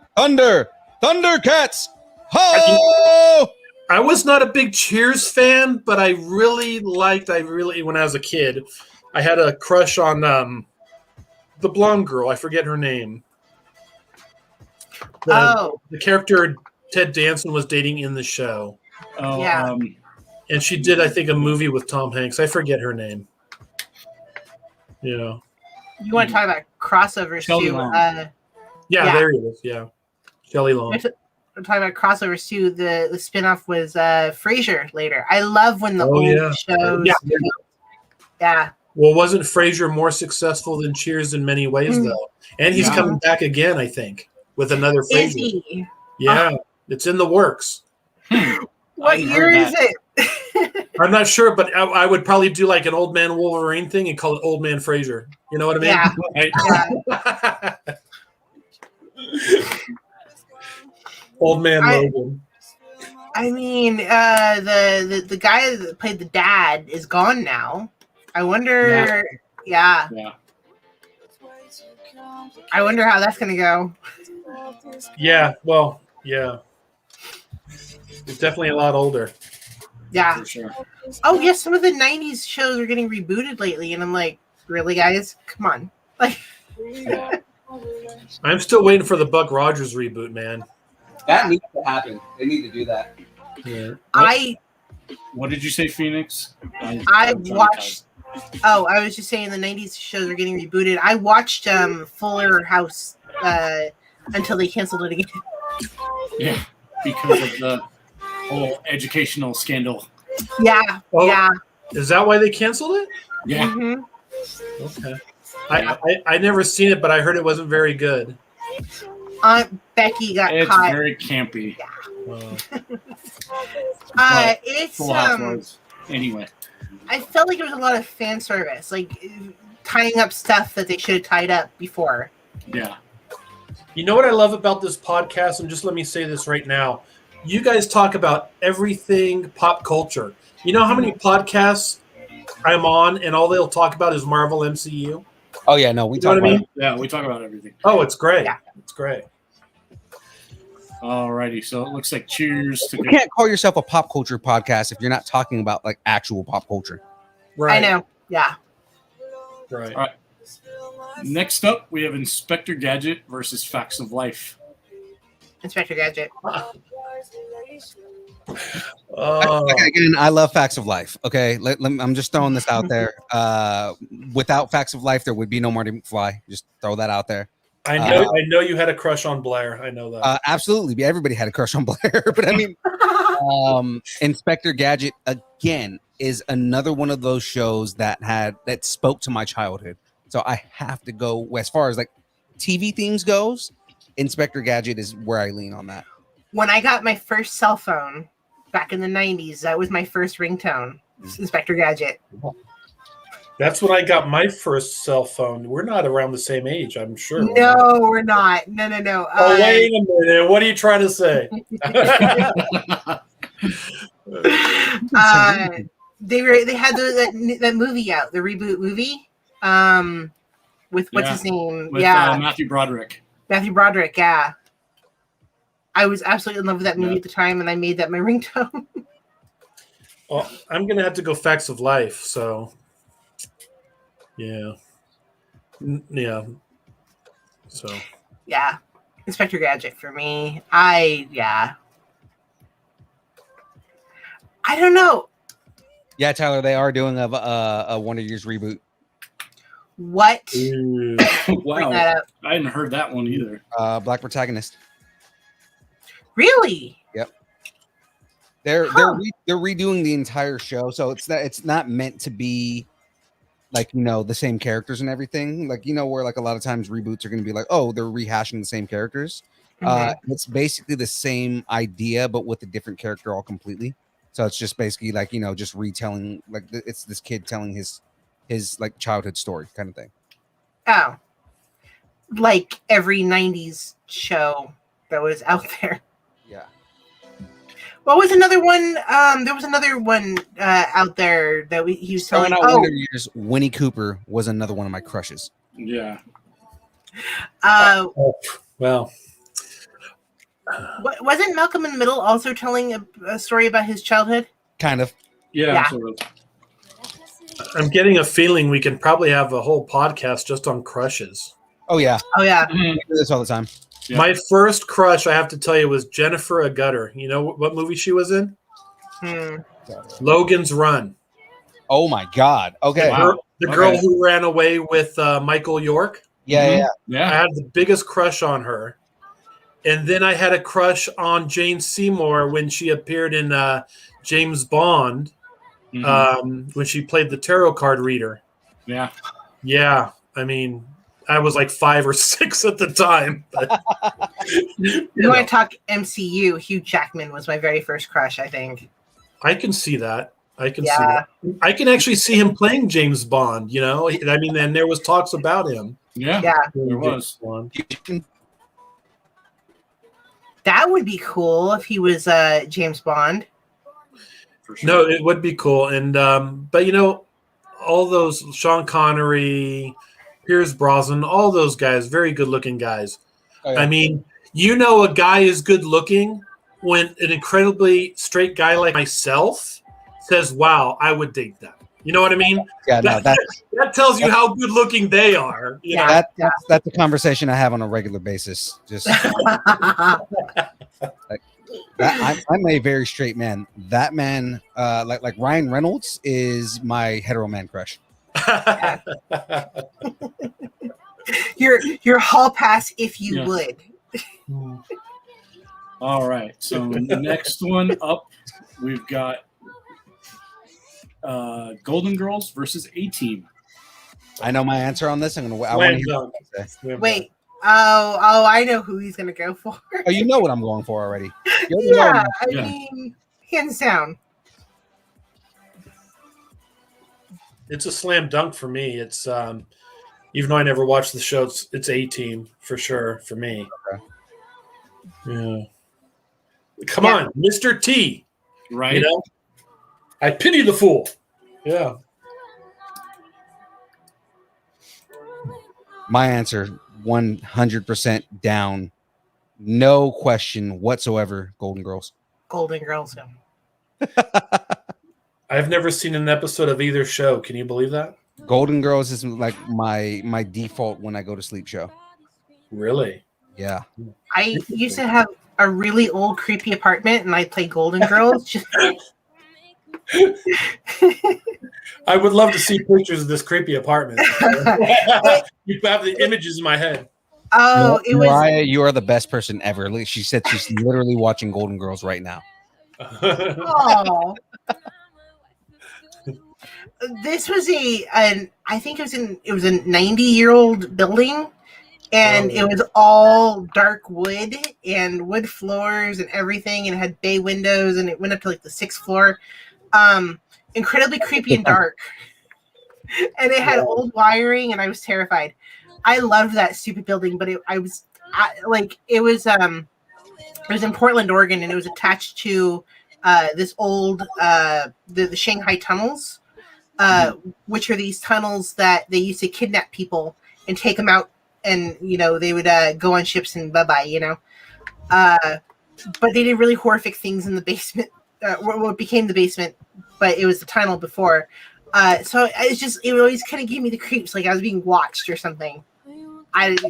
Speaker 3: Ho!
Speaker 4: I was not a big Cheers fan, but I really when I was a kid, I had a crush on the blonde girl. I forget her name. The character Ted Danson was dating in the show.
Speaker 6: Oh,
Speaker 5: Yeah.
Speaker 4: And she did, I think, a movie with Tom Hanks. I forget her name.
Speaker 5: You want to talk about crossovers
Speaker 6: Shelley
Speaker 5: too?
Speaker 6: Long.
Speaker 4: Yeah, there he is. Yeah. Shelley Long.
Speaker 5: We're talking about crossovers too. The spinoff was Frasier later. I love when the old shows. Yeah.
Speaker 4: Well, wasn't Frasier more successful than Cheers in many ways, though? And he's coming back again, I think, with another Frasier.
Speaker 5: Is he?
Speaker 4: Yeah, it's in the works.
Speaker 5: What year is it?
Speaker 4: I'm not sure, but I would probably do like an Old Man Wolverine thing and call it Old Man Frasier. You know what I mean?
Speaker 5: Yeah.
Speaker 4: Old Man Logan.
Speaker 5: I mean, the guy that played the dad is gone now. I wonder. Yeah. I wonder how that's gonna go.
Speaker 4: Yeah. Well. Yeah. It's definitely a lot older.
Speaker 5: Yeah.
Speaker 6: For sure.
Speaker 5: Oh yes, some of the '90s shows are getting rebooted lately, and I'm like, really, guys? Come on. Like.
Speaker 4: I'm still waiting for the Buck Rogers reboot, man.
Speaker 3: That needs to happen. They need to do that.
Speaker 4: Yeah.
Speaker 6: What did you say, Phoenix?
Speaker 5: I watched. Oh, I was just saying the '90s shows are getting rebooted. I watched Fuller House until they canceled it again.
Speaker 6: Yeah, because of the whole educational scandal.
Speaker 5: Yeah.
Speaker 4: Oh.
Speaker 5: Yeah.
Speaker 4: Is that why they canceled it?
Speaker 6: Yeah.
Speaker 5: Mm-hmm.
Speaker 4: Okay. I never seen it, but I heard it wasn't very good.
Speaker 5: Aunt Becky got
Speaker 6: It's
Speaker 5: caught.
Speaker 6: very campy.
Speaker 5: It's
Speaker 6: Full Housewives. Anyway.
Speaker 5: I felt like there was a lot of fan service. Like tying up stuff that they should have tied up before.
Speaker 6: Yeah.
Speaker 4: You know what I love about this podcast, and just let me say this right now. You guys talk about everything pop culture. You know how many podcasts I'm on, and all they'll talk about is Marvel MCU?
Speaker 3: Oh yeah, no, we
Speaker 4: You know
Speaker 3: talk
Speaker 4: what I
Speaker 3: about
Speaker 4: mean?
Speaker 6: Yeah, we talk about everything.
Speaker 4: Oh, it's great.
Speaker 5: Yeah.
Speaker 4: It's great.
Speaker 6: Alrighty, so it looks like cheers to
Speaker 3: You can't call yourself a pop culture podcast if you're not talking about like actual pop culture.
Speaker 4: Right.
Speaker 5: I know. Yeah.
Speaker 4: Right.
Speaker 6: All right. Next up, we have Inspector Gadget versus Facts of Life.
Speaker 5: Inspector Gadget.
Speaker 3: Again, I love Facts of Life. Okay, I'm just throwing this out there. Without Facts of Life, there would be no Marty McFly. Just throw that out there.
Speaker 4: I know you had a crush on Blair. I know that.
Speaker 3: Absolutely, everybody had a crush on Blair. But I mean, Inspector Gadget again is another one of those shows that spoke to my childhood. So I have to go as far as like TV themes goes. Inspector Gadget is where I lean on that.
Speaker 5: When I got my first cell phone back in the 90s, that was my first ringtone. Inspector Gadget.
Speaker 4: That's when I got my first cell phone. We're not around the same age, I'm sure.
Speaker 5: No, we're not. No.
Speaker 4: Oh, wait a minute. What are you trying to say?
Speaker 5: They had that movie out, the reboot movie, with what's his name?
Speaker 6: With Matthew Broderick.
Speaker 5: Matthew Broderick, yeah. I was absolutely in love with that movie at the time, and I made that my ringtone.
Speaker 4: Well, I'm gonna have to go Facts of Life. So, yeah. So.
Speaker 5: Yeah, Inspector Gadget for me. I don't know.
Speaker 3: Yeah, Tyler, they are doing a Wonder Years reboot.
Speaker 5: What?
Speaker 6: Wow, I hadn't heard that one either.
Speaker 3: Black protagonist.
Speaker 5: Really?
Speaker 3: Yep. They're redoing the entire show, so it's not meant to be like the same characters and everything. Like where like a lot of times reboots are going to be like, oh, they're rehashing the same characters.
Speaker 5: Mm-hmm.
Speaker 3: It's basically the same idea, but with a different character all completely. So it's just basically like just retelling, like it's this kid telling his like childhood story kind of thing.
Speaker 5: Oh, like every 90s show that was out there.
Speaker 3: Yeah.
Speaker 5: What was another one? There was another one out there that he was telling.
Speaker 3: Wonder Years, Winnie Cooper was another one of my crushes.
Speaker 6: Yeah.
Speaker 4: Well.
Speaker 5: Wasn't Malcolm in the Middle also telling a story about his childhood?
Speaker 3: Kind of.
Speaker 6: Yeah. Sort of.
Speaker 4: I'm getting a feeling we can probably have a whole podcast just on crushes.
Speaker 3: Oh yeah.
Speaker 5: Mm-hmm.
Speaker 3: I do this all the time.
Speaker 6: Yeah.
Speaker 4: My first crush, I have to tell you, was Jennifer Agutter. You know what movie she was in? Logan's Run.
Speaker 3: Oh my God. Okay.
Speaker 6: Wow.
Speaker 4: The girl who ran away with Michael York.
Speaker 3: Yeah.
Speaker 4: I had the biggest crush on her. And then I had a crush on Jane Seymour when she appeared in James Bond, when she played the tarot card reader.
Speaker 6: Yeah.
Speaker 4: Yeah. I mean, I was like 5 or 6 at the time. But,
Speaker 5: you want to talk MCU? Hugh Jackman was my very first crush, I think.
Speaker 4: I can see that. I can see that. I can actually see him playing James Bond, I mean, and there was talks about him.
Speaker 6: Yeah. There was.
Speaker 5: That would be cool if he was James Bond.
Speaker 6: For sure.
Speaker 4: No, it would be cool. And but all those Sean Connery, Pierce Brosnan, all those guys, very good looking guys. Oh, yeah. I mean, a guy is good looking when an incredibly straight guy like myself says, wow, I would date that. You know what I mean?
Speaker 3: Yeah,
Speaker 4: that tells you how good looking they are.
Speaker 3: That's a conversation I have on a regular basis. Just I'm a very straight man. That man, like Ryan Reynolds, is my hetero man crush.
Speaker 5: Your hall pass, if you would.
Speaker 6: All right. So next one up, we've got Golden Girls versus A-Team.
Speaker 3: I know my answer on this. I want to hear what you say.
Speaker 5: Wait. Oh, I know who he's going to go for.
Speaker 3: Oh, you know what I'm going for already.
Speaker 5: I mean, hands down.
Speaker 4: it's a slam dunk for me. It's even though I never watched the show, it's A-Team for sure for me.
Speaker 3: Okay.
Speaker 4: Yeah. Come on, Mr. T.
Speaker 6: Right.
Speaker 4: You know, I pity the fool. Yeah.
Speaker 3: My answer, 100% down. No question whatsoever, Golden Girls.
Speaker 5: Golden Girls.
Speaker 4: I've never seen an episode of either show. Can you believe that?
Speaker 3: Golden Girls is like my default when I go to sleep show.
Speaker 4: Really?
Speaker 3: Yeah.
Speaker 5: I used to have a really old, creepy apartment, and I'd play Golden Girls.
Speaker 4: I would love to see pictures of this creepy apartment. You have the images in my head.
Speaker 5: Oh, it was.
Speaker 3: Mariah, you are the best person ever. She said she's literally watching Golden Girls right now.
Speaker 5: Oh. This was I think it was a 90-year-old building, and it was all dark wood and wood floors and everything, and it had bay windows, and it went up to like the 6th floor. Incredibly creepy and dark, and it had old wiring, and I was terrified. I loved that stupid building, but it was in Portland, Oregon, and it was attached to this old the Shanghai tunnels, which are these tunnels that they used to kidnap people and take them out, and they would go on ships and bye-bye, but they did really horrific things in the basement, what became the basement, but it was the tunnel before. So it always kind of gave me the creeps, like I was being watched or something.
Speaker 3: Sounds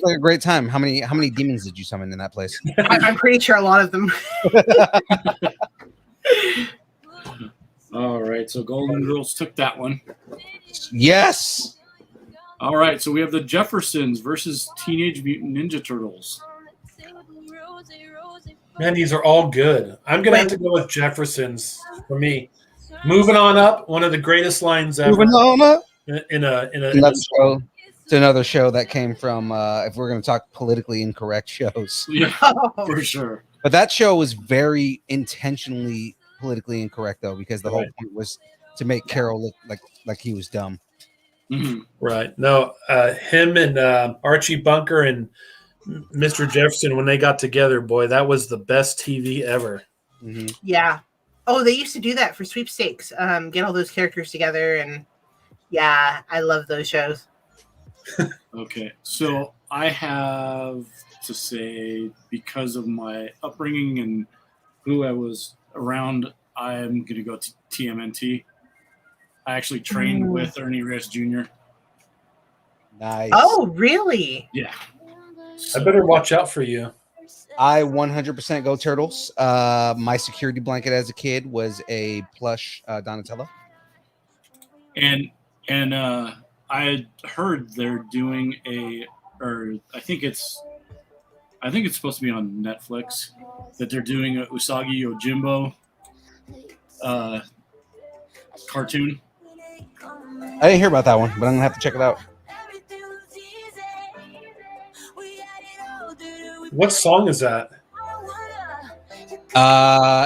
Speaker 3: like a great time. How many demons did you summon in that place?
Speaker 5: I'm pretty sure a lot of them.
Speaker 6: All right, so Golden Girls took that one.
Speaker 3: Yes.
Speaker 6: All right, so we have the Jeffersons versus Teenage Mutant Ninja Turtles.
Speaker 4: Man, these are all good. I'm gonna have to go with Jeffersons for me. Moving on up, one of the greatest lines ever.
Speaker 3: Moving on up.
Speaker 4: In a
Speaker 3: show. It's another show that came from, if we're going to talk politically incorrect shows.
Speaker 6: Yeah, for sure.
Speaker 3: But that show was very intentionally politically incorrect, though, because the whole point was to make Carol look like he was dumb.
Speaker 6: Mm-hmm.
Speaker 4: Right. No, him and Archie Bunker and Mr. Jefferson, when they got together, boy, that was the best TV ever.
Speaker 3: Mm-hmm.
Speaker 5: Yeah. Oh, they used to do that for sweepstakes. Get all those characters together, and yeah, I love those shows.
Speaker 6: Okay, so I have to say, because of my upbringing and who I was around, I'm going to go to TMNT. I actually trained with Ernie Reyes Jr.
Speaker 3: Nice.
Speaker 5: Oh, really?
Speaker 6: Yeah.
Speaker 4: I better watch out for you.
Speaker 3: I 100% go Turtles. My security blanket as a kid was a plush Donatello.
Speaker 6: And I heard they're doing I think it's supposed to be on Netflix, that they're doing a Usagi Yojimbo cartoon.
Speaker 3: I didn't hear about that one, but I'm gonna have to check it out.
Speaker 4: What song is that?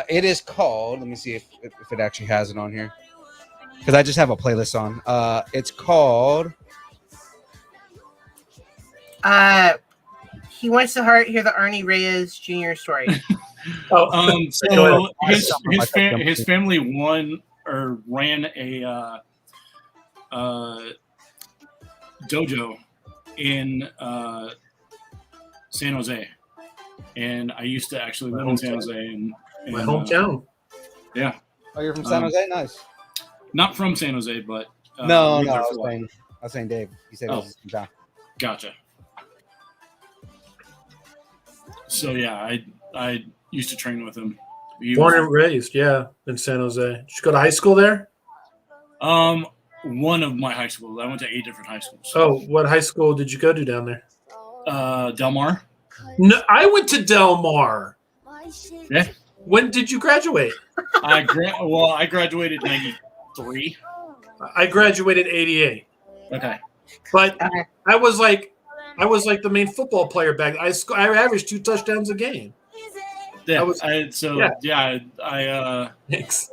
Speaker 3: It is called. Let me see if it actually has it on here, because I just have a playlist on. It's called.
Speaker 5: He wants to hear the Ernie Reyes Jr. story.
Speaker 6: So his family ran a dojo in San Jose, and I used to actually live in San Jose. And
Speaker 4: my hometown.
Speaker 6: Yeah.
Speaker 3: Oh, you're from San Jose? Nice.
Speaker 6: Not from San Jose, but
Speaker 3: no. I was saying Dave. He said it was his hometown.
Speaker 6: Gotcha. So yeah, I used to train with him.
Speaker 4: Born and raised, yeah, in San Jose. Did you go to high school there?
Speaker 6: One of my high schools. I went to 8 different high schools.
Speaker 4: Oh, what high school did you go to down there?
Speaker 6: Del Mar.
Speaker 4: No, I went to Del Mar.
Speaker 6: Yeah.
Speaker 4: When did you graduate?
Speaker 6: I graduated 93.
Speaker 4: I graduated 88.
Speaker 6: Okay.
Speaker 4: But I was like the main football player back. I averaged 2 touchdowns a game.
Speaker 6: Yeah.
Speaker 4: Thanks.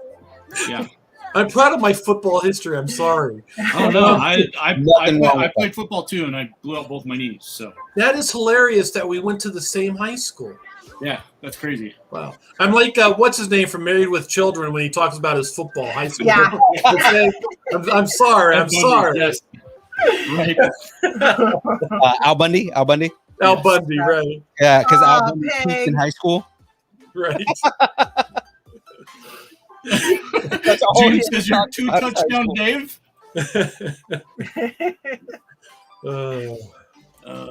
Speaker 6: Yeah.
Speaker 4: I'm proud of my football history. I'm sorry.
Speaker 6: Oh no, I played football too, and I blew out both my knees. So
Speaker 4: that is hilarious that we went to the same high school.
Speaker 6: Yeah, that's crazy.
Speaker 4: Wow. I'm like, what's his name from Married with Children when he talks about his football high school.
Speaker 5: Yeah.
Speaker 4: I'm sorry. I'm sorry.
Speaker 6: Yes. Right.
Speaker 3: Al Bundy.
Speaker 4: Al Bundy, right?
Speaker 3: Yeah, because Al Bundy peaked in high school.
Speaker 4: Right.
Speaker 6: June says you're 2 touchdown, Dave.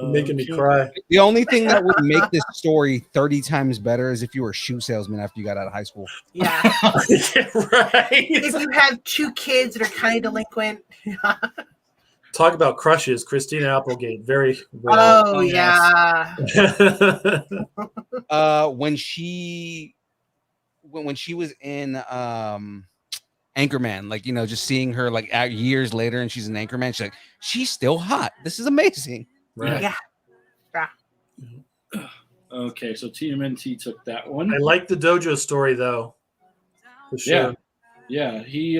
Speaker 4: Making me cry.
Speaker 3: The only thing that would make this story 30 times better is if you were a shoe salesman after you got out of high school.
Speaker 5: Yeah.
Speaker 4: Right.
Speaker 5: If you have 2 kids that are kind of delinquent.
Speaker 4: Talk about crushes. Christina Applegate. Very well.
Speaker 5: Oh, yeah.
Speaker 3: When she was in Anchorman, like, just seeing her like years later and she's an Anchorman, she's like, she's still hot. This is amazing.
Speaker 4: Right.
Speaker 5: Yeah.
Speaker 6: Okay, so TMNT took that one.
Speaker 4: I like the dojo story though. For sure.
Speaker 6: Yeah. He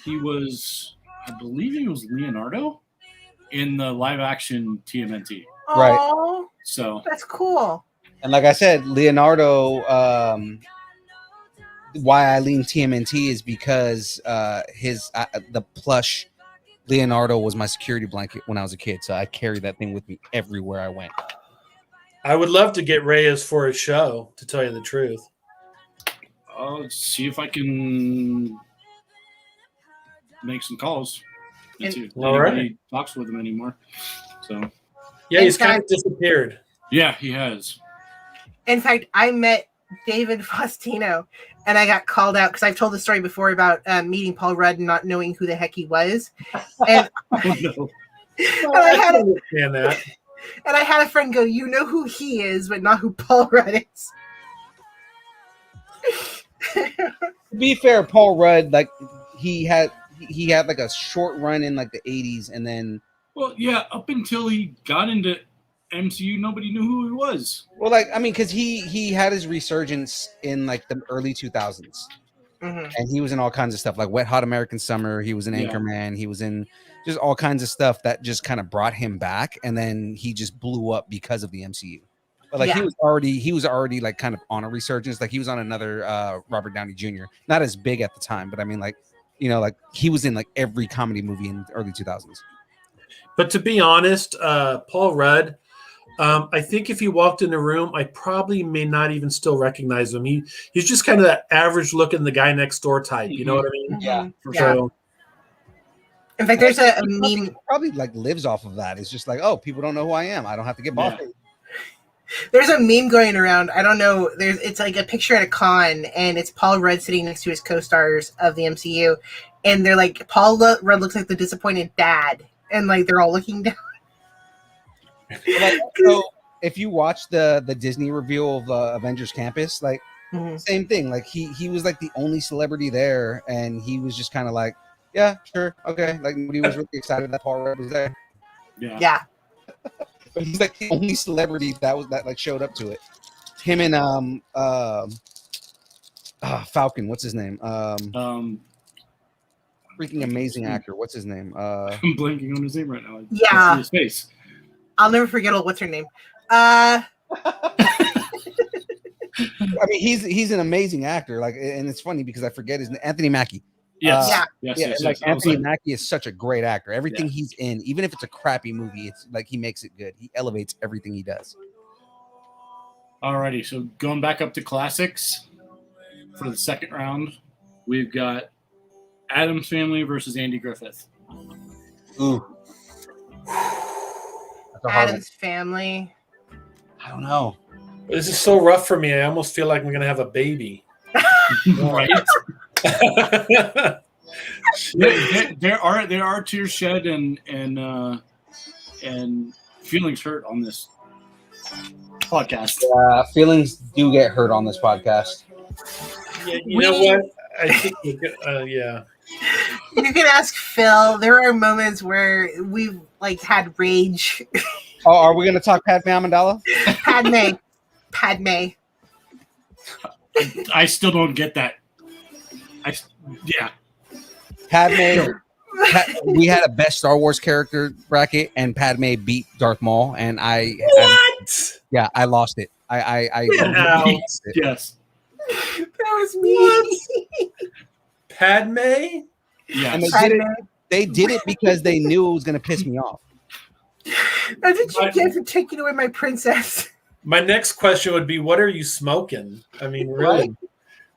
Speaker 6: was, I believe he was Leonardo in the live action TMNT.
Speaker 3: Right.
Speaker 5: Oh,
Speaker 6: so
Speaker 5: that's cool.
Speaker 3: And like I said, Leonardo, why I lean TMNT is because the plush Leonardo was my security blanket when I was a kid, so I carried that thing with me everywhere I went.
Speaker 4: I would love to get Reyes for a show, to tell you the truth.
Speaker 6: I'll see if I can make some calls. Nobody talks with him anymore. So
Speaker 4: yeah, he's kind of disappeared.
Speaker 6: Yeah, he has.
Speaker 5: In fact, I met David Faustino, and I got called out because I've told the story before about meeting Paul Rudd and not knowing who the heck he was. And, I had a friend go, "You know who he is, but not who Paul Rudd is."
Speaker 3: To be fair, Paul Rudd, like he had like a short run in like the 80s, and then
Speaker 6: up until he got into MCU, nobody knew who he was.
Speaker 3: Well, like, I mean, because he had his resurgence in like the early 2000s, and he was in all kinds of stuff like Wet Hot American Summer. He was in Anchorman. He was in just all kinds of stuff that just kind of brought him back, and then he just blew up because of the MCU. But like he was already like kind of on a resurgence. Like he was on another Robert Downey Jr. Not as big at the time, but I mean, like, like he was in like every comedy movie in the early 2000s.
Speaker 4: But to be honest, Paul Rudd, I think if he walked in the room, I probably may not even still recognize him. He's just kind of that average looking the guy next door type. You know what I mean?
Speaker 3: Yeah.
Speaker 4: For sure.
Speaker 5: In fact, there's a meme.
Speaker 3: Probably like lives off of that. It's just like, oh, people don't know who I am. I don't have to get bothered.
Speaker 5: There's a meme going around. I don't know. It's like a picture at a con, and it's Paul Rudd sitting next to his co-stars of the MCU, and they're like, Paul Rudd looks like the disappointed dad, and like they're all looking down.
Speaker 3: Like, so if you watch the Disney reveal of Avengers Campus, like same thing. Like he was like the only celebrity there, and he was just kind of like, yeah, sure, okay. Like nobody was really excited that Paul Rudd was there.
Speaker 5: Yeah.
Speaker 3: But he's like the only celebrity that like showed up to it. Him and Falcon, what's his name? Freaking amazing actor. What's his name?
Speaker 6: I'm blanking on his name right now.
Speaker 5: Yeah.
Speaker 6: His face.
Speaker 5: I'll never forget what's her name.
Speaker 3: I mean, he's an amazing actor. Like, and it's funny because I forget his name. Anthony Mackie.
Speaker 6: Yes.
Speaker 3: Yes. Like Anthony Mackie is such a great actor. Everything he's in, even if it's a crappy movie, it's like he makes it good. He elevates everything he does.
Speaker 6: Alrighty, so going back up to classics for the second round, we've got Addams Family versus Andy Griffith.
Speaker 3: Ooh.
Speaker 5: Addams Family.
Speaker 3: I don't know.
Speaker 4: This is so rough for me. I almost feel like I'm going to have a baby.
Speaker 6: Right. there are tears shed and feelings hurt on this podcast.
Speaker 3: Feelings do get hurt on this podcast.
Speaker 4: Yeah, you know what? I think yeah.
Speaker 5: You can ask Phil. There are moments where we've like had rage.
Speaker 3: Oh, are we going to talk Padme Amidala?
Speaker 5: Padme.
Speaker 6: I still don't get that.
Speaker 3: Padme. We had a best Star Wars character bracket, and Padme beat Darth Maul, and I lost it. I
Speaker 4: lost it.
Speaker 6: Yes,
Speaker 5: that was me.
Speaker 4: Padme.
Speaker 6: yeah.
Speaker 3: And they did it because they knew it was going to piss me off.
Speaker 5: That's what you get for taking away my princess.
Speaker 4: My next question would be, what are you smoking? I mean, really?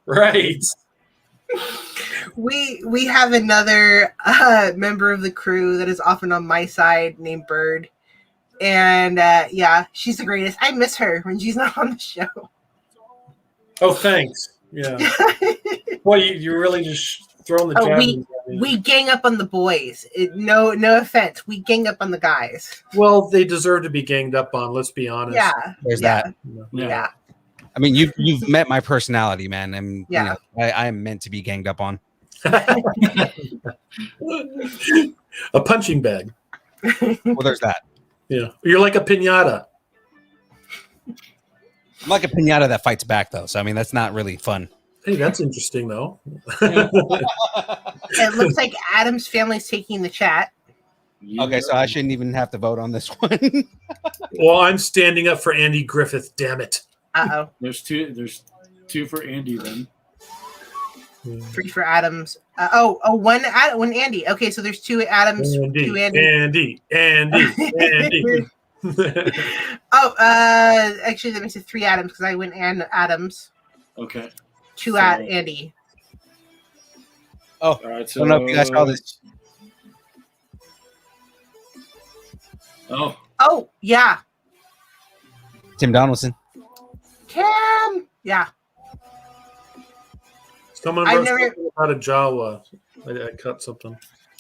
Speaker 4: Right.
Speaker 5: We have another member of the crew that is often on my side named Bird. And yeah, she's the greatest. I miss her when she's not on the show.
Speaker 4: Oh, thanks. Yeah. Well, you really just throwing the jab.
Speaker 5: We gang up on the boys. No offense. We gang up on the guys.
Speaker 4: Well, they deserve to be ganged up on. Let's be honest.
Speaker 5: Yeah.
Speaker 3: There's that.
Speaker 5: Yeah.
Speaker 3: I mean, you've met my personality, man, and I am meant to be ganged up on.
Speaker 4: A punching bag.
Speaker 3: Well, there's that.
Speaker 4: Yeah, you're like a piñata.
Speaker 3: I'm like a piñata that fights back, though. So I mean, that's not really fun.
Speaker 4: Hey, that's interesting, though.
Speaker 5: It looks like Adam's family's taking the chat.
Speaker 3: Okay, so I shouldn't even have to vote on this one.
Speaker 4: Well, I'm standing up for Andy Griffith. Damn it!
Speaker 5: Uh-oh.
Speaker 6: There's two for Andy then.
Speaker 5: 3 for Adams. One Andy. Okay, so there's 2 Adams.
Speaker 4: Andy,
Speaker 5: 2 Andy.
Speaker 4: Andy.
Speaker 5: Actually, that makes it 3 Adams because I went Adams.
Speaker 6: Okay.
Speaker 5: 2 at Andy.
Speaker 3: Oh,
Speaker 6: all right.
Speaker 3: I don't know if you guys saw this.
Speaker 5: Oh, yeah.
Speaker 3: Tim Donaldson.
Speaker 5: Tim. Yeah.
Speaker 4: Someone wrote something about a Jawa. I cut something.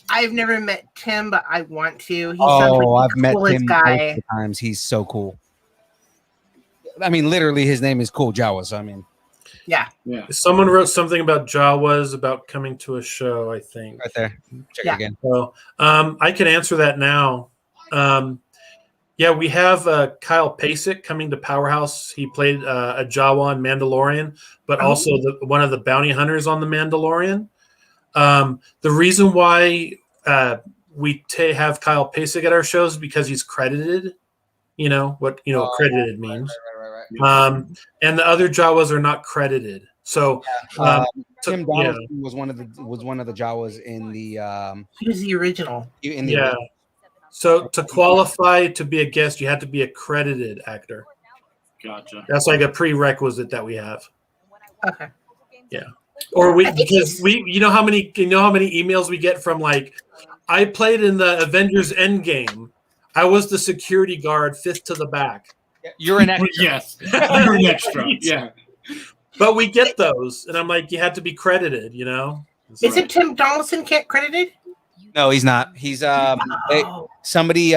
Speaker 5: I've never met Tim, but I want to. He
Speaker 3: sounds like
Speaker 5: the
Speaker 3: I've met
Speaker 5: coolest
Speaker 3: him
Speaker 5: guy.
Speaker 3: multiple times. He's so cool. I mean, literally, his name is Cool Jawa. So I mean,
Speaker 5: yeah.
Speaker 4: Someone wrote something about Jawas about coming to a show. I think
Speaker 3: right there. Check it again.
Speaker 4: So, I can answer that now. Yeah, we have Kyle Pasek coming to Powerhouse. He played a Jawa in Mandalorian, but also one of the bounty hunters on the Mandalorian. The reason why we have Kyle Pasek at our shows is because he's credited. You know what credited means. Right. And the other Jawas are not credited. So
Speaker 3: Tim Donaldson was one of the Jawas in the.
Speaker 5: He was the original.
Speaker 3: Original.
Speaker 4: So to qualify to be a guest, you have to be a credited actor.
Speaker 6: Gotcha.
Speaker 4: That's like a prerequisite that we have.
Speaker 5: Okay.
Speaker 4: Yeah. Or you know how many emails we get from like, I played in the Avengers Endgame. I was the security guard, 5th to the back.
Speaker 3: You're an extra.
Speaker 6: Yes. You're an extra. Yeah.
Speaker 4: But we get those, and I'm like, you have to be credited, you know.
Speaker 5: Isn't Tim Donaldson credited?
Speaker 3: No, he's not. He's somebody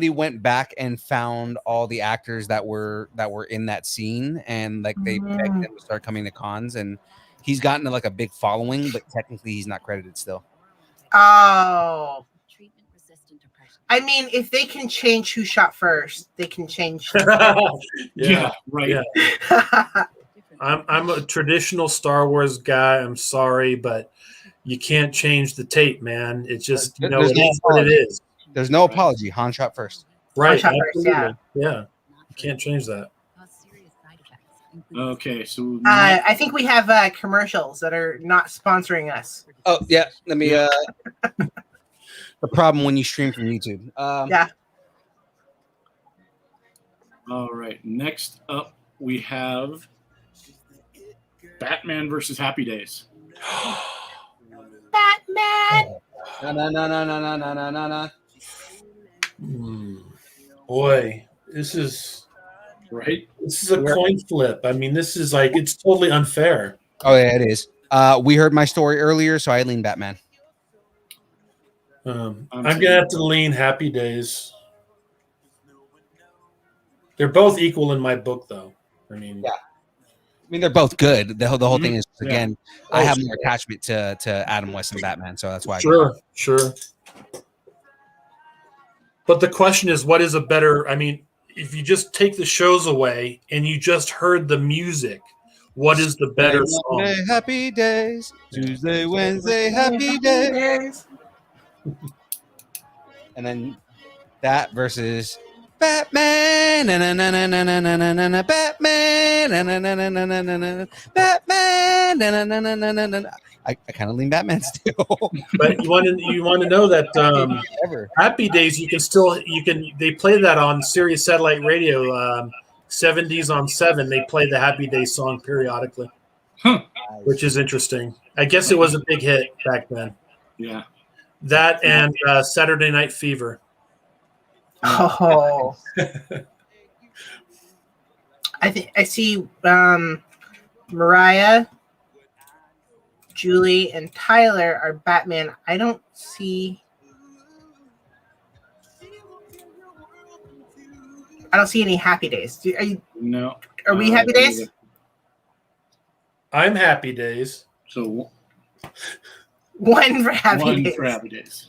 Speaker 3: went back and found all the actors that were in that scene, and like they begged them to start coming to cons, and he's gotten like a big following, but technically he's not credited still.
Speaker 5: Oh. I mean, if they can change who shot first, they can change.
Speaker 6: Yeah, right.
Speaker 4: Yeah. I'm a traditional Star Wars guy. I'm sorry, but you can't change the tape, man. It's just it is what it is.
Speaker 3: There's no apology. Han shot first.
Speaker 4: Right.
Speaker 5: Han shot first, yeah.
Speaker 4: You can't change that.
Speaker 6: Okay, so
Speaker 5: I think we have commercials that are not sponsoring us.
Speaker 3: Oh yeah, let me. The problem when you stream from YouTube.
Speaker 5: Yeah.
Speaker 6: All right. Next up, we have Batman versus Happy Days.
Speaker 5: Batman.
Speaker 3: No.
Speaker 4: Boy, this is
Speaker 6: right.
Speaker 4: This is a coin flip. I mean, this is like it's totally unfair.
Speaker 3: Oh yeah, it is. We heard my story earlier, so I lean Batman.
Speaker 4: I'm gonna have to lean Happy Days. They're both equal in my book, though. I mean,
Speaker 3: they're both good. The whole thing is again, I have more attachment to Adam West and Batman, so that's why.
Speaker 4: Sure. But the question is, what is a better? I mean, if you just take the shows away and you just heard the music, What is the better song?
Speaker 3: Monday, happy days. Tuesday, Wednesday, happy days. And then that versus Batman, Batman, Batman. I kind of lean Batman still.
Speaker 4: But you want to know that Happy Days they play that on Sirius Satellite Radio 70s on 7. They play the Happy Days song periodically, which is interesting. I guess it was a big hit back then.
Speaker 6: Yeah,
Speaker 4: that and Saturday Night Fever.
Speaker 5: Oh, I see Mariah, Julie, and Tyler are Batman. I don't see any Happy Days.
Speaker 6: No.
Speaker 5: Are we Happy Days?
Speaker 4: I'm Happy Days.
Speaker 6: So
Speaker 5: one for Happy Days.
Speaker 6: For Happy Days.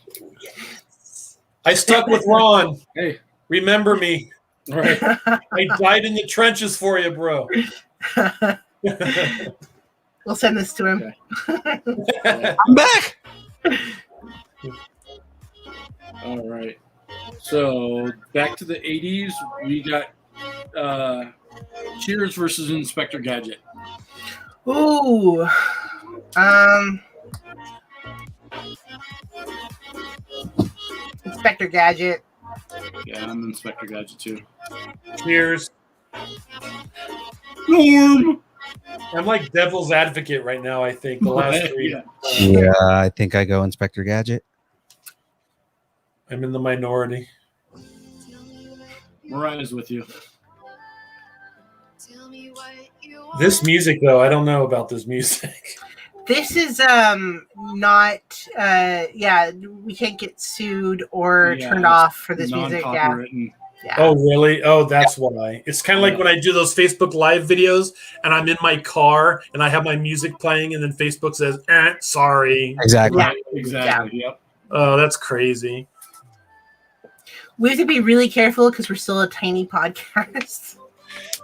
Speaker 4: I stuck with Ron.
Speaker 6: Hey,
Speaker 4: remember me.
Speaker 6: Right.
Speaker 4: I died in the trenches for you, bro.
Speaker 5: We'll send this to him.
Speaker 3: Okay. I'm back.
Speaker 6: All right. So back to the 80s, we got Cheers versus Inspector Gadget.
Speaker 5: Ooh. Inspector Gadget.
Speaker 6: Yeah, I'm Inspector Gadget too.
Speaker 4: Cheers.
Speaker 6: Norm.
Speaker 4: I'm like devil's advocate right now, I think. The last three.
Speaker 3: Yeah, I think I go Inspector Gadget.
Speaker 4: I'm in the minority.
Speaker 6: Mariah's with you.
Speaker 4: This music, though, I don't know about this music.
Speaker 5: This is not we can't get sued or turned off for this music. Yeah.
Speaker 4: Oh, really? Oh, that's why. It's kind of like when I do those Facebook Live videos and I'm in my car and I have my music playing and then Facebook says, sorry.
Speaker 3: Exactly.
Speaker 5: Yeah.
Speaker 6: Exactly. Yep.
Speaker 4: Oh, that's crazy.
Speaker 5: We have to be really careful because we're still a tiny podcast.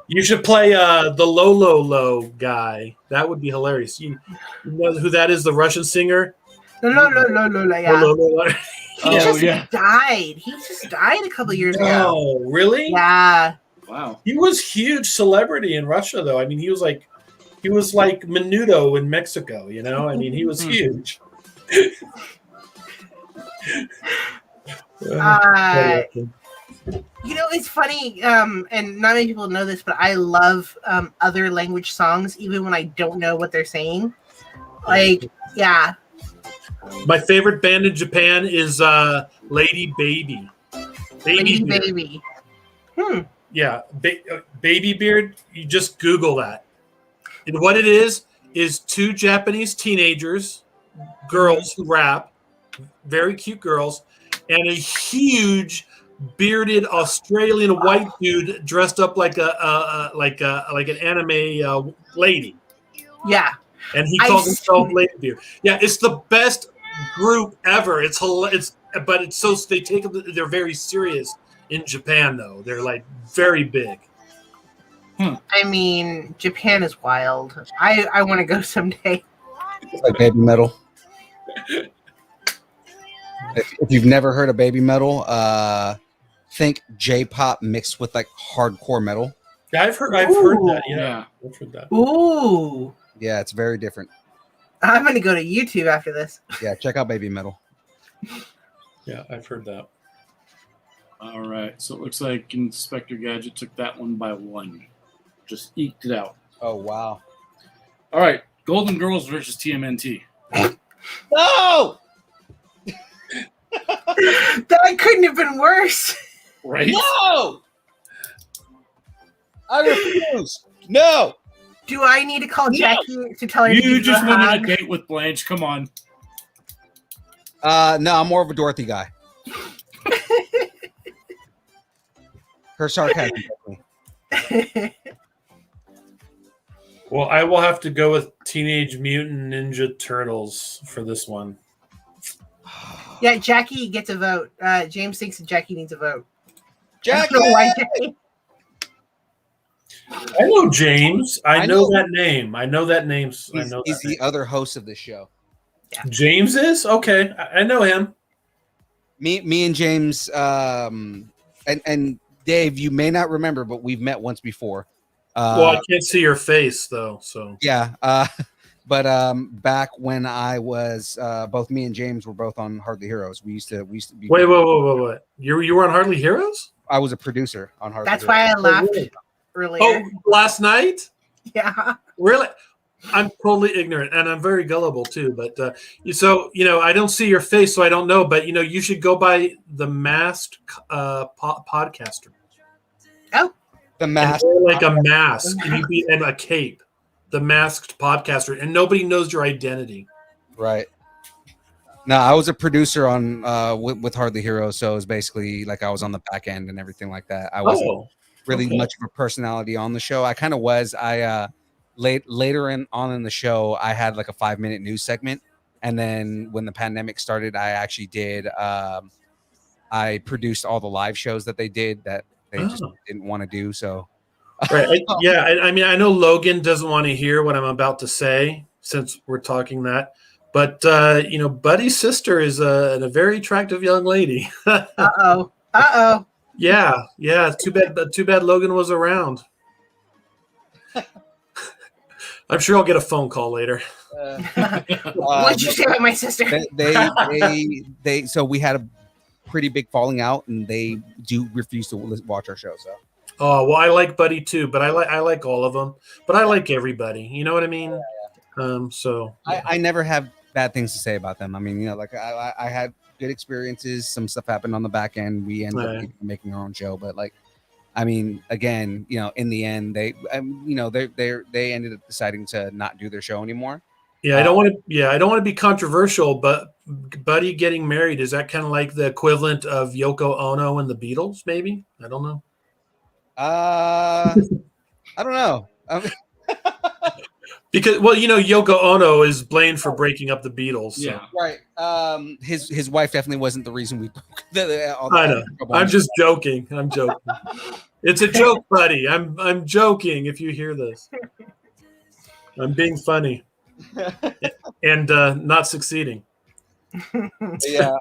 Speaker 4: You should play the Low guy. That would be hilarious. You know who that is? The Russian singer?
Speaker 5: Yeah. He just died. He just died a couple years ago.
Speaker 4: Oh, really?
Speaker 5: Yeah.
Speaker 6: Wow.
Speaker 4: He was huge celebrity in Russia, though. I mean, he was like Menudo in Mexico. You know, I mean, he was huge.
Speaker 5: You know, it's funny, and not many people know this, but I love other language songs, even when I don't know what they're saying. Like, yeah.
Speaker 4: My favorite band in Japan is Lady Baby.
Speaker 5: Baby.
Speaker 4: Yeah, Baby Beard. You just Google that. And what it is two Japanese teenagers, girls who rap, very cute girls, and a huge bearded Australian white dude dressed up like an anime lady.
Speaker 5: Yeah.
Speaker 4: And he calls himself Lady Beard. Yeah, it's the best group ever. They're very serious in Japan though. They're like very big.
Speaker 5: I mean, Japan is wild. I want to go someday.
Speaker 3: It's like baby metal. If you've never heard of baby metal, think J-pop mixed with like hardcore metal.
Speaker 4: Yeah, I've heard that. Yeah, I've heard that.
Speaker 5: Ooh.
Speaker 3: Yeah, it's very different.
Speaker 5: I'm gonna go to YouTube after this.
Speaker 3: Yeah, check out baby metal.
Speaker 4: Yeah, I've heard that.
Speaker 6: All right, so it looks like Inspector Gadget took that one by 1. Just eked it out.
Speaker 3: Oh, wow.
Speaker 6: All right, Golden Girls versus TMNT.
Speaker 3: No!
Speaker 5: That couldn't have been worse.
Speaker 6: Right?
Speaker 3: No! I refuse. No!
Speaker 5: Do I need to call Jackie to tell her
Speaker 6: You
Speaker 5: to
Speaker 6: just
Speaker 5: give
Speaker 6: went
Speaker 5: a
Speaker 6: on a
Speaker 5: hug?
Speaker 6: date with Blanche. Come on.
Speaker 3: No, I'm more of a Dorothy guy. Her sarcasm.
Speaker 4: Well, I will have to go with Teenage Mutant Ninja Turtles for this one.
Speaker 5: Yeah, Jackie gets a vote. James thinks that Jackie needs a vote.
Speaker 3: Jackie!
Speaker 5: I don't know why Jackie.
Speaker 4: I know James. I know that name. I know that name.
Speaker 3: He's the other host of this show.
Speaker 5: Yeah.
Speaker 4: James is? Okay. I know him.
Speaker 3: Me and James, and Dave, you may not remember, but we've met once before.
Speaker 4: Well, I can't see your face though, so
Speaker 3: yeah. But back when I was both me and James were both on Hardly Heroes. We used to be.
Speaker 4: Wait. You were on Hardly Heroes?
Speaker 3: I was a producer on Hardly
Speaker 5: That's
Speaker 3: Heroes.
Speaker 5: why I laughed earlier.
Speaker 4: Oh, last night?
Speaker 5: Yeah.
Speaker 4: Really? I'm totally ignorant, and I'm very gullible too. But so I don't see your face, so I don't know. But you should go by the Masked Podcaster.
Speaker 5: Oh,
Speaker 3: the mask,
Speaker 4: like a mask, and you be in a cape. The Masked Podcaster, and nobody knows your identity.
Speaker 3: Right. No, I was a producer on with Hardly Heroes, so it was basically like I was on the back end and everything like that. I wasn't really much of a personality on the show. I kind of was. Later on in the show, I had like a 5-minute news segment, and then when the pandemic started, I actually did. I produced all the live shows that they did that they just didn't want to do. So,
Speaker 4: right, I mean, I know Logan doesn't want to hear what I'm about to say since we're talking that, but Buddy's sister is a very attractive young lady.
Speaker 5: Uh-oh.
Speaker 4: Yeah. Too bad Logan was around. I'm sure I'll get a phone call later.
Speaker 5: What'd you say about my sister?
Speaker 3: They so we had a pretty big falling out, and they do refuse to watch our show. So.
Speaker 4: Oh well, I like Buddy too, but I like all of them. But I like everybody. You know what I mean? Yeah.
Speaker 3: I never have bad things to say about them. I mean, like I had good experiences. Some stuff happened on the back end. We ended up making our own show, but like. I mean, again, in the end, they ended up deciding to not do their show anymore.
Speaker 4: Yeah, I don't want to be controversial, but Buddy getting married, is that kind of like the equivalent of Yoko Ono and the Beatles? Maybe, I don't know.
Speaker 3: I don't know.
Speaker 4: Because Yoko Ono is blamed for breaking up the Beatles. So.
Speaker 6: Yeah,
Speaker 3: right. His wife definitely wasn't the reason we broke.
Speaker 4: I know. I'm just joking. I'm joking. It's a joke, Buddy. I'm joking. If you hear this, I'm being funny and not succeeding.
Speaker 3: Yeah.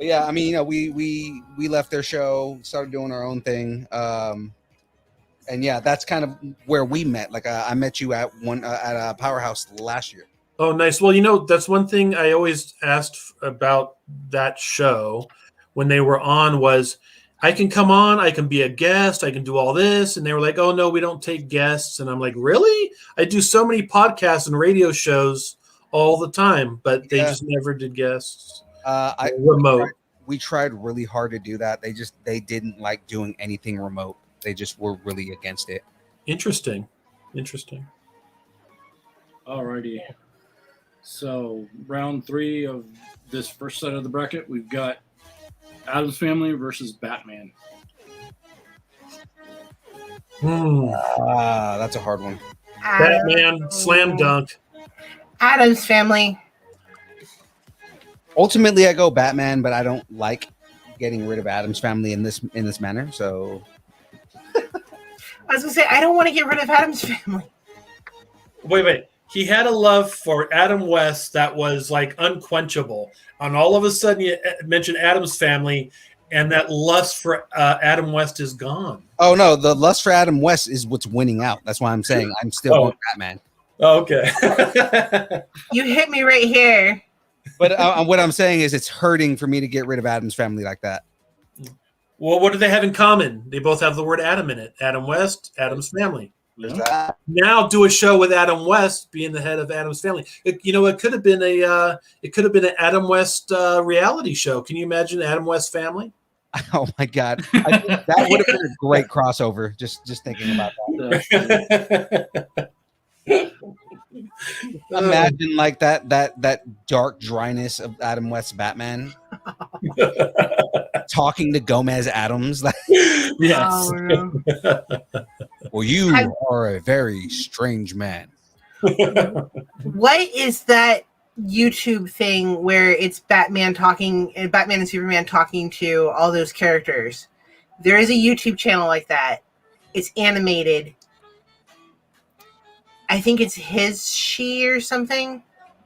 Speaker 3: Yeah. I mean, we left their show, started doing our own thing. And yeah, that's kind of where we met. Like I met you at a Powerhouse last year.
Speaker 4: Oh, nice. Well, that's one thing I always asked about that show when they were on was, I can come on, I can be a guest, I can do all this. And they were like, oh, no, we don't take guests. And I'm like, really? I do so many podcasts and radio shows all the time, but they just never did guests. Remote.
Speaker 3: We tried really hard to do that. They didn't like doing anything remote. They just were really against it. Interesting.
Speaker 6: Alrighty. So round 3 of this first set of the bracket, we've got Addams Family versus Batman.
Speaker 3: That's a hard one.
Speaker 4: Batman, slam dunk.
Speaker 5: Addams Family.
Speaker 3: Ultimately, I go Batman, but I don't like getting rid of Addams Family in this manner. So,
Speaker 5: I was gonna say I don't want to get rid of Addams Family.
Speaker 4: Wait. He had a love for Adam West that was like unquenchable. And all of a sudden, you mentioned Addams Family, and that lust for Adam West is gone.
Speaker 3: Oh no, the lust for Adam West is what's winning out. That's why I'm saying I'm still going Batman.
Speaker 4: Oh, okay.
Speaker 5: You hit me right here.
Speaker 3: But what I'm saying is it's hurting for me to get rid of Addams Family like that.
Speaker 4: Well, what do they have in common? They both have the word Adam in it. Adam West, Addams Family.
Speaker 3: Yeah.
Speaker 4: Now do a show with Adam West being the head of Addams Family. It could have been an Adam West reality show. Can you imagine Adam West Family?
Speaker 3: Oh my God, I think that would have been a great crossover. Just thinking about that. Imagine like that dark dryness of Adam West's Batman talking to Gomez Adams.
Speaker 4: Yes.
Speaker 5: Oh, no.
Speaker 3: Well, you are a very strange man.
Speaker 5: What is that YouTube thing where it's Batman and Superman talking to all those characters? There is a YouTube channel like that. It's animated. I think it's his, she, or something.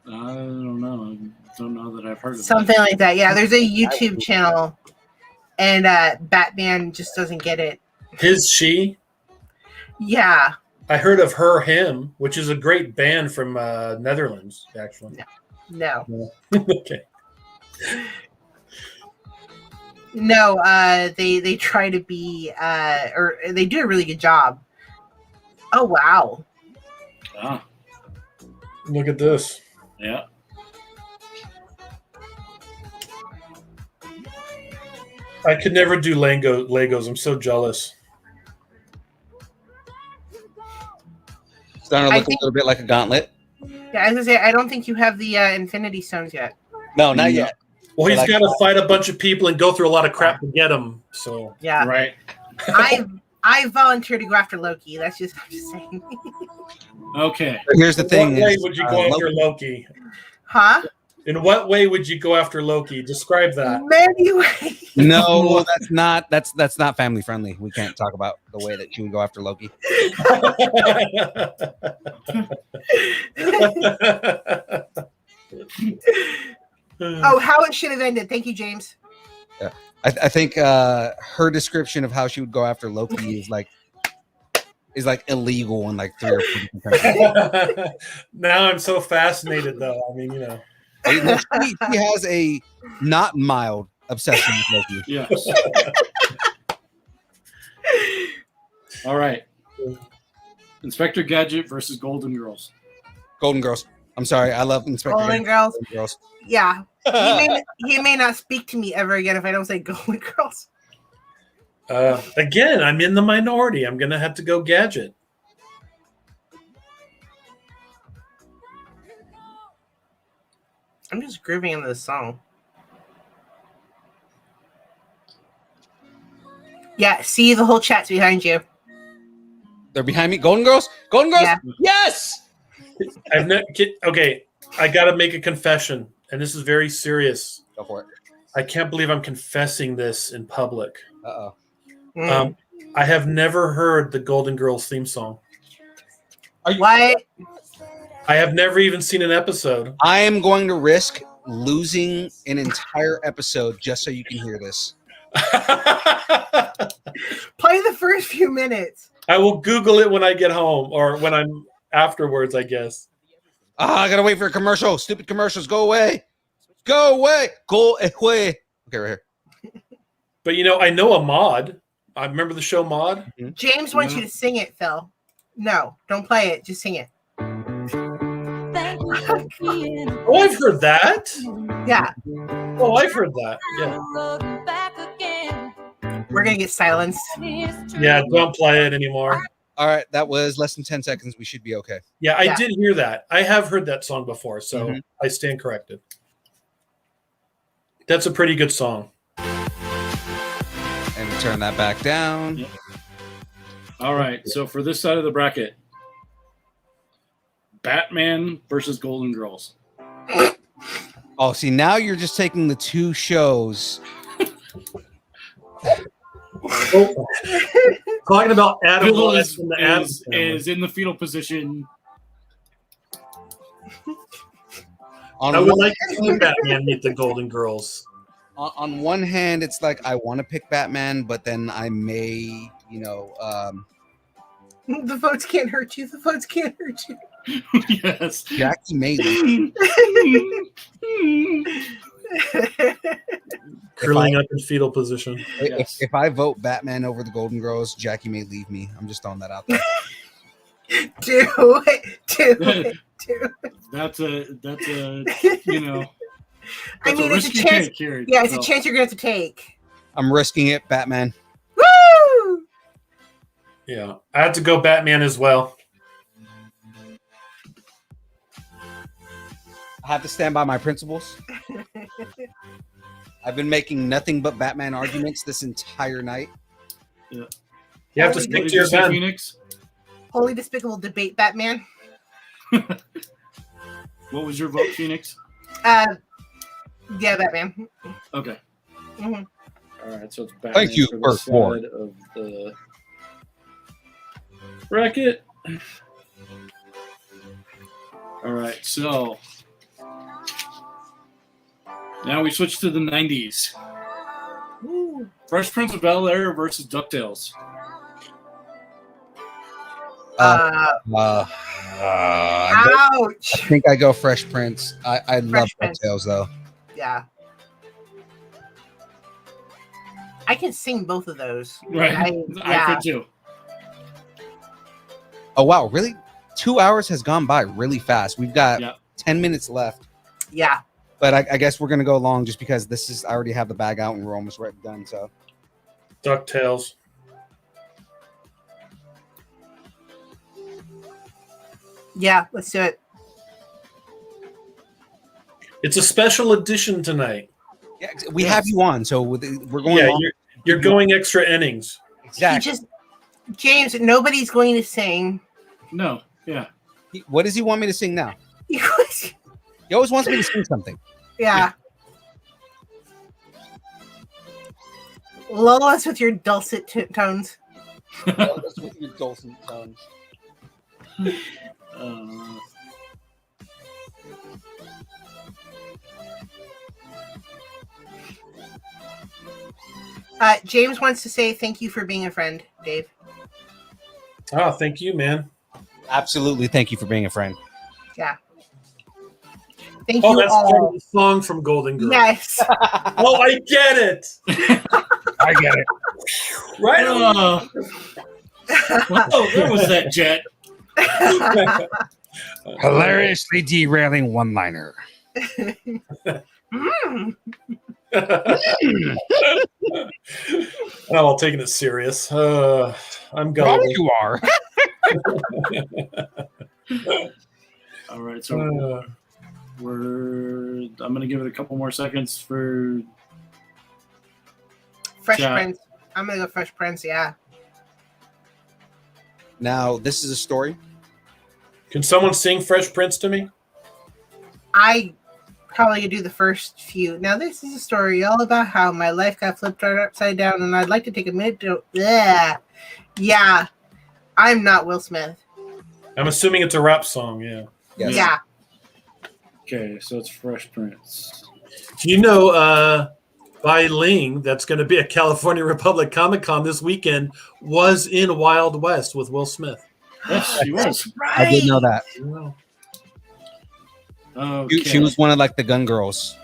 Speaker 6: I don't know. I don't know that I've heard of
Speaker 5: Something like that. Yeah, there's a YouTube channel, and Batman just doesn't get it.
Speaker 4: His, she?
Speaker 5: Yeah.
Speaker 4: I heard of her, him, which is a great band from Netherlands, actually.
Speaker 5: No.
Speaker 4: Okay.
Speaker 5: No, they try to be, or they do a really good job. Oh, wow.
Speaker 6: Ah,
Speaker 4: Look at this.
Speaker 6: yeah.
Speaker 4: I could never do Legos. I'm so jealous.
Speaker 3: Starting to look a little bit like a gauntlet.
Speaker 5: Yeah, I was gonna say, I don't think you have the Infinity Stones yet.
Speaker 3: No, not yet.
Speaker 4: Well, he's got to fight a bunch of people and go through a lot of crap to get them. So
Speaker 5: yeah,
Speaker 6: right.
Speaker 5: I volunteer to go after Loki. I'm just saying.
Speaker 6: Okay.
Speaker 3: Here's the thing:
Speaker 4: in what way would you go after Loki?
Speaker 5: Huh?
Speaker 4: In what way would you go after Loki? Describe that.
Speaker 5: Many ways.
Speaker 3: No, that's not family friendly. We can't talk about the way that you would go after Loki.
Speaker 5: Oh, how it should have ended. Thank you, James.
Speaker 3: Yeah. I think her description of how she would go after Loki is like illegal in like 3 or 4 different countries.
Speaker 4: Now I'm so fascinated, though. I mean, you know,
Speaker 3: she has a not mild obsession with Loki.
Speaker 6: Yes. All right. Inspector Gadget versus Golden Girls.
Speaker 3: Golden Girls. I'm sorry. I love Inspector
Speaker 5: Golden
Speaker 3: Gadget.
Speaker 5: Girls.
Speaker 3: Golden Girls.
Speaker 5: Yeah. He may not speak to me ever again if I don't say Golden Girls.
Speaker 4: again, I'm in the minority. I'm gonna have to go Gadget.
Speaker 5: I'm just grooving into this song. Yeah, see, the whole chat's behind you.
Speaker 3: They're behind me. Golden Girls. Golden Girls.
Speaker 5: Yeah.
Speaker 3: Yes.
Speaker 4: Okay, I gotta make a confession, and this is very serious.
Speaker 3: Go for it.
Speaker 4: I can't believe I'm confessing this in public.
Speaker 3: Uh-oh.
Speaker 4: I have never heard the Golden Girls theme song.
Speaker 5: What?
Speaker 4: I have never even seen an episode.
Speaker 3: I am going to risk losing an entire episode just so you can hear this.
Speaker 5: Play the first few minutes.
Speaker 4: I will Google it when I get home or when I'm afterwards, I guess.
Speaker 3: I gotta wait for a commercial. Stupid commercials. Go away. Go away. Go away. Okay, right here.
Speaker 4: But you know, I know a mod. I remember the show Mod.
Speaker 5: James wants you to sing it, Phil. No, don't play it. Just sing it.
Speaker 4: Oh, I've heard that.
Speaker 5: Yeah.
Speaker 4: Oh, I've heard that. Yeah.
Speaker 5: We're going to get silenced.
Speaker 4: Yeah, don't play it anymore.
Speaker 3: All right, that was less than 10 seconds. We should be okay.
Speaker 4: Yeah, I did hear that. I have heard that song before, so I stand corrected. That's a pretty good song.
Speaker 3: And turn that back down.
Speaker 6: Yep. All right, so for this side of the bracket, Batman versus Golden Girls.
Speaker 3: Oh, see, now you're just taking the two shows.
Speaker 4: Talking about Adam
Speaker 6: Bill
Speaker 4: West and the Addams
Speaker 6: is in the fetal position.
Speaker 4: I would like to see Batman meet the Golden Girls.
Speaker 3: On one hand, it's like I want to pick Batman, but then I may,
Speaker 5: The votes can't hurt you. The votes can't hurt you.
Speaker 6: Yes.
Speaker 3: Jackie may
Speaker 4: Curling up in fetal position.
Speaker 3: If I vote Batman over the Golden Girls, Jackie may leave me. I'm just throwing that out there.
Speaker 5: Do it.
Speaker 6: That's a
Speaker 5: I mean, it's a chance. It's a chance you're going to have to take.
Speaker 3: I'm risking it, Batman.
Speaker 5: Woo!
Speaker 4: Yeah, I had to go Batman as well.
Speaker 3: I have to stand by my principles. I've been making nothing but Batman arguments this entire night.
Speaker 6: Yeah.
Speaker 4: You have to stick to your gun.
Speaker 6: Phoenix?
Speaker 5: Holy despicable debate, Batman.
Speaker 6: What was your vote, Phoenix?
Speaker 5: Yeah, Batman.
Speaker 6: Okay.
Speaker 5: Mm-hmm.
Speaker 6: All right, so it's Batman.
Speaker 3: Thank you
Speaker 6: for the
Speaker 3: for
Speaker 6: side of the Wreck it. All right, so now we switch to the 90s.
Speaker 5: Ooh.
Speaker 6: Fresh Prince of Bel-Air versus DuckTales.
Speaker 5: Ouch.
Speaker 3: I think I go Fresh Prince. I love
Speaker 5: Prince.
Speaker 3: DuckTales though.
Speaker 5: Yeah. I can sing both of those.
Speaker 6: Right. I could too.
Speaker 3: Oh wow, really? 2 hours has gone by really fast. We've got 10 minutes left.
Speaker 5: Yeah.
Speaker 3: But I guess we're gonna go long just because this is I already have the bag out and we're almost done. So
Speaker 4: DuckTales.
Speaker 5: Yeah, let's do it.
Speaker 4: It's a special edition tonight.
Speaker 3: Yeah, we have you on, so we're going.
Speaker 4: Yeah,
Speaker 3: long.
Speaker 4: you're going extra innings.
Speaker 3: Exactly.
Speaker 5: James, nobody's going to sing.
Speaker 6: No. Yeah.
Speaker 3: What does he want me to sing now? He always wants me to sing something.
Speaker 5: Yeah. Lull us with your dulcet tones.
Speaker 3: Lull us with your dulcet tones.
Speaker 5: James wants to say thank you for being a friend, Dave.
Speaker 4: Oh, thank you, man.
Speaker 3: Absolutely, thank you for being a friend.
Speaker 5: Yeah. Thank you
Speaker 4: that's
Speaker 5: all.
Speaker 4: the song from Golden Girls.
Speaker 5: Yes.
Speaker 4: Oh, I get it.
Speaker 3: I get it.
Speaker 4: Right.
Speaker 6: Oh, where was that jet?
Speaker 3: Hilariously derailing one-liner.
Speaker 4: I'm taking it serious. I'm going.
Speaker 3: You are.
Speaker 6: All right, so I'm gonna give it a couple more seconds for
Speaker 5: Fresh
Speaker 6: chat.
Speaker 5: Prince. I'm gonna go Fresh Prince. Yeah.
Speaker 3: Now this is a story.
Speaker 4: Can someone sing Fresh Prince to me?
Speaker 5: I probably do the first few. Now, this is a story all about how my life got flipped right upside down, and I'd like to take a minute to. Yeah, I'm not Will Smith.
Speaker 4: I'm assuming it's a rap song. Yeah.
Speaker 3: Yes.
Speaker 5: Yeah.
Speaker 6: Okay, so it's Fresh Prince.
Speaker 4: You know, Bai Ling, that's going to be at California Republic Comic Con this weekend, was in Wild West with Will Smith.
Speaker 6: Yes, she was.
Speaker 5: Right.
Speaker 3: I did know that.
Speaker 4: Wow.
Speaker 6: Okay.
Speaker 3: She was one of like the gun girls.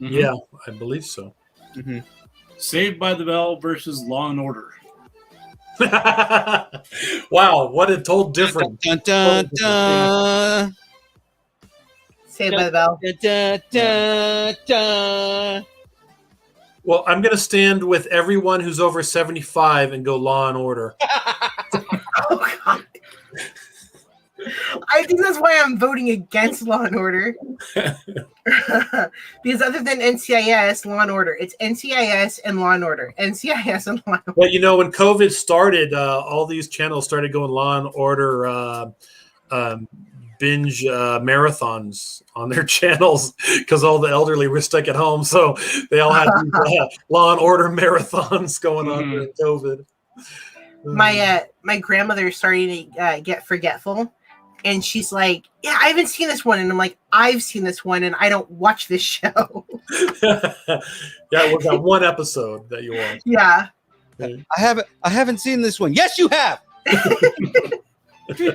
Speaker 6: Mm-hmm.
Speaker 4: Yeah, I believe so.
Speaker 3: Mm-hmm.
Speaker 6: Saved by the Bell versus Law and Order.
Speaker 4: Wow, what a total difference.
Speaker 3: Dun, dun, dun.
Speaker 5: Saved by the Bell.
Speaker 3: Dun, dun, dun.
Speaker 4: Well, I'm going to stand with everyone who's over 75 and go Law and Order.
Speaker 5: Oh, God. I think that's why I'm voting against Law and Order. Because other than NCIS, Law and Order, it's NCIS and Law and Order. NCIS and Law and Order.
Speaker 4: Well, you know, when COVID started, all these channels started going Law and Order binge marathons on their channels because all the elderly were stuck at home. So they all had Law and Order marathons going on during COVID.
Speaker 5: My grandmother started to get forgetful. And she's like, yeah, I haven't seen this one. And I'm like, I've seen this one, and I don't watch this show.
Speaker 4: Yeah, it was that one episode that you watched.
Speaker 5: Yeah.
Speaker 3: I haven't seen this one. Yes, you have.
Speaker 5: We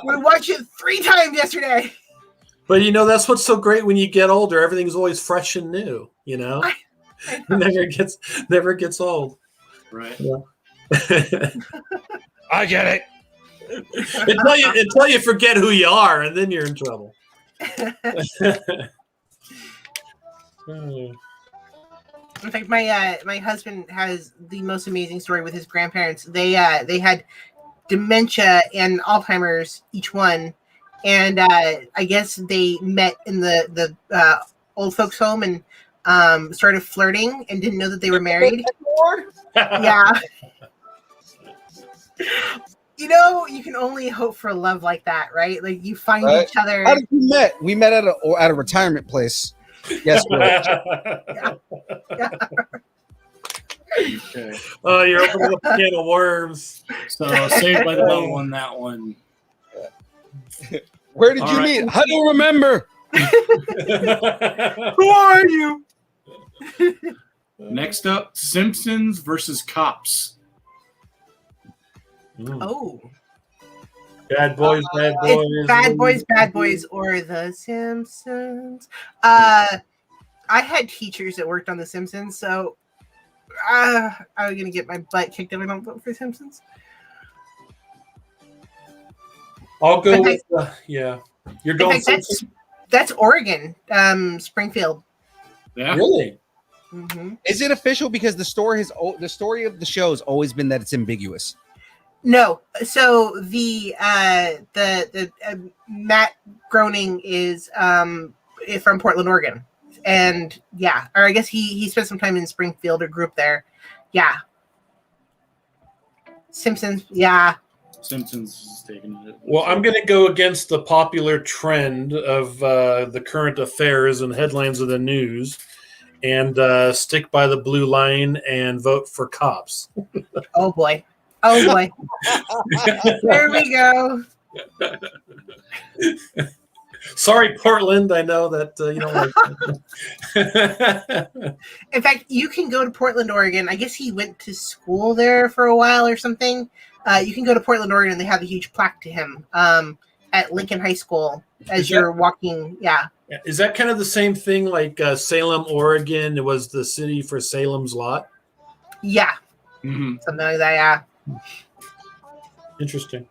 Speaker 5: watched it 3 times yesterday.
Speaker 4: But you know, that's what's so great when you get older. Everything's always fresh and new. You know, it never gets old.
Speaker 6: Right.
Speaker 4: Yeah.
Speaker 3: I get it.
Speaker 4: until you forget who you are, and then you're in trouble.
Speaker 5: In fact, my husband has the most amazing story with his grandparents. They had dementia and Alzheimer's, each one, and I guess they met in the old folks' home and started flirting and didn't know that they were married. Yeah. You know, you can only hope for a love like that, right? Like you find each other.
Speaker 3: How did we met? We met at a retirement place. Yes.
Speaker 5: Yeah.
Speaker 6: Okay.
Speaker 4: Oh, you're opening up a can of worms.
Speaker 6: So Saved by the Bell won that one.
Speaker 3: Where did
Speaker 6: All
Speaker 3: you
Speaker 6: right.
Speaker 3: meet? I don't remember.
Speaker 5: Who are you?
Speaker 6: Next up, Simpsons versus Cops.
Speaker 5: Oh,
Speaker 4: Bad boys, bad boys.
Speaker 5: it's Bad Boys, or The Simpsons. I had teachers that worked on The Simpsons, so I'm gonna get my butt kicked if I don't vote for Simpsons.
Speaker 4: I'll go
Speaker 5: In
Speaker 4: with
Speaker 5: fact-
Speaker 4: yeah. You're going
Speaker 5: In fact,
Speaker 4: Simpsons?
Speaker 5: that's Oregon, Springfield.
Speaker 6: Yeah.
Speaker 4: Really?
Speaker 5: Mm-hmm.
Speaker 3: Is it official? Because the story of the show has always been that it's ambiguous.
Speaker 5: No, so the Matt Groening is from Portland, Oregon, and yeah, or I guess he spent some time in Springfield or grew up there. Yeah, Simpsons. Yeah,
Speaker 6: Simpsons is taking it.
Speaker 4: Well, I'm going to go against the popular trend of the current affairs and headlines of the news and stick by the blue line and vote for Cops.
Speaker 5: oh boy, there we go.
Speaker 4: Sorry, Portland. I know that you don't like.
Speaker 5: In fact, you can go to Portland, Oregon. I guess he went to school there for a while or something. You can go to Portland, Oregon, and they have a huge plaque to him at Lincoln High School as you're walking. Yeah.
Speaker 4: Is that kind of the same thing like Salem, Oregon? It was the city for Salem's Lot.
Speaker 5: Yeah.
Speaker 6: Mm-hmm.
Speaker 5: Something like that. Yeah.
Speaker 4: Interesting.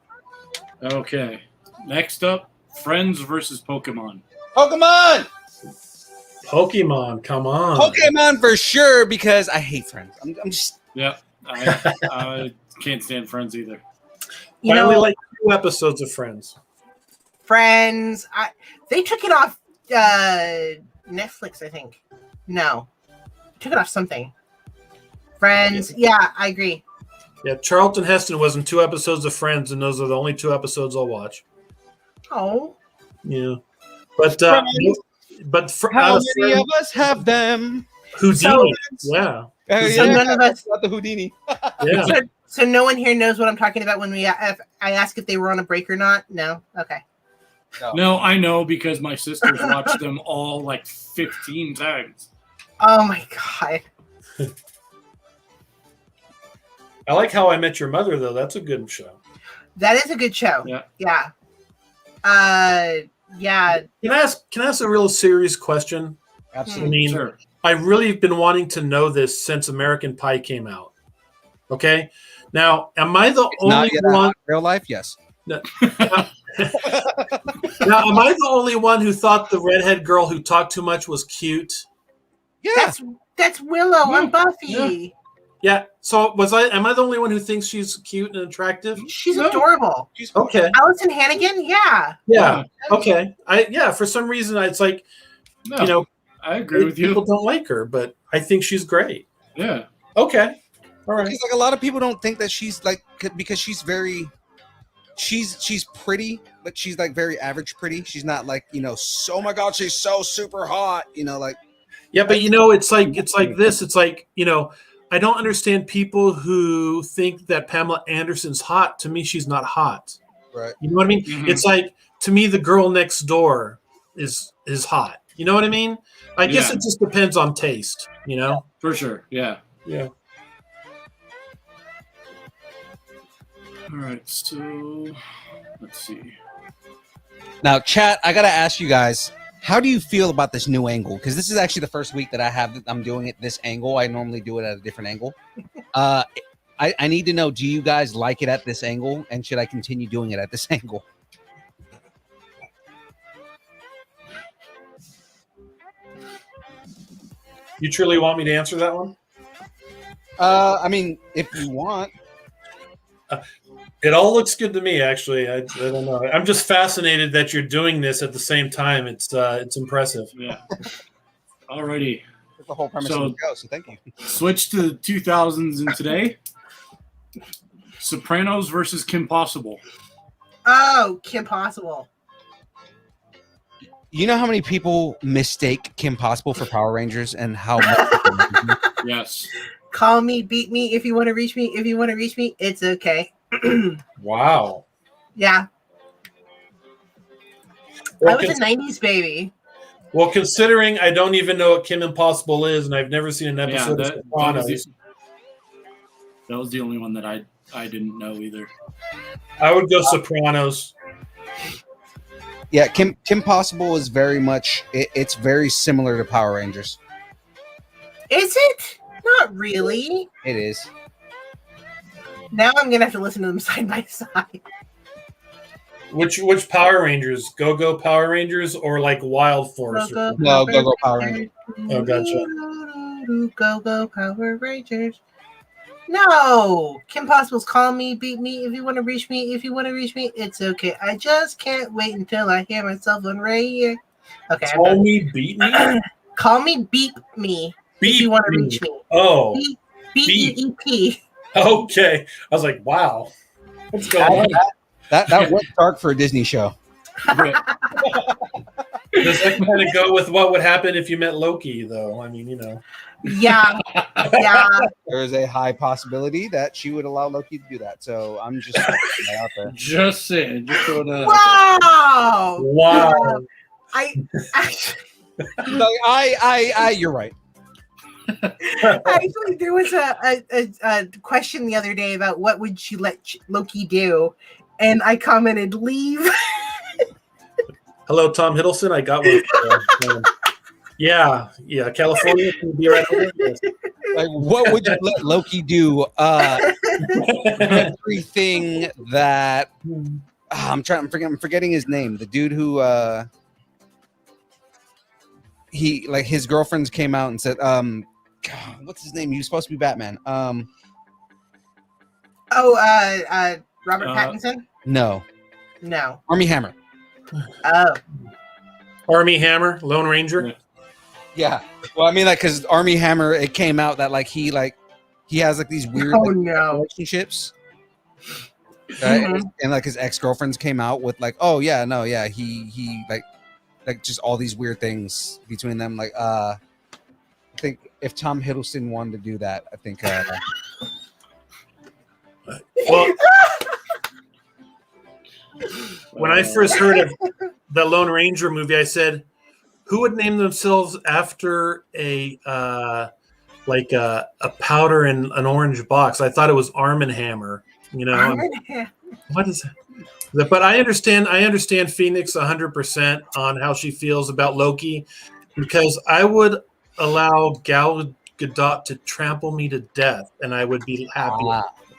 Speaker 6: Okay. Next up, Friends versus Pokemon.
Speaker 3: Pokemon!
Speaker 4: Pokemon, come on.
Speaker 3: Pokemon for sure, because I hate Friends. I'm just.
Speaker 6: Yeah. I can't stand Friends either.
Speaker 5: You
Speaker 4: I
Speaker 5: know,
Speaker 4: only like 2 episodes of Friends.
Speaker 5: Friends. They took it off Netflix, I think. No, took it off something. Friends. Yeah, I agree.
Speaker 4: Yeah, Charlton Heston was in 2 episodes of Friends, and those are the only 2 episodes I'll watch.
Speaker 5: Oh,
Speaker 4: Yeah, but
Speaker 3: How many of us have them?
Speaker 4: Houdini. Yeah,
Speaker 5: so none of us.
Speaker 3: Not the Houdini.
Speaker 4: yeah.
Speaker 5: So no one here knows what I'm talking about when I ask if they were on a break or not. No. Okay.
Speaker 6: No, I know because my sisters watched them all like 15 times.
Speaker 5: Oh my god.
Speaker 4: I like How I Met Your Mother, though. That's a good show.
Speaker 5: That is a good show.
Speaker 6: Yeah.
Speaker 5: Yeah. Yeah.
Speaker 4: Can I ask a real serious question? I
Speaker 3: Absolutely.
Speaker 4: mean,
Speaker 6: Sure.
Speaker 4: I really have been wanting to know this since American Pie came out. Okay, now am I the
Speaker 3: It's not
Speaker 4: only
Speaker 3: yet
Speaker 4: one?
Speaker 3: out. Real life, yes.
Speaker 4: Now, am I the only one who thought the redhead girl who talked too much was cute?
Speaker 3: Yeah.
Speaker 5: That's Willow on Buffy.
Speaker 6: Yeah.
Speaker 4: Yeah. So am I the only one who thinks she's cute and attractive?
Speaker 5: She's
Speaker 6: No.
Speaker 5: adorable.
Speaker 4: Okay.
Speaker 5: Allison Hannigan, yeah.
Speaker 4: Yeah. Okay. For some reason it's like,
Speaker 6: No, I agree with
Speaker 4: people
Speaker 6: you.
Speaker 4: don't like her, but I think she's great.
Speaker 6: Yeah.
Speaker 4: Okay. All right.
Speaker 3: Because like a lot of people don't think that she's like, because she's pretty, but she's like very average pretty. She's not like, so, oh my God, she's so super hot, like.
Speaker 4: Yeah, but it's like this. It's like, I don't understand people who think that Pamela Anderson's hot. To me, she's not hot.
Speaker 3: Right.
Speaker 4: You know what I mean?
Speaker 6: Mhm.
Speaker 4: It's like, to me, the girl next door is hot. You know what I mean? I guess
Speaker 6: Yeah.
Speaker 4: it just depends on taste,
Speaker 6: For sure. Yeah.
Speaker 4: Yeah.
Speaker 6: All right. So let's see.
Speaker 3: Now, chat, I got to ask you guys, how do you feel about this new angle? Because this is actually the first week that I'm doing it this angle. I normally do it at a different angle. I need to know, do you guys like it at this angle? And should I continue doing it at this angle?
Speaker 4: You truly want me to answer that one?
Speaker 3: I mean, if you want.
Speaker 4: It all looks good to me, actually. I don't know. I'm just fascinated that you're doing this at the same time. It's impressive.
Speaker 6: Yeah. Alrighty.
Speaker 3: That's the whole premise
Speaker 6: So-
Speaker 3: of the show, so thank you.
Speaker 6: Switch to the 2000s and today. Sopranos versus Kim Possible.
Speaker 5: Oh, Kim Possible.
Speaker 3: You know how many people mistake Kim Possible for Power Rangers and how much
Speaker 6: Yes.
Speaker 5: Call me, beat me if you want to reach me. If you want to reach me, it's okay.
Speaker 4: Wow.
Speaker 5: Yeah.
Speaker 4: Well,
Speaker 5: I was a 90s baby.
Speaker 4: Well, considering I don't even know what Kim Possible is, and I've never seen an episode of Sopranos,
Speaker 6: that was the only one that I didn't know either.
Speaker 4: I would go Sopranos.
Speaker 3: Yeah, Kim Possible is very much. It's very similar to Power Rangers.
Speaker 5: Is it? Not really.
Speaker 3: It is.
Speaker 5: Now I'm gonna have to listen to them side by side.
Speaker 4: Which Power Rangers? Go Power Rangers or like Wild Force?
Speaker 3: No, Go Power Rangers.
Speaker 4: Oh, gotcha.
Speaker 5: Go Power Rangers. No, Kim Possible's call me, beat me if you want to reach me. If you want to reach me, it's okay. I just can't wait until I hear myself on radio. Okay.
Speaker 4: Call me, beat me.
Speaker 5: Call me, beep me
Speaker 4: Beep
Speaker 5: if you want to
Speaker 4: me.
Speaker 5: reach me.
Speaker 4: Oh,
Speaker 5: BEEP.
Speaker 4: Okay, I was like, wow, what's going on?
Speaker 3: That went dark for a Disney show.
Speaker 4: Does that kind of go with what would happen if you met Loki, though? I mean, you know.
Speaker 5: Yeah.
Speaker 3: There is a high possibility that she would allow Loki to do that. So I'm just putting that out there.
Speaker 6: Just saying. Just throwing that
Speaker 5: Wow.
Speaker 4: Wow.
Speaker 3: You're right.
Speaker 5: Actually, there was a question the other day about what would she let Loki do, and I commented, leave.
Speaker 4: Hello, Tom Hiddleston. I got one. Yeah, California can be right over there.
Speaker 3: Like, what would you let Loki do? Everything that I'm forgetting his name. The dude who his girlfriends came out and said, what's his name? He was supposed to be Batman.
Speaker 5: Robert Pattinson?
Speaker 3: No. Armie Hammer.
Speaker 5: Oh.
Speaker 4: Armie Hammer, Lone Ranger.
Speaker 3: Yeah. Well, I mean, like, because Armie Hammer, it came out that he has like these weird relationships.
Speaker 5: Mm-hmm.
Speaker 3: And like his ex-girlfriends came out with like, oh yeah, no, yeah, he like just all these weird things between them. Like, I think if Tom Hiddleston wanted to do that, I think.
Speaker 4: Well, when I first heard of the Lone Ranger movie, I said, who would name themselves after a powder in an orange box? I thought it was Arm & Hammer. You know, what is that? But I understand Phoenix 100% on how she feels about Loki, because I would allow Gal Gadot to trample me to death, and I would be happy.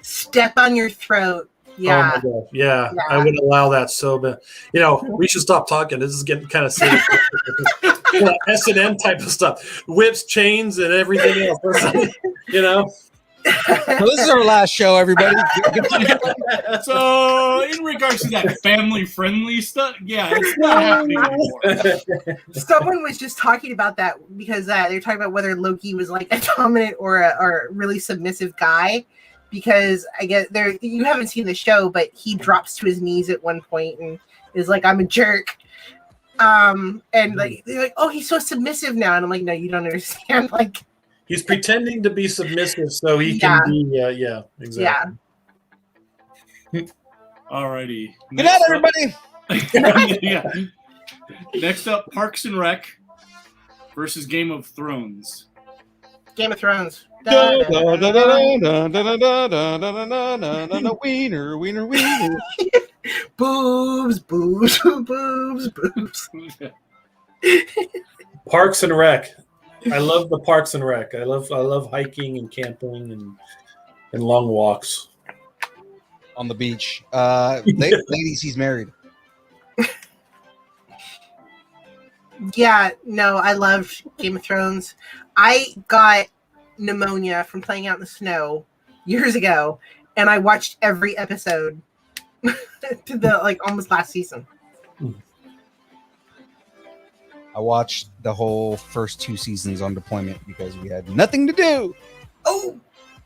Speaker 5: Step on your throat. Yeah.
Speaker 4: Oh my God. Yeah, I would allow that so bad. You know, we should stop talking. This is getting kind of serious. S&M type of stuff. Whips, chains, and everything else. You know?
Speaker 3: So this is our last show, everybody.
Speaker 6: So, in regards to that family-friendly stuff, yeah, it's not happening anymore.
Speaker 5: Someone was just talking about that because they're talking about whether Loki was like a dominant or a really submissive guy. Because I guess you haven't seen the show, but he drops to his knees at one point and is like, "I'm a jerk." And like they're like, "Oh, he's so submissive now," and I'm like, "No, you don't understand." Like,
Speaker 4: he's pretending to be submissive so he can be. Yeah, exactly.
Speaker 6: Yeah. Alrighty.
Speaker 3: Good night, everybody.
Speaker 6: Yeah. Next up, Parks and Rec versus Game of Thrones.
Speaker 5: Game of Thrones.
Speaker 3: Wiener.
Speaker 5: Boobs.
Speaker 4: Parks and Rec. I love the Parks and Rec. I love hiking and camping and long walks
Speaker 3: on the beach. Ladies, he's married.
Speaker 5: Yeah, no, I love Game of Thrones. I got pneumonia from playing out in the snow years ago, and I watched every episode to the almost last season.
Speaker 3: I watched the whole first 2 seasons on deployment because we had nothing to do.
Speaker 5: Oh,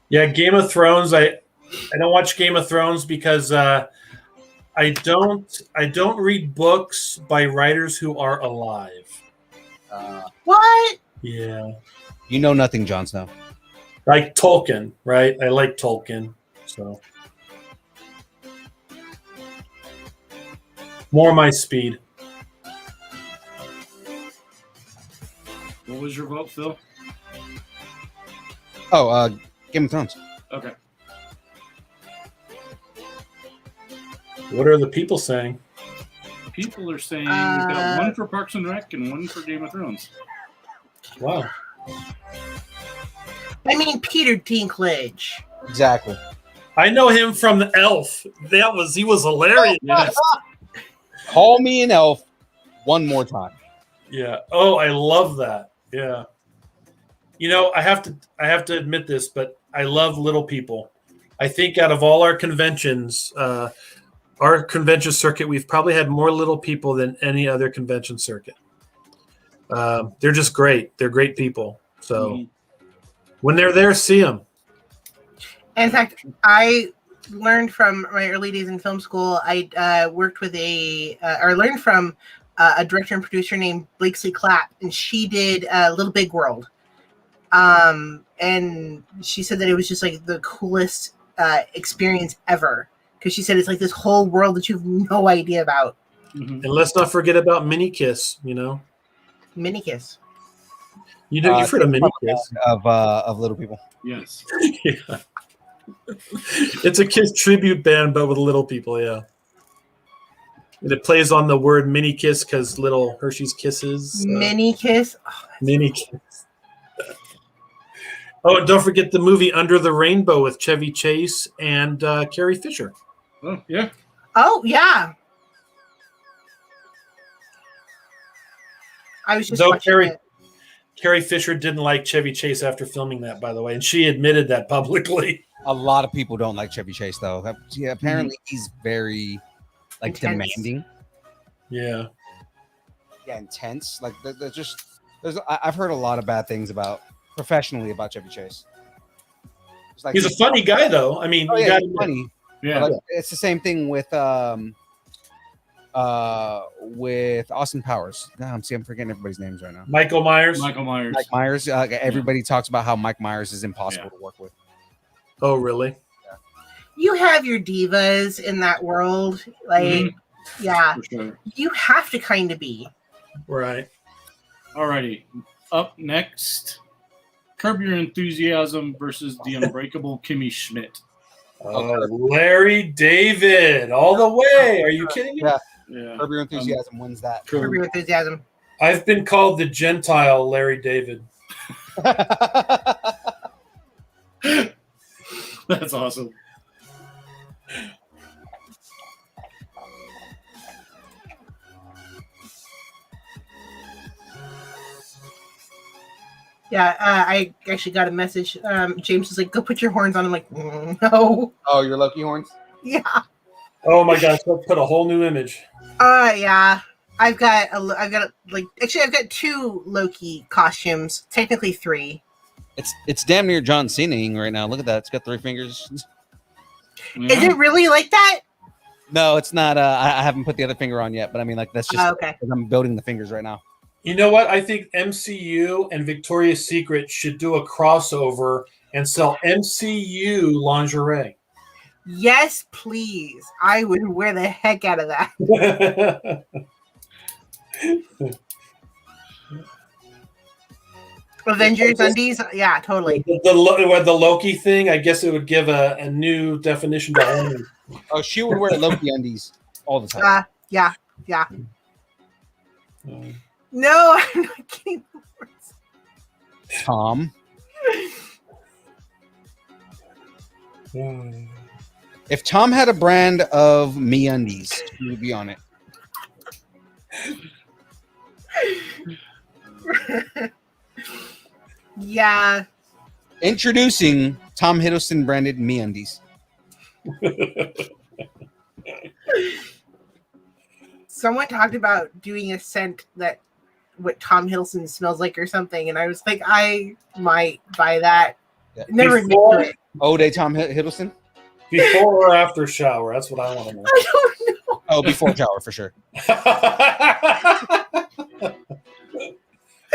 Speaker 4: yeah, Game of Thrones. I don't watch Game of Thrones because I don't read books by writers who are alive.
Speaker 5: What?
Speaker 4: Yeah.
Speaker 3: You know nothing, Jon Snow.
Speaker 4: Like Tolkien, right? I like Tolkien, so more my speed.
Speaker 6: What was your vote, Phil?
Speaker 3: Oh, Game of Thrones.
Speaker 6: Okay.
Speaker 4: What are the people saying?
Speaker 6: People are saying we got one for Parks and Rec and one for Game of Thrones.
Speaker 4: Wow.
Speaker 5: I mean, Peter Dinklage.
Speaker 3: Exactly.
Speaker 4: I know him from the Elf. He was hilarious.
Speaker 6: Yes.
Speaker 3: Call me an elf one more time.
Speaker 4: Yeah. Oh, I love that. Yeah. You know, I have to admit this, but I love little people. I think out of all our conventions, our convention circuit, we've probably had more little people than any other convention circuit. They're just great. They're great people. So when they're there, see them.
Speaker 5: In fact, I learned from my early days in film school. I worked with learned from a director and producer named Blakesley Clapp, and she did Little Big World. And she said that it was just like the coolest experience ever, because she said it's like this whole world that you have no idea about.
Speaker 4: And let's not forget about Mini Kiss. You know,
Speaker 5: Mini Kiss.
Speaker 4: you've heard of Mini Kiss
Speaker 3: of little people.
Speaker 6: Yes.
Speaker 4: Yeah. It's a Kiss tribute band, but with little people. Yeah. And it plays on the word Mini Kiss because little Hershey's Kisses.
Speaker 5: Mini Kiss. Oh,
Speaker 4: Mini Kiss. Oh, and don't forget the movie Under the Rainbow with Chevy Chase and Carrie Fisher.
Speaker 6: Oh, yeah.
Speaker 5: Oh, yeah. I was just watching it.
Speaker 4: Carrie Fisher didn't like Chevy Chase after filming that, by the way, and she admitted that publicly.
Speaker 3: A lot of people don't like Chevy Chase, though. Apparently he's very
Speaker 5: Intense.
Speaker 3: demanding.
Speaker 4: Yeah.
Speaker 3: Yeah, intense. Like I've heard a lot of bad things professionally about Chevy Chase.
Speaker 4: He's a funny guy, though. I mean,
Speaker 3: he's funny.
Speaker 6: Yeah.
Speaker 3: It's the same thing with Austin Powers. I'm forgetting everybody's names right now.
Speaker 4: Michael Myers.
Speaker 6: Michael Myers.
Speaker 3: Mike Myers. Everybody talks about how Mike Myers is impossible to work with.
Speaker 4: Oh, really?
Speaker 5: You have your divas in that world. Yeah.
Speaker 6: For sure.
Speaker 5: You have to kind of be.
Speaker 4: Right.
Speaker 6: Alrighty. Up next, Curb Your Enthusiasm versus the Unbreakable Kimmy Schmidt.
Speaker 4: Larry David, all the way. Are you kidding me?
Speaker 6: Yeah.
Speaker 3: Curb Your Enthusiasm wins that.
Speaker 5: Curb Your Enthusiasm.
Speaker 4: I've been called the Gentile Larry David.
Speaker 6: That's awesome.
Speaker 5: Yeah, I actually got a message. James is like, "Go put your horns on." I'm like, "No."
Speaker 3: Oh, your Loki horns?
Speaker 5: Yeah.
Speaker 4: Oh my gosh, let's put a whole new image.
Speaker 5: Yeah. I've got two Loki costumes. Technically 3.
Speaker 3: It's damn near John Cena-ing right now. Look at that. It's got 3 fingers.
Speaker 6: Yeah.
Speaker 5: Is it really like that?
Speaker 3: No, it's not. I haven't put the other finger on yet, but I mean, that's just
Speaker 5: okay.
Speaker 3: I'm building the fingers right now.
Speaker 4: You know what? I think MCU and Victoria's Secret should do a crossover and sell MCU lingerie.
Speaker 5: Yes, please. I would wear the heck out of that. Avengers undies? Yeah, totally.
Speaker 4: The Loki thing, I guess it would give a new definition to only.
Speaker 3: Oh, she would wear Loki undies all the time.
Speaker 5: Yeah. No, I'm not kidding.
Speaker 3: Tom. If Tom had a brand of MeUndies, he would be on it.
Speaker 5: Yeah.
Speaker 3: Introducing Tom Hiddleston branded MeUndies.
Speaker 5: Someone talked about doing a scent that what Tom Hiddleston smells like or something, and I was like, I might buy that.
Speaker 3: Yeah.
Speaker 5: Never
Speaker 4: Before-
Speaker 5: knew it.
Speaker 3: Ode Tom Hiddleston?
Speaker 4: Before or after shower? That's what I want to know.
Speaker 5: I don't know.
Speaker 3: Oh, before shower for sure.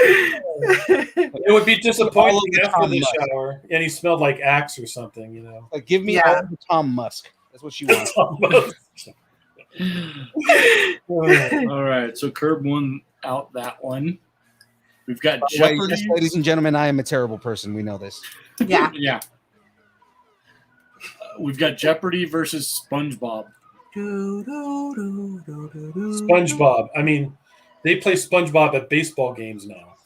Speaker 4: It would be disappointing
Speaker 3: the
Speaker 4: after
Speaker 3: Tom
Speaker 4: the
Speaker 3: Musk.
Speaker 4: shower, and he smelled like Axe or something, you know.
Speaker 3: Like, give me all the Tom Musk. That's what she wants.
Speaker 6: All right, so Curb won out that one. We've got Jeopardy.
Speaker 3: Yes, ladies and gentlemen, I am a terrible person. We know this.
Speaker 5: Yeah.
Speaker 6: Yeah. We've got Jeopardy versus SpongeBob.
Speaker 4: SpongeBob. I mean, they play SpongeBob at baseball games now.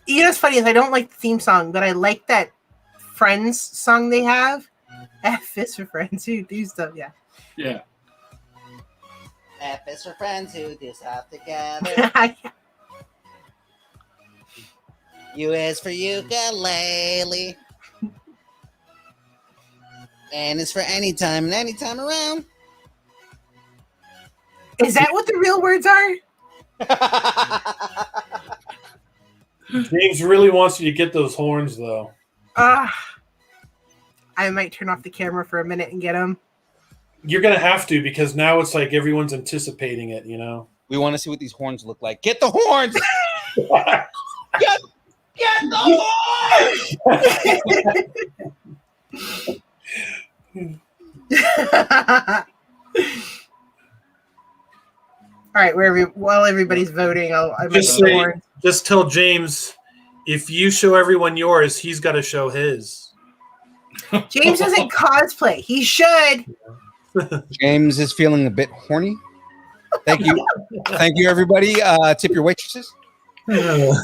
Speaker 5: You know what's funny is I don't like the theme song, but I like that Friends song they have. F is for friends who do stuff. Yeah.
Speaker 6: Yeah.
Speaker 8: F is for friends who do stuff together. U is for ukulele. N is for anytime and anytime around.
Speaker 5: Is that what the real words are?
Speaker 4: James really wants you to get those horns, though.
Speaker 5: I might turn off the camera for a minute and get them.
Speaker 4: You're going to have to, because now it's like everyone's anticipating it, you know?
Speaker 3: We want to see what these horns look like. Get the horns!
Speaker 8: Get the
Speaker 5: All right, while everybody's voting, I
Speaker 4: just tell James, if you show everyone yours, he's got to show his.
Speaker 5: James doesn't cosplay. He should.
Speaker 3: James is feeling a bit horny. Thank you. Thank you, everybody. Tip your waitresses.
Speaker 5: Yes,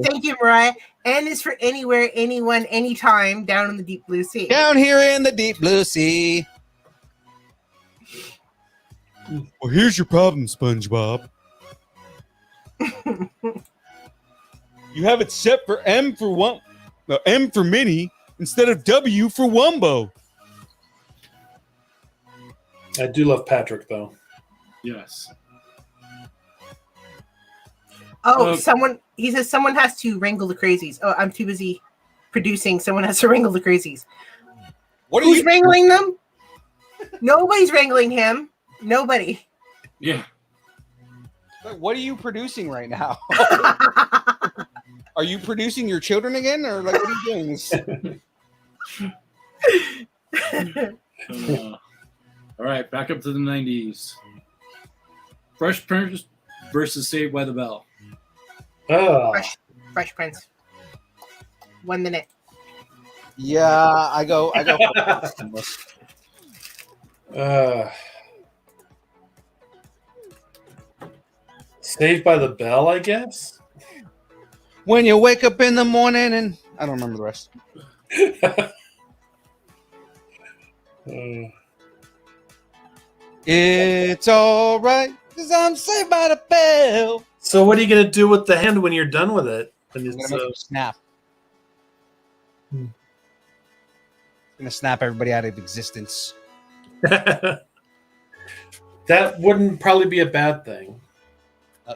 Speaker 5: thank you, Mariah. N is for anywhere, anyone, anytime, down in the deep blue sea.
Speaker 3: Down here in the deep blue sea. Well, here's your problem, SpongeBob. You have it set for M for Minnie instead of W for Wumbo.
Speaker 4: I do love Patrick, though.
Speaker 6: Yes.
Speaker 5: He says someone has to wrangle the crazies. Oh, I'm too busy producing. Someone has to wrangle the crazies. Who's wrangling them? Nobody's wrangling him. Nobody.
Speaker 6: Yeah.
Speaker 3: What are you producing right now? Are you producing your children again, or like what are you
Speaker 6: doing? All right, back up to the 90s. Fresh Prince versus Saved by the Bell.
Speaker 5: Fresh Prince. 1 minute.
Speaker 3: Yeah, I go.
Speaker 4: Saved by the Bell, I guess.
Speaker 3: When you wake up in the morning, and I don't remember the rest. It's all right, because I'm saved by the bell.
Speaker 4: So what are you going to do with the hand when you're done with it?
Speaker 3: I'm going to make it snap. I'm going to snap everybody out of existence.
Speaker 4: That wouldn't probably be a bad thing.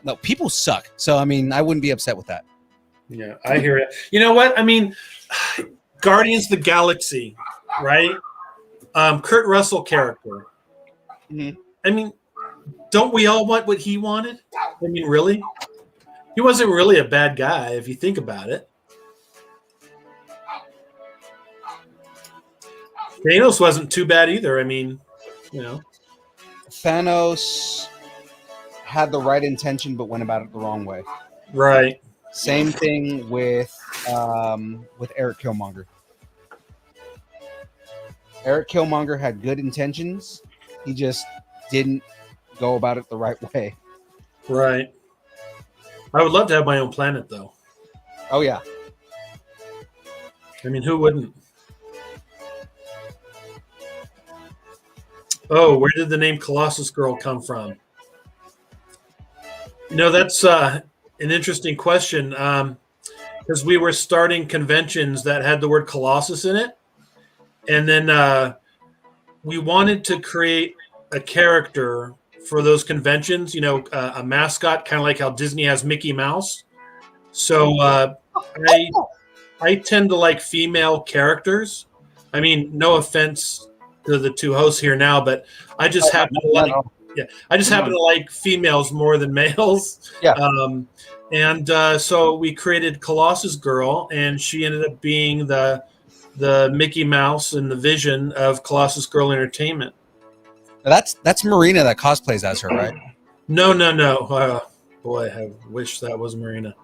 Speaker 3: No, people suck. So, I mean, I wouldn't be upset with that.
Speaker 4: Yeah, I hear it. You know what? I mean, Guardians of the Galaxy, right? Kurt Russell character.
Speaker 3: Mm-hmm.
Speaker 4: I mean, don't we all want what he wanted? I mean, really? He wasn't really a bad guy if you think about it. Thanos wasn't too bad either. I mean, you know.
Speaker 3: Thanos had the right intention but went about it the wrong way.
Speaker 4: Right.
Speaker 3: Same thing with Eric Killmonger. Eric Killmonger had good intentions. He just didn't go about it the right way.
Speaker 4: Right. I would love to have my own planet, though.
Speaker 3: Oh, yeah.
Speaker 4: I mean, who wouldn't? Oh, where did the name Colossus Girl come from? You know, that's an interesting question because we were starting conventions that had the word Colossus in it. And then we wanted to create a character for those conventions, you know, a mascot, kind of like how Disney has Mickey Mouse. So I tend to like female characters. I mean, no offense to the two hosts here now, but I just happen to like. Yeah, I just happen to like females more than males.
Speaker 3: Yeah.
Speaker 4: And so we created Colossus Girl, and she ended up being the Mickey Mouse and the vision of Colossus Girl Entertainment.
Speaker 3: That's Marina that cosplays as her, right?
Speaker 4: No. Boy, I wish that was Marina.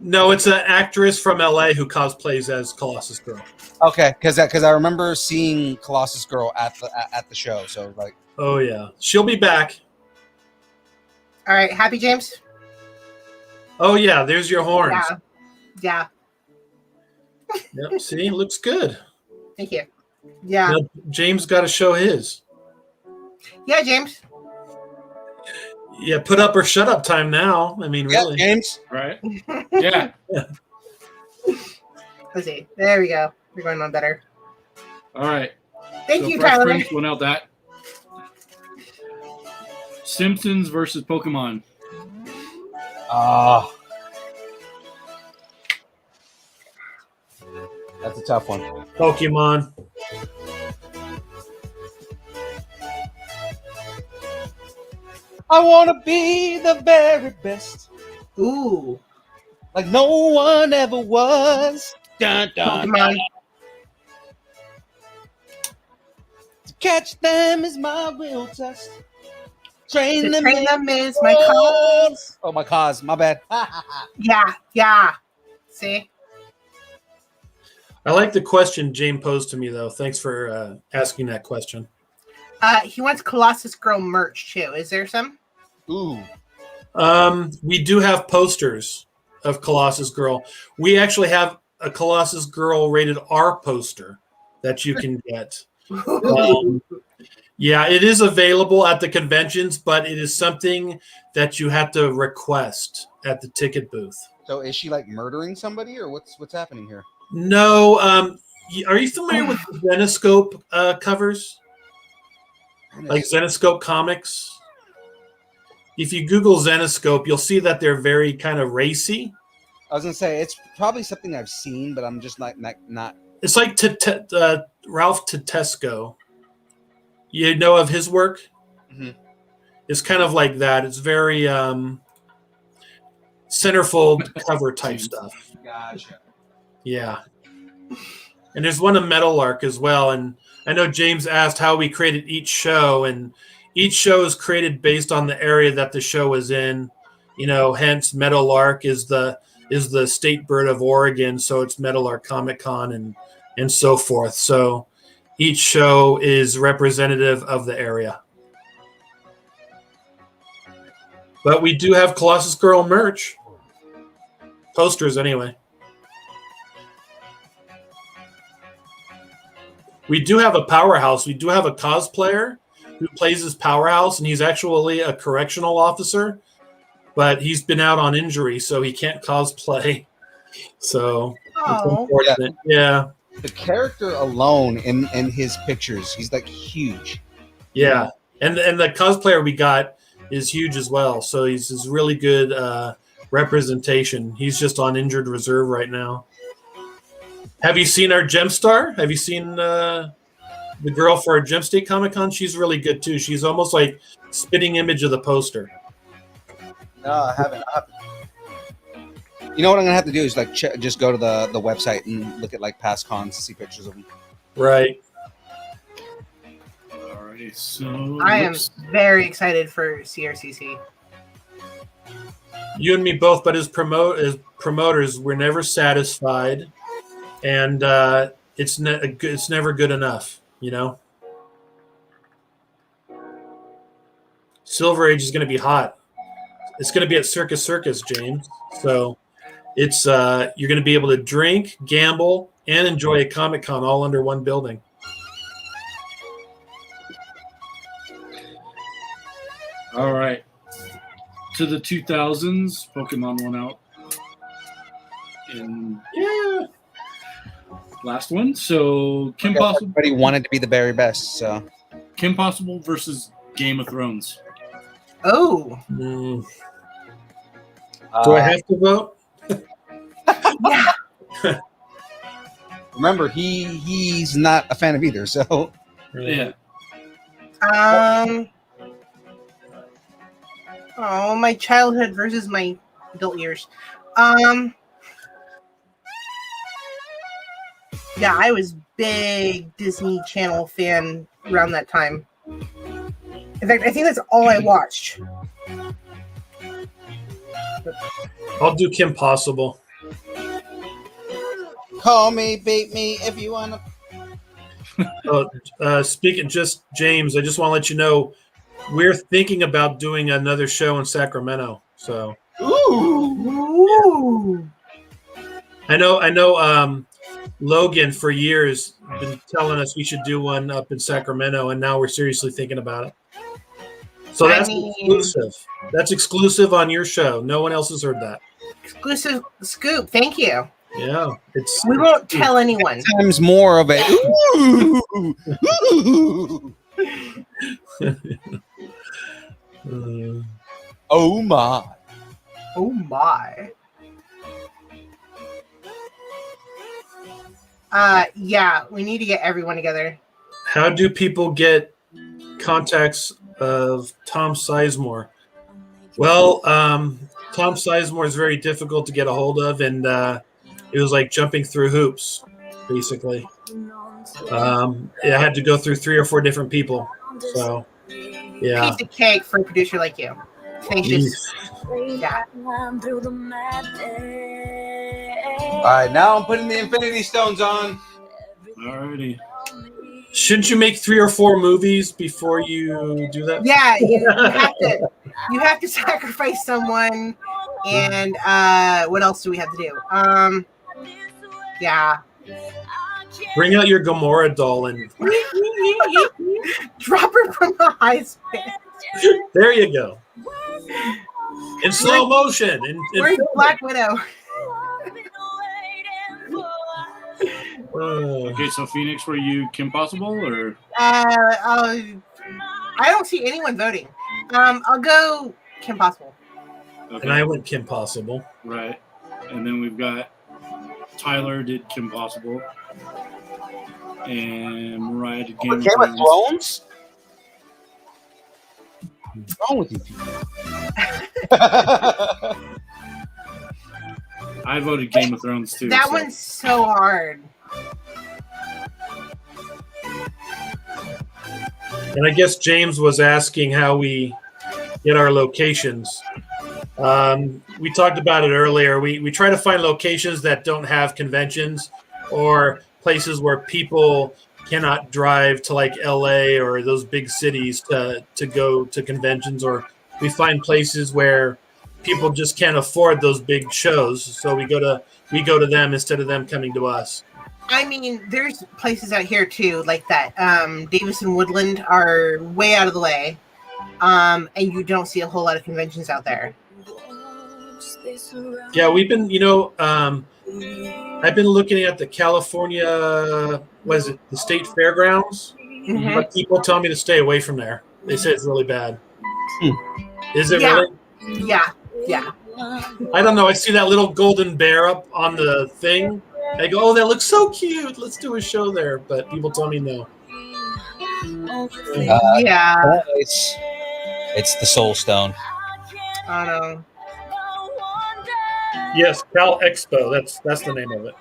Speaker 4: No, it's an actress from LA who cosplays as Colossus Girl.
Speaker 3: Okay, because I remember seeing Colossus Girl at the show. So like,
Speaker 4: oh yeah, she'll be back.
Speaker 5: All right, happy, James?
Speaker 4: Oh yeah, there's your horns.
Speaker 5: Yeah.
Speaker 4: Yep. See, looks good.
Speaker 5: Thank you. Yeah.
Speaker 4: Now, James got to show his.
Speaker 5: Yeah, James.
Speaker 4: Yeah, put up or shut up time now. I mean, really.
Speaker 3: James.
Speaker 6: Right? Yeah.
Speaker 5: Let's see. There we go. We're going on better.
Speaker 6: All right.
Speaker 5: Thank you,
Speaker 6: Fresh
Speaker 5: Tyler.
Speaker 6: Prince went out that. Simpsons versus Pokemon.
Speaker 3: That's a tough one.
Speaker 4: Pokemon.
Speaker 3: I want to be the very best.
Speaker 5: Ooh.
Speaker 3: Like no one ever was. Dun, dun,
Speaker 5: Pokemon.
Speaker 3: To catch them is my real test. Train them
Speaker 5: is my cause.
Speaker 3: Oh, my cause. My bad.
Speaker 5: Yeah. See?
Speaker 4: I like the question James posed to me, though. Thanks for asking that question.
Speaker 5: He wants Colossus Girl merch, too. Is there some?
Speaker 3: Ooh.
Speaker 4: We do have posters of Colossus Girl. We actually have a Colossus Girl rated R poster that you can get. Yeah, it is available at the conventions, but it is something that you have to request at the ticket booth.
Speaker 3: So is she like murdering somebody, or what's happening here?
Speaker 4: No. Are you familiar with the Zenoscope covers? Like Zenoscope comics? If you Google Zenoscope, you'll see that they're very kind of racy.
Speaker 3: I was gonna say it's probably something I've seen, but I'm just not.
Speaker 4: It's like Ralph Tedesco. You know of his work?
Speaker 3: Mm-hmm.
Speaker 4: It's kind of like that. It's very centerfold cover type stuff.
Speaker 3: Gotcha.
Speaker 4: Yeah. And there's one of Meadowlark as well. And I know James asked how we created each show, and each show is created based on the area that the show is in. You know, hence Meadowlark is the state bird of Oregon, so it's Meadowlark Comic Con and so forth. So each show is representative of the area. But we do have Colossus Girl merch. Posters, anyway. We do have a powerhouse. We do have a cosplayer who plays as Powerhouse, and he's actually a correctional officer, but he's been out on injury, so he can't cosplay. So it's unfortunate. Yeah.
Speaker 3: The character alone in his pictures, he's like huge.
Speaker 4: Yeah. And the cosplayer we got is huge as well. So he's really good representation. He's just on injured reserve right now. Have you seen our Gemstar? Have you seen the girl for our Gem State Comic Con? She's really good too. She's almost like spitting image of the poster.
Speaker 3: No, I haven't. You know what I'm gonna have to do is like just go to the website and look at like past cons to see pictures of them.
Speaker 4: Right.
Speaker 6: Alrighty, so
Speaker 5: I am very excited for CRCC.
Speaker 4: You and me both, but as promoters, we're never satisfied, and it's never good enough. You know, Silver Age is going to be hot. It's going to be at Circus Circus, James. So it's you're going to be able to drink, gamble, and enjoy a Comic Con all under one building.
Speaker 6: all right. To the 2000s, Pokemon won out in last one. So Kim Possible.
Speaker 3: Everybody wanted to be the very best. So
Speaker 6: Kim Possible versus Game of Thrones.
Speaker 5: Oh.
Speaker 4: Do I have to vote?
Speaker 5: Yeah.
Speaker 3: Remember, he's not a fan of either. So
Speaker 6: Yeah.
Speaker 5: Oh, my childhood versus my adult years. Yeah, I was big Disney Channel fan around that time. In fact, I think that's all I watched.
Speaker 4: I'll do Kim Possible.
Speaker 8: Call me, beat me if you want to.
Speaker 4: Speaking just James, I just want to let you know we're thinking about doing another show in Sacramento. So,
Speaker 5: Ooh.
Speaker 4: I know. Logan for years been telling us we should do one up in Sacramento, and now we're seriously thinking about it. So that's exclusive. That's exclusive on your show. No one else has heard that.
Speaker 5: Exclusive scoop. Thank you.
Speaker 4: Yeah,
Speaker 5: we won't tell anyone.
Speaker 3: Times more of it. Oh my.
Speaker 5: Oh my. Yeah, we need to get everyone together.
Speaker 4: How do people get contacts of Tom Sizemore? Well, Tom Sizemore is very difficult to get a hold of, and it was like jumping through hoops, basically. I had to go through 3 or 4 different people. So, yeah.
Speaker 5: Piece of cake for a producer like you. Tenacious. Yeah.
Speaker 3: All right, now I'm putting the Infinity Stones on.
Speaker 6: Alrighty.
Speaker 4: Shouldn't you make 3 or 4 movies before you do that?
Speaker 5: Yeah, you have to sacrifice someone, and what else do we have to do? Yeah.
Speaker 4: Bring out your Gamora doll and
Speaker 5: drop her from the high space.
Speaker 4: There you go. In slow motion.
Speaker 5: Where's Black Widow?
Speaker 6: Okay, so Phoenix, were you Kim Possible or?
Speaker 5: I don't see anyone voting. I'll go Kim Possible.
Speaker 6: Okay.
Speaker 4: And I went Kim Possible.
Speaker 6: Right. And then we've got Tyler did Kim Possible. And Mariah did Game of
Speaker 3: Thrones? What's wrong with you people?
Speaker 6: I voted Game of Thrones too.
Speaker 5: That one's so hard.
Speaker 4: And I guess James was asking how we get our locations. We talked about it earlier. We try to find locations that don't have conventions or places where people cannot drive to like LA or those big cities to go to conventions, or we find places where people just can't afford those big shows. So we go to them instead of them coming to us.
Speaker 5: I mean, there's places out here too, like that. Davis and Woodland are way out of the way, and you don't see a whole lot of conventions out there.
Speaker 4: Yeah, we've been, I've been looking at the California, the State Fairgrounds,
Speaker 5: Mm-hmm.
Speaker 4: but people tell me to stay away from there. They say it's really bad. Is it really?
Speaker 5: Yeah.
Speaker 4: I don't know. I see that little golden bear up on the thing. I go, oh, that looks so cute. Let's do a show there. But people tell me no.
Speaker 5: Yeah.
Speaker 3: It's the Soul Stone.
Speaker 5: I don't know.
Speaker 4: Yes, Cal Expo. That's the name of it.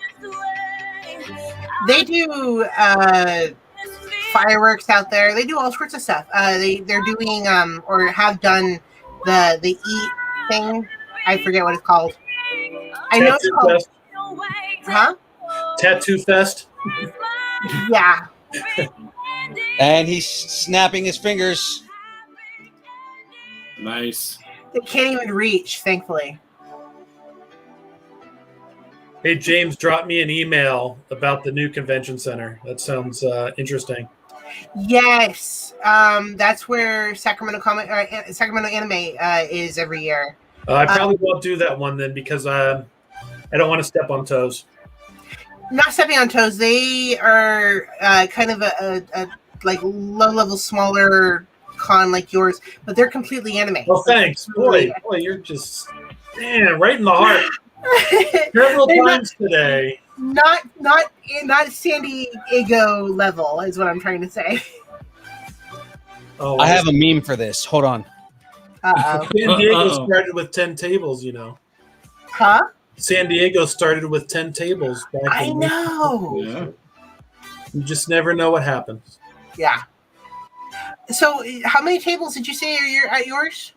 Speaker 5: They do fireworks out there. They do all sorts of stuff. They're doing or have done the eat thing. I forget what it's called. I know it's called.
Speaker 4: Fest.
Speaker 5: Huh?
Speaker 4: Tattoo Fest.
Speaker 5: Yeah.
Speaker 3: And he's snapping his fingers.
Speaker 6: Nice.
Speaker 5: They can't even reach, thankfully.
Speaker 4: Hey, James, drop me an email about the new convention center. That sounds interesting.
Speaker 5: Yes. That's where Sacramento Anime is every year.
Speaker 4: I probably won't do that one then because I don't want to step on toes.
Speaker 5: Not stepping on toes. They are kind of a like low-level, smaller con like yours, but they're completely anime.
Speaker 4: Well, thanks. Boy, you're just right in the heart. Several times today.
Speaker 5: not San Diego level is what I'm trying to say.
Speaker 4: Oh,
Speaker 3: I have a meme for this. Hold on.
Speaker 5: Uh-oh.
Speaker 4: San Diego started with 10 tables, you know.
Speaker 5: Huh?
Speaker 4: San Diego started with 10 tables back
Speaker 5: I
Speaker 4: in
Speaker 5: know.
Speaker 6: Yeah.
Speaker 4: You just never know what happens.
Speaker 5: Yeah. So, how many tables did you say are at yours?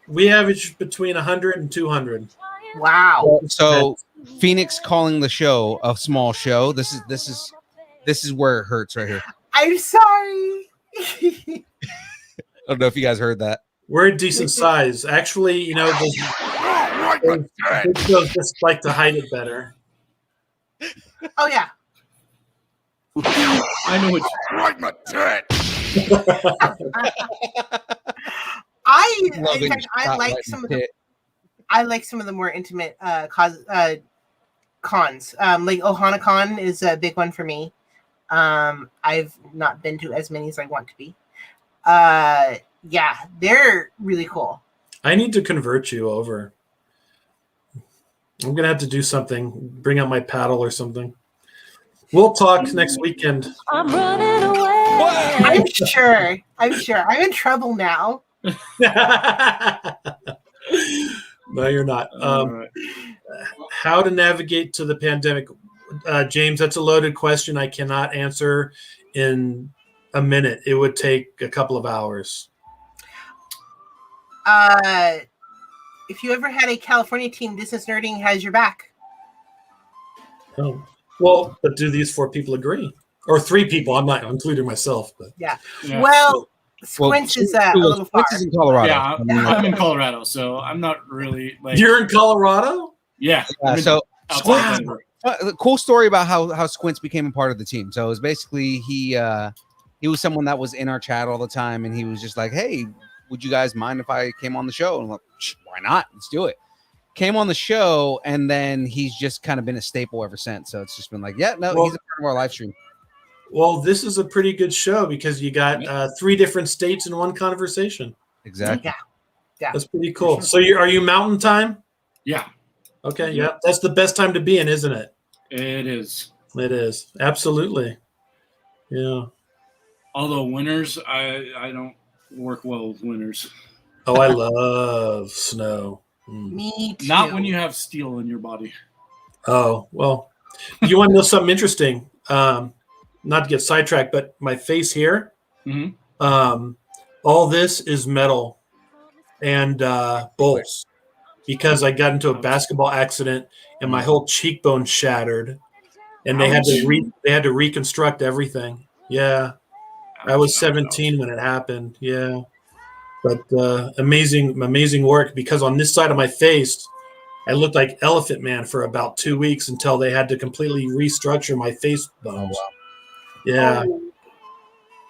Speaker 4: We average between 100 and 200.
Speaker 5: Wow.
Speaker 3: So Phoenix calling the show a small show. This is where it hurts right here.
Speaker 5: I'm sorry.
Speaker 3: I don't know if you guys heard that.
Speaker 4: We're a decent size. Actually, you know, they just like to hide it better.
Speaker 5: Oh yeah.
Speaker 6: I know what.
Speaker 5: I like some of the. I like some of the more intimate cons. Like OhanaCon is a big one for me. I've not been to as many as I want to be. Yeah, they're really cool.
Speaker 4: I need to convert you over. I'm gonna have to do something. Bring out my paddle or something. We'll talk next weekend.
Speaker 1: I'm running away.
Speaker 5: I'm sure. I'm in trouble now.
Speaker 4: No, you're not.
Speaker 6: Right.
Speaker 4: How to navigate to the pandemic, James? That's a loaded question. I cannot answer in a minute. It would take a couple of hours.
Speaker 5: If you ever had a California team, Business Nerding has your back.
Speaker 4: Oh. Well, but do these 4 people agree? Or 3 people? I'm not including myself, but
Speaker 5: Yeah.
Speaker 6: Yeah.
Speaker 5: Well, Squinch is a little far.
Speaker 3: Squinch is in Colorado.
Speaker 6: Yeah, I'm in Colorado, so I'm not really like.
Speaker 4: You're in Colorado?
Speaker 6: Yeah.
Speaker 3: So
Speaker 6: outside
Speaker 3: Squinch,
Speaker 6: Denver.
Speaker 3: the cool story about how Squints became a part of the team. So it was basically he was someone that was in our chat all the time, and he was just like, "Hey, would you guys mind if I came on the show?" And I'm like, "Why not? Let's do it." Came on the show, and then he's just kind of been a staple ever since. So it's just been like, yeah, no, he's a part of our live stream.
Speaker 4: Well, this is a pretty good show because you got 3 different states in one conversation.
Speaker 3: Exactly.
Speaker 5: Yeah.
Speaker 4: That's pretty cool. So are you Mountain Time?
Speaker 6: Yeah,
Speaker 4: Okay, yeah. That's the best time to be in, isn't it?
Speaker 6: it is.
Speaker 4: It is. Absolutely. Yeah.
Speaker 6: Although winters, I don't work well with winters.
Speaker 4: Oh, I love snow.
Speaker 5: Me too.
Speaker 6: Not when you have steel in your body.
Speaker 4: Oh, well, you want to know something interesting? Not to get sidetracked, but my face here, all this is metal and bolts because I got into a basketball accident and my whole cheekbone shattered, and they had to reconstruct everything. Yeah, I was 17 when it happened. Yeah, but amazing work because on this side of my face, I looked like Elephant Man for about 2 weeks until they had to completely restructure my face bones.
Speaker 3: Oh, wow.
Speaker 4: Yeah.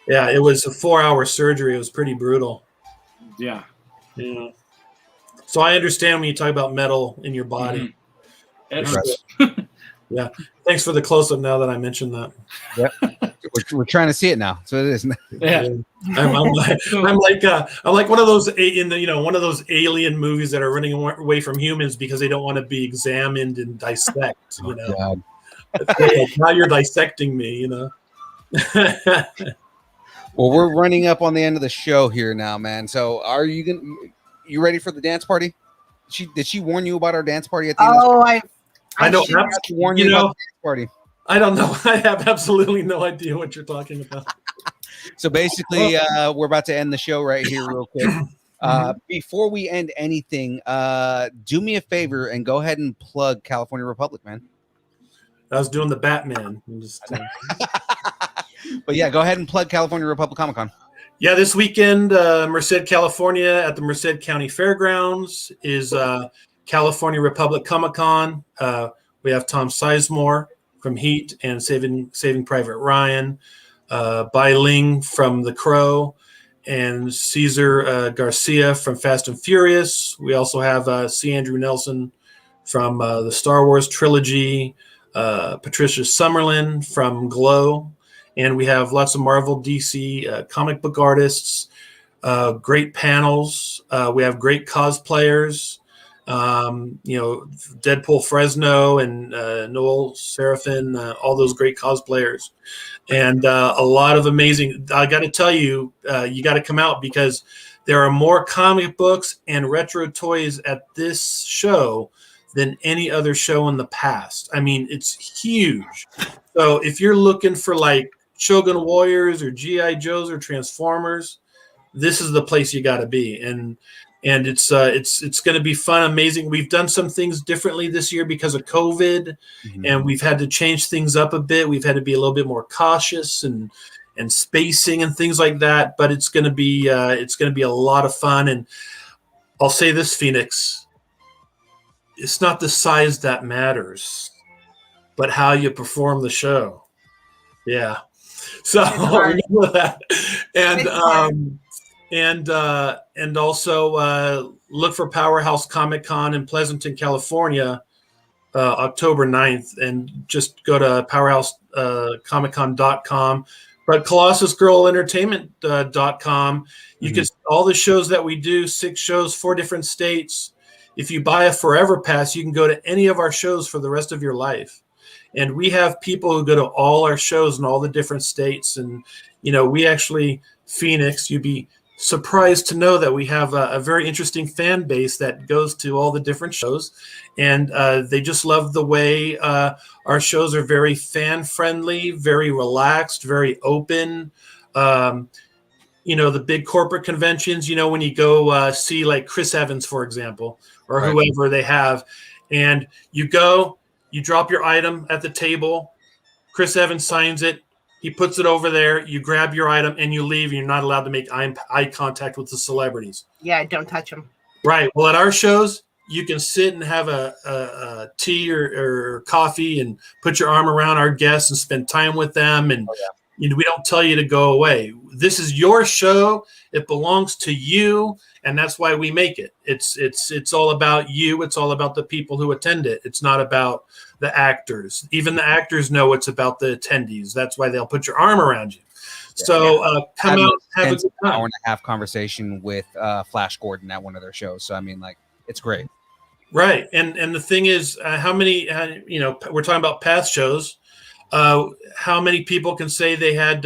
Speaker 4: Yeah, it was a 4-hour surgery. It was pretty brutal.
Speaker 6: Yeah.
Speaker 4: Yeah. So I understand when you talk about metal in your body.
Speaker 6: It hurts.
Speaker 4: Yeah. Thanks for the close-up now that I mentioned that.
Speaker 3: Yep. We're trying to see it now. So it is.
Speaker 6: Yeah.
Speaker 4: I'm like one of those one of those alien movies that are running away from humans because they don't want to be examined and dissect.
Speaker 3: God.
Speaker 4: Now you're dissecting me.
Speaker 3: Well, we're running up on the end of the show here now, man. So are you ready for the dance party? Did she warn you about our dance party at the end?
Speaker 5: Oh,
Speaker 4: I don't have
Speaker 3: to warn you about the dance party.
Speaker 4: I don't know. I have absolutely no idea what you're talking about.
Speaker 3: So basically, we're about to end the show right here real quick. Before we end anything, do me a favor and go ahead and plug California Republic, man.
Speaker 4: I was doing the Batman.
Speaker 3: But yeah, go ahead and plug California Republic Comic-Con.
Speaker 4: Yeah, this weekend, Merced, California at the Merced County Fairgrounds is California Republic Comic-Con. We have Tom Sizemore from Heat and Saving Private Ryan, Bai Ling from The Crow, and Cesar Garcia from Fast and Furious. We also have C. Andrew Nelson from the Star Wars trilogy, Patricia Summerlin from Glow, and we have lots of Marvel, DC comic book artists, great panels. We have great cosplayers. Deadpool Fresno and Noel Seraphin, all those great cosplayers, and a lot of amazing. I got to tell you, you got to come out because there are more comic books and retro toys at this show than any other show in the past. I mean, it's huge. So if you're looking for like Shogun Warriors or GI Joes or Transformers, this is the place you got to be. And it's going to be fun, amazing. We've done some things differently this year because of COVID, and we've had to change things up a bit. We've had to be a little bit more cautious and spacing and things like that. But it's going to be a lot of fun. And I'll say this, Phoenix, it's not the size that matters, but how you perform the show. Yeah. So remember that. And also look for Powerhouse Comic Con in Pleasanton, California, October 9th, and just go to powerhousecomiccon.com. But ColossusGirlEntertainment.com, you can see all the shows that we do, 6 shows, 4 different states. If you buy a Forever Pass, you can go to any of our shows for the rest of your life. And we have people who go to all our shows in all the different states. And, we actually, Phoenix, you'd be surprised to know that we have a very interesting fan base that goes to all the different shows. And they just love the way our shows are very fan-friendly, very relaxed, very open. The big corporate conventions, when you go see like Chris Evans, for example, or whoever they have, and you go, you drop your item at the table, Chris Evans signs it, he puts it over there, you grab your item, and you leave. You're not allowed to make eye contact with the celebrities.
Speaker 5: Yeah, don't touch them. Right.
Speaker 4: Well, at our shows, you can sit and have a tea or coffee and put your arm around our guests and spend time with them. And we don't tell you to go away. This is your show. It belongs to you, and that's why we make it. It's all about you. It's all about the people who attend it. It's not about the actors. Even the actors know it's about the attendees. That's why they'll put your arm around you. So come out, have a good time.
Speaker 3: Hour and a half conversation with Flash Gordon at one of their shows. So I mean, it's great.
Speaker 4: Right, and the thing is, how many? We're talking about past shows. How many people can say they had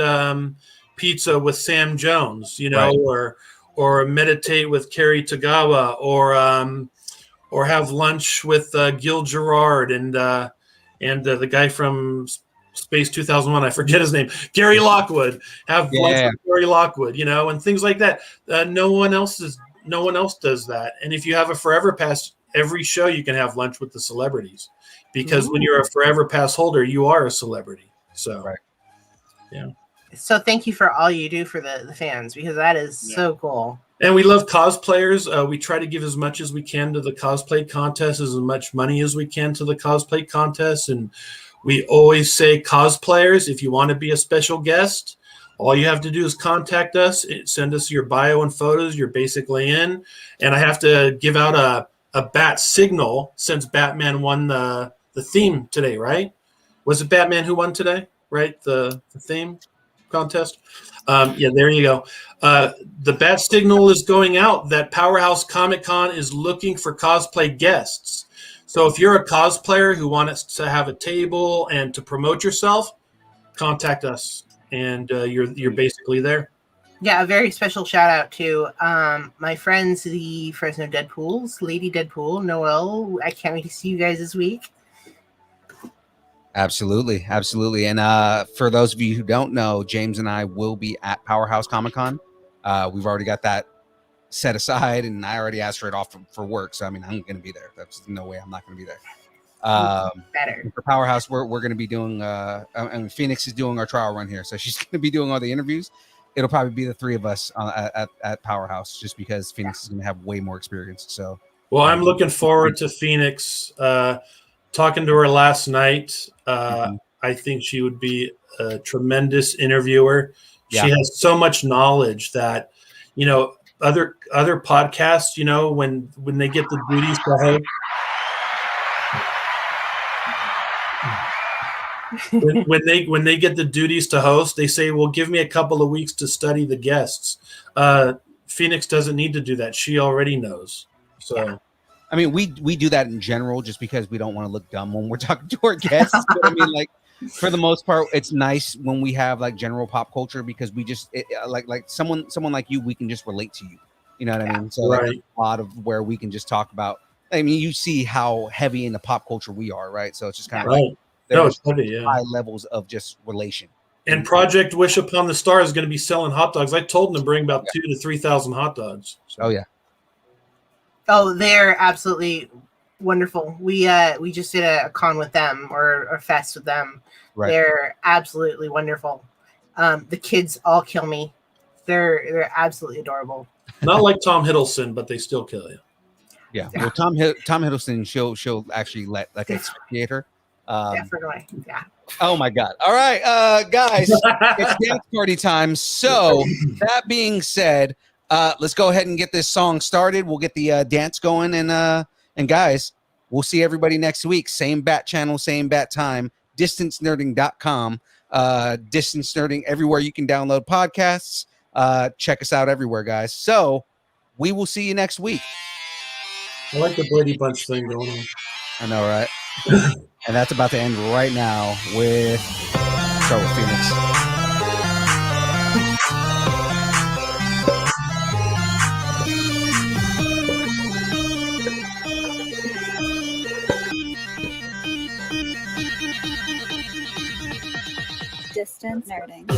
Speaker 4: pizza with Sam Jones, or meditate with Kerry Tagawa, or have lunch with Gil Gerard and the guy from Space 2001, I forget his name, Gary Lockwood. Have lunch with Gary Lockwood, and things like that. No one else does that. And if you have a Forever Pass, every show you can have lunch with the celebrities. Because when you're a Forever Pass holder, you are a celebrity. So, yeah.
Speaker 5: So thank you for all you do for the fans, because that is so cool.
Speaker 4: And we love cosplayers. We try to give as much as we can to the cosplay contest, as much money as we can to the cosplay contest. And we always say, cosplayers, if you want to be a special guest, all you have to do is contact us, send us your bio and photos. You're basically in. And I have to give out a bat signal since Batman won the theme today, right? Was it Batman who won today, right? The theme contest? There you go. The bat signal is going out that Powerhouse Comic Con is looking for cosplay guests. So if you're a cosplayer who wants to have a table and to promote yourself, contact us, and you're basically there.
Speaker 5: Yeah, a very special shout out to my friends, the Fresno Deadpools, Lady Deadpool, Noel. I can't wait to see you guys this week.
Speaker 3: Absolutely. And for those of you who don't know, James and I will be at Powerhouse Comic Con. We've already got that set aside, and I already asked for it off for work. So I mean, I'm going to be there. That's no way I'm not going to be there.
Speaker 5: Better
Speaker 3: for Powerhouse, we're going to be doing. Phoenix is doing our trial run here, so she's going to be doing all the interviews. It'll probably be the 3 of us at Powerhouse, just because Phoenix is going to have way more experience. So,
Speaker 4: well, I'm looking forward to Phoenix. Talking to her last night, I think she would be a tremendous interviewer. She has so much knowledge that, other podcasts, when they get the duties to host. When they get the duties to host, they say, well, give me a couple of weeks to study the guests. Phoenix doesn't need to do that. She already knows. So
Speaker 3: I mean, we do that in general just because we don't want to look dumb when we're talking to our guests. But I mean, like for the most part, it's nice when we have like general pop culture because we just like someone like you, we can just relate to you. You know what I mean? So like, there's a lot of where we can just talk about. I mean, you see how heavy in the pop culture we are, right? So it's just kind of like there's high levels of just relation.
Speaker 4: And Project Wish Upon the Star is going to be selling hot dogs. I told them to bring about 2,000 to 3,000 hot dogs. So.
Speaker 3: Oh yeah.
Speaker 5: Oh, they're absolutely wonderful. We just did a con with them or a fest with them. Right. They're absolutely wonderful. The kids all kill me. They're absolutely adorable.
Speaker 4: Not like Tom Hiddleston, but they still kill you.
Speaker 3: Yeah. Well, Tom Hiddleston, she'll actually let like expiate her.
Speaker 5: Definitely. Yeah.
Speaker 3: Oh my God. All right, guys, it's dance party time. So that being said, let's go ahead and get this song started. We'll get the dance going, and guys, we'll see everybody next week. Same bat channel, same bat time. DistanceNerding.com. Distance Nerding everywhere you can download podcasts. Check us out everywhere, guys. So we will see you next week.
Speaker 4: I like the Brady Bunch thing going on.
Speaker 3: I know, right? And that's about to end right now with Phoenix.
Speaker 9: Distance Nerding.